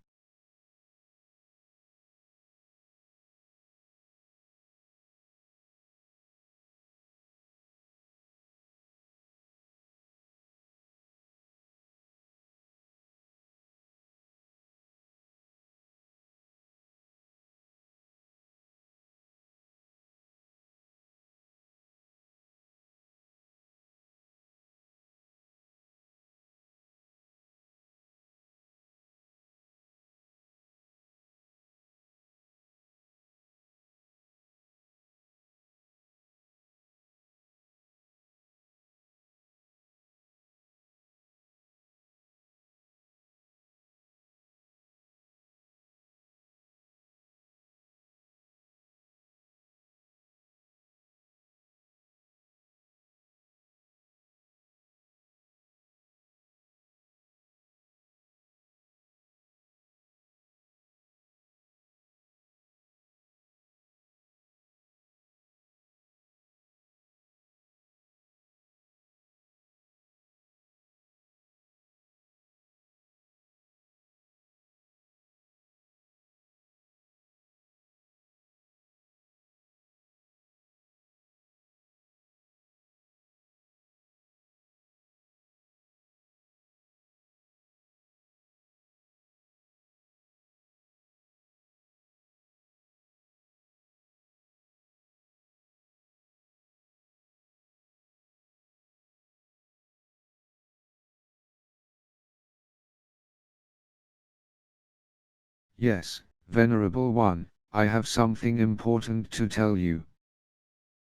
Yes, Venerable One, I have something important to tell you.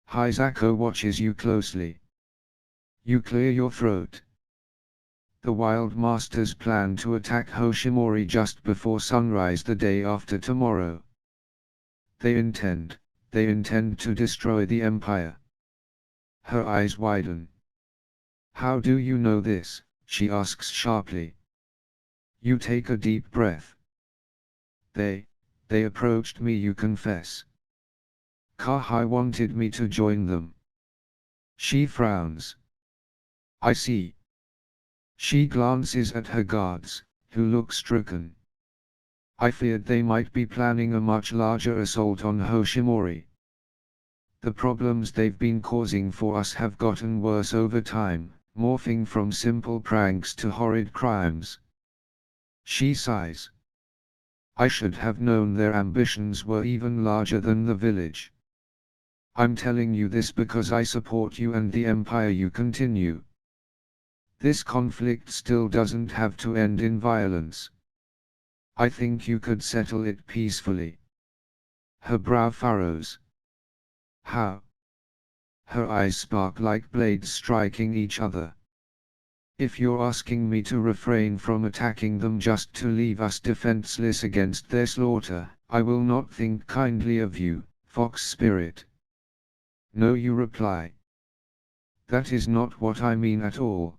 Hisako watches you closely. You clear your throat. The Wild Masters plan to attack Hoshimori just before sunrise the day after tomorrow. They intend to destroy the Empire. Her eyes widen. How do you know this? She asks sharply. You take a deep breath. They approached me, you confess. Kahai wanted me to join them. She frowns. I see. She glances at her guards, who look stricken. I feared they might be planning a much larger assault on Hoshimori. The problems they've been causing for us have gotten worse over time, morphing from simple pranks to horrid crimes. She sighs. I should have known their ambitions were even larger than the village. I'm telling you this because I support you and the Empire you continue. This conflict still doesn't have to end in violence. I think you could settle it peacefully. Her brow furrows. How? Her eyes spark like blades striking each other. If you're asking me to refrain from attacking them just to leave us defenseless against their slaughter, I will not think kindly of you, fox spirit. No, you reply. That is not what I mean at all.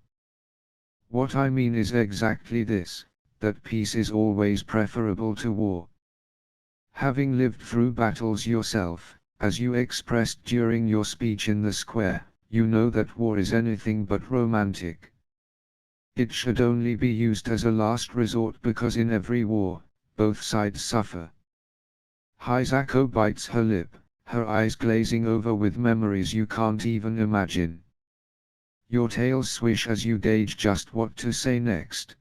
What I mean is exactly this, that peace is always preferable to war. Having lived through battles yourself, as you expressed during your speech in the square, you know that war is anything but romantic. It should only be used as a last resort because in every war, both sides suffer. Hisako bites her lip, her eyes glazing over with memories you can't even imagine. Your tails swish as you gauge just what to say next.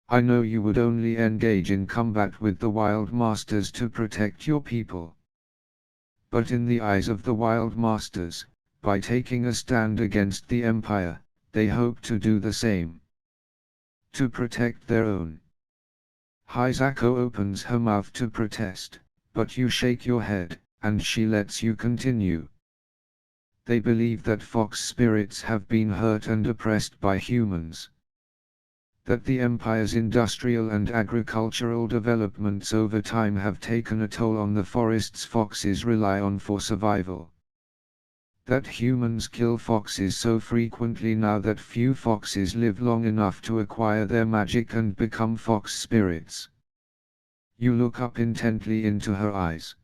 I know you would only engage in combat with the Wild Masters to protect your people. But in the eyes of the Wild Masters, by taking a stand against the Empire, they hope to do the same. To protect their own. Hisako opens her mouth to protest, but you shake your head, and she lets you continue. They believe that fox spirits have been hurt and oppressed by humans. That the Empire's industrial and agricultural developments over time have taken a toll on the forests foxes rely on for survival. That humans kill foxes so frequently now that few foxes live long enough to acquire their magic and become fox spirits. You look up intently into her eyes.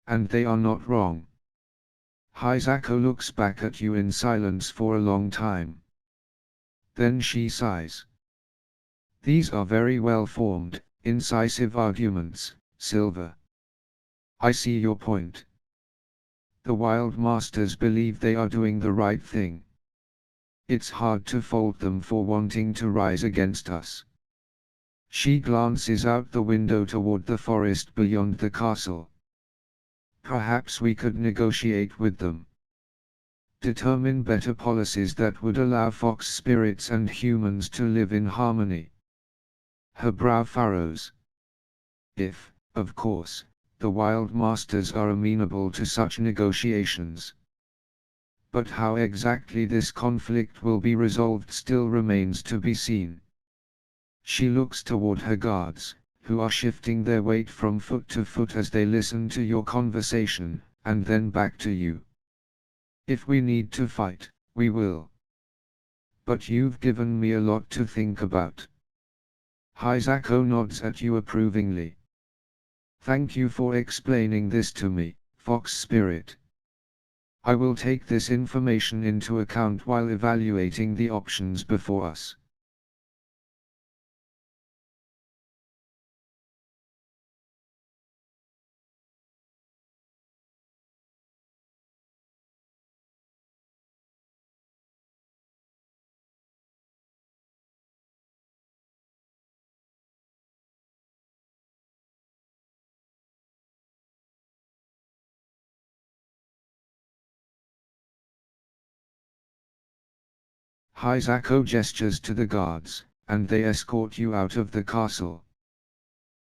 And they are not wrong. Hisako looks back at you in silence for a long time. Then she sighs. These are very well formed, incisive arguments, Silver. I see your point. The Wild Masters believe they are doing the right thing. It's hard to fault them for wanting to rise against us. She glances out the window toward the forest beyond the castle. Perhaps we could negotiate with them. Determine better policies that would allow fox spirits and humans to live in harmony. Her brow furrows. If, of course, the Wild Masters are amenable to such negotiations. But how exactly this conflict will be resolved still remains to be seen. She looks toward her guards, who are shifting their weight from foot to foot as they listen to your conversation, and then back to you. If we need to fight, we will. But you've given me a lot to think about. Hisako nods at you approvingly. Thank you for explaining this to me, Fox Spirit. I will take this information into account while evaluating the options before us. Hisako gestures to the guards, and they escort you out of the castle.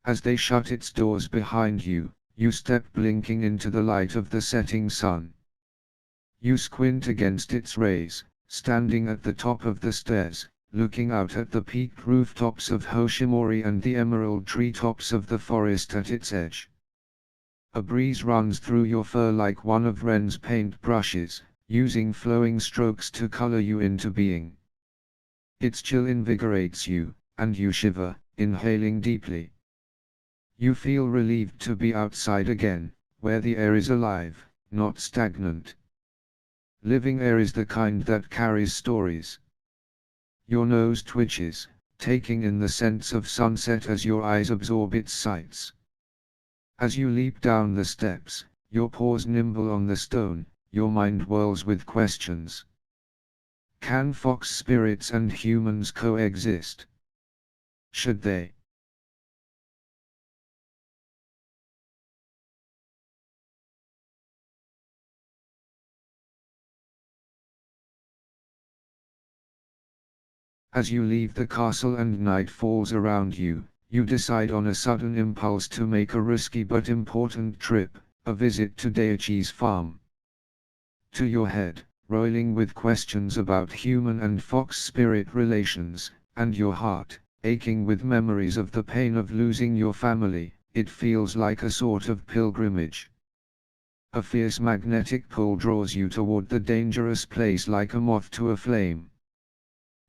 As they shut its doors behind you, you step blinking into the light of the setting sun. You squint against its rays, standing at the top of the stairs, looking out at the peaked rooftops of Hoshimori and the emerald treetops of the forest at its edge. A breeze runs through your fur like one of Ren's paint brushes, using flowing strokes to color you into being. Its chill invigorates you, and you shiver, inhaling deeply. You feel relieved to be outside again, where the air is alive, not stagnant. Living air is the kind that carries stories. Your nose twitches, taking in the scents of sunset as your eyes absorb its sights. As you leap down the steps, your paws nimble on the stone, your mind whirls with questions. Can fox spirits and humans coexist? Should they? As you leave the castle and night falls around you, you decide on a sudden impulse to make a risky but important trip, a visit to Daiichi's farm. To your head, roiling with questions about human and fox spirit relations, and your heart, aching with memories of the pain of losing your family, it feels like a sort of pilgrimage. A fierce magnetic pull draws you toward the dangerous place like a moth to a flame.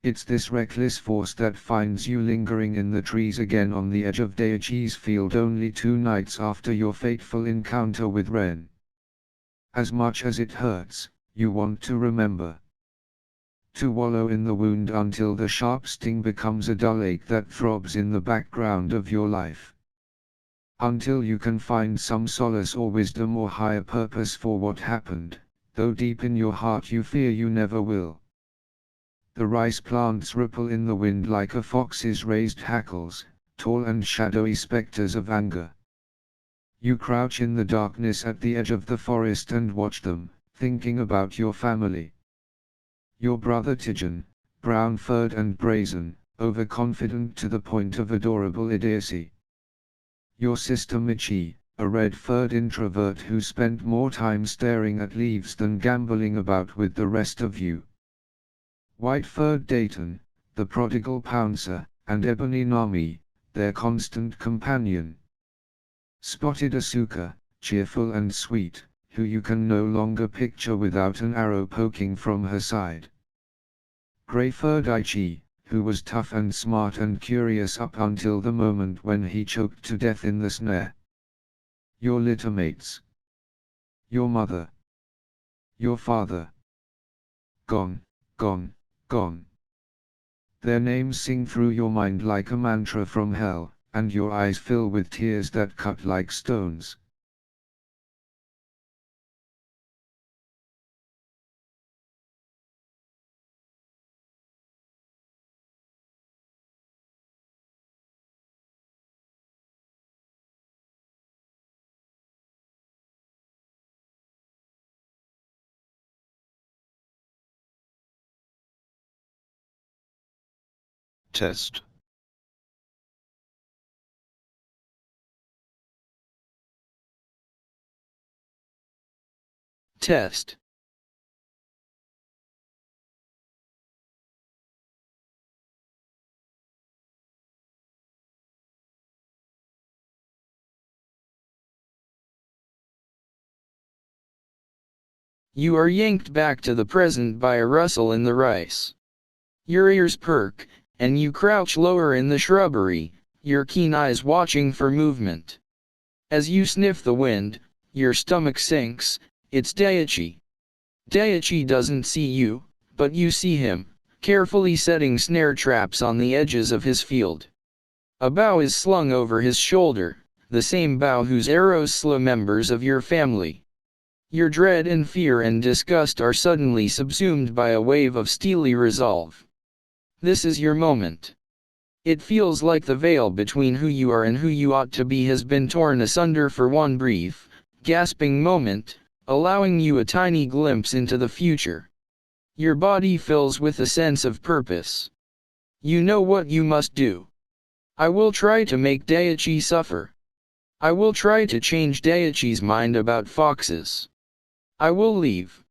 It's this reckless force that finds you lingering in the trees again on the edge of Daiichi's field only 2 nights after your fateful encounter with Ren. As much as it hurts, you want to remember. To wallow in the wound until the sharp sting becomes a dull ache that throbs in the background of your life. Until you can find some solace or wisdom or higher purpose for what happened, though deep in your heart you fear you never will. The rice plants ripple in the wind like a fox's raised hackles, tall and shadowy specters of anger. You crouch in the darkness at the edge of the forest and watch them, thinking about your family. Your brother Tijan, brown-furred and brazen, overconfident to the point of adorable idiocy. Your sister Michi, a red-furred introvert who spent more time staring at leaves than gambling about with the rest of you. White-furred Dayton, the prodigal pouncer, and ebony Nami, their constant companion. Spotted Asuka, cheerful and sweet, who you can no longer picture without an arrow poking from her side. Gray-furred Aichi, who was tough and smart and curious up until the moment when he choked to death in the snare. Your littermates. Your mother. Your father. Gone, gone, gone. Their names sing through your mind like a mantra from hell, and your eyes fill with tears that cut like stones. Test. Test. You are yanked back to the present by a rustle in the rice. Your ears perk, and you crouch lower in the shrubbery, your keen eyes watching for movement. As you sniff the wind, your stomach sinks. It's Daiichi. Daiichi doesn't see you, but you see him, carefully setting snare traps on the edges of his field. A bow is slung over his shoulder, the same bow whose arrows slew members of your family. Your dread and fear and disgust are suddenly subsumed by a wave of steely resolve. This is your moment. It feels like the veil between who you are and who you ought to be has been torn asunder for one brief, gasping moment, allowing you a tiny glimpse into the future. Your body fills with a sense of purpose. You know what you must do. I will try to make Daiichi suffer. I will try to change Daiichi's mind about foxes. I will leave.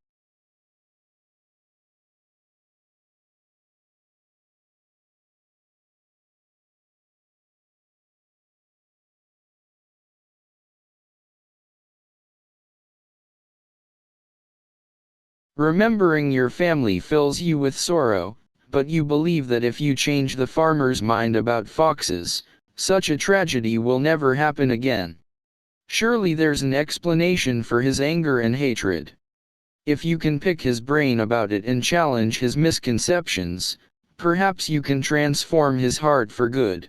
Remembering your family fills you with sorrow, but you believe that if you change the farmer's mind about foxes, such a tragedy will never happen again. Surely there's an explanation for his anger and hatred. If you can pick his brain about it and challenge his misconceptions, perhaps you can transform his heart for good.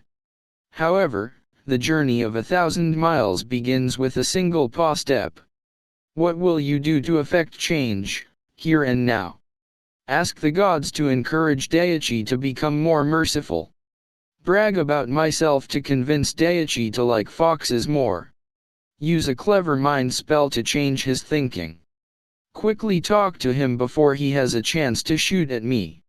However, the journey of 1,000 miles begins with a single paw step. What will you do to effect change, here and now? Ask the gods to encourage Daiichi to become more merciful. Brag about myself to convince Daiichi to like foxes more. Use a clever mind spell to change his thinking. Quickly talk to him before he has a chance to shoot at me.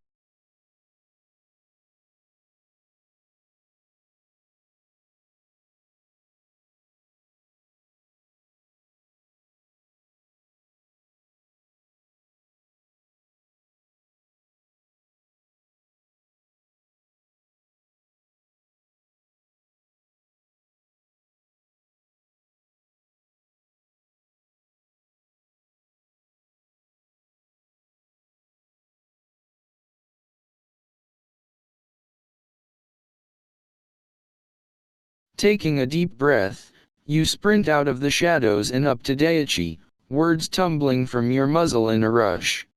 Taking a deep breath, you sprint out of the shadows and up to Daichi, words tumbling from your muzzle in a rush.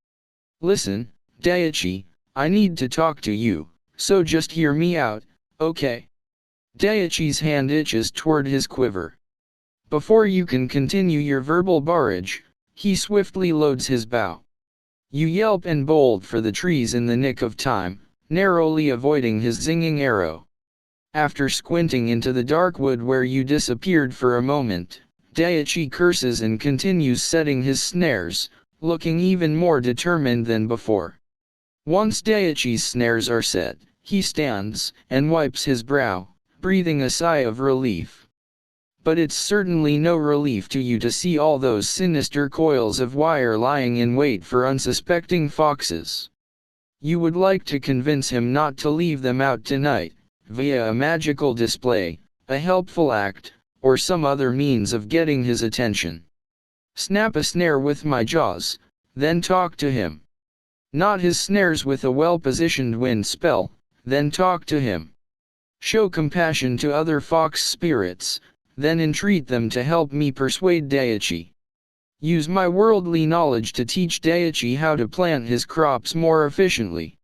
Listen, Daichi, I need to talk to you, so just hear me out, okay? Daichi's hand itches toward his quiver. Before you can continue your verbal barrage, he swiftly loads his bow. You yelp and bolt for the trees in the nick of time, narrowly avoiding his zinging arrow. After squinting into the dark wood where you disappeared for a moment, Daichi curses and continues setting his snares, looking even more determined than before. Once Daichi's snares are set, he stands and wipes his brow, breathing a sigh of relief. But it's certainly no relief to you to see all those sinister coils of wire lying in wait for unsuspecting foxes. You would like to convince him not to leave them out tonight, via a magical display, a helpful act, or some other means of getting his attention. Snap a snare with my jaws, then talk to him. Knot his snares with a well-positioned wind spell, then talk to him. Show compassion to other fox spirits, then entreat them to help me persuade Daichi. Use my worldly knowledge to teach Daichi how to plant his crops more efficiently.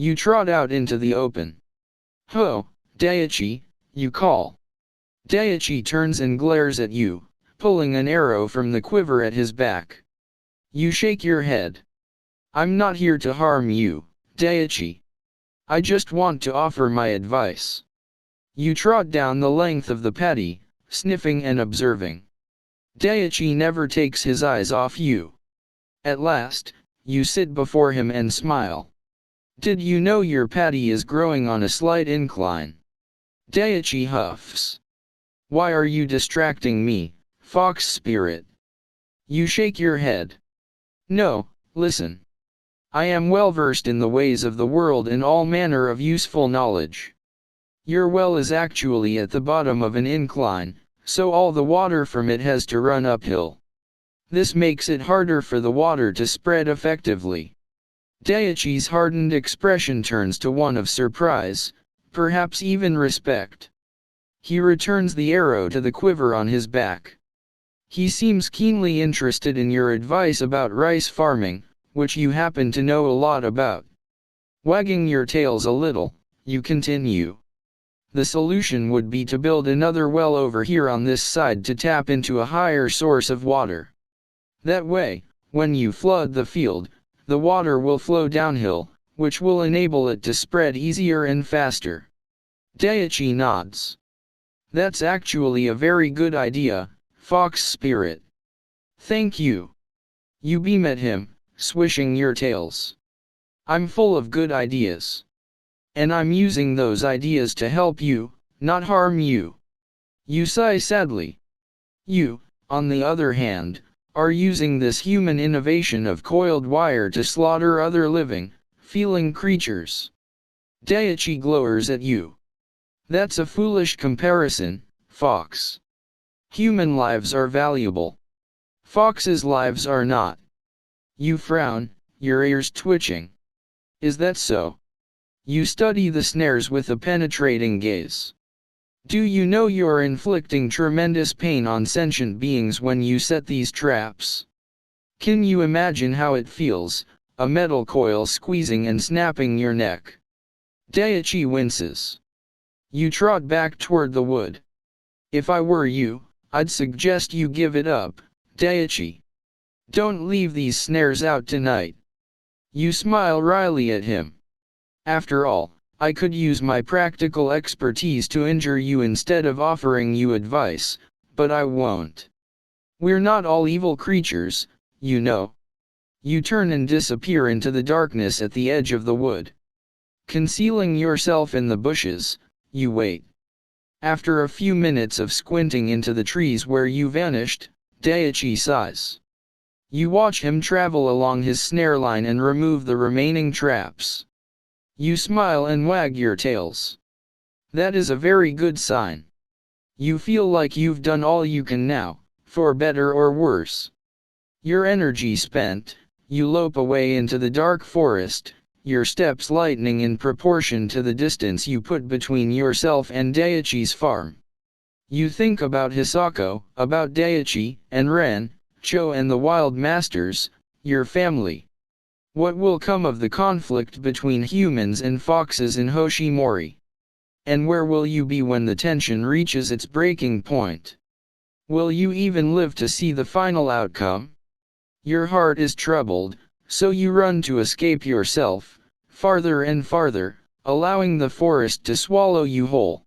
You trot out into the open. Ho, Daichi, you call. Daichi turns and glares at you, pulling an arrow from the quiver at his back. You shake your head. I'm not here to harm you, Daichi. I just want to offer my advice. You trot down the length of the paddy, sniffing and observing. Daichi never takes his eyes off you. At last, you sit before him and smile. Did you know your paddy is growing on a slight incline? Daichi huffs. Why are you distracting me, fox spirit? You shake your head. No, listen. I am well versed in the ways of the world and all manner of useful knowledge. Your well is actually at the bottom of an incline, so all the water from it has to run uphill. This makes it harder for the water to spread effectively. Daichi's hardened expression turns to one of surprise, perhaps even respect. He returns the arrow to the quiver on his back. He seems keenly interested in your advice about rice farming, which you happen to know a lot about. Wagging your tails a little, you continue. The solution would be to build another well over here on this side to tap into a higher source of water. That way, when you flood the field, the water will flow downhill, which will enable it to spread easier and faster. Daichi nods. That's actually a very good idea, fox spirit. Thank you. You beam at him, swishing your tails. I'm full of good ideas. And I'm using those ideas to help you, not harm you. You sigh sadly. You, on the other hand, are using this human innovation of coiled wire to slaughter other living, feeling creatures. Daichi glowers at you. That's a foolish comparison, fox. Human lives are valuable. Foxes' lives are not. You frown, your ears twitching. Is that so? You study the snares with a penetrating gaze. Do you know you're inflicting tremendous pain on sentient beings when you set these traps? Can you imagine how it feels, a metal coil squeezing and snapping your neck? Daichi winces. You trot back toward the wood. If I were you, I'd suggest you give it up, Daichi. Don't leave these snares out tonight. You smile wryly at him. After all, I could use my practical expertise to injure you instead of offering you advice, but I won't. We're not all evil creatures, you know. You turn and disappear into the darkness at the edge of the wood. Concealing yourself in the bushes, you wait. After a few minutes of squinting into the trees where you vanished, Daichi sighs. You watch him travel along his snare line and remove the remaining traps. You smile and wag your tails. That is a very good sign. You feel like you've done all you can now, for better or worse. Your energy spent, you lope away into the dark forest, your steps lightening in proportion to the distance you put between yourself and Daichi's farm. You think about Hisako, about Daichi, and Ren, Cho and the Wild Masters, your family. What will come of the conflict between humans and foxes in Hoshimori? And where will you be when the tension reaches its breaking point? Will you even live to see the final outcome? Your heart is troubled, so you run to escape yourself, farther and farther, allowing the forest to swallow you whole.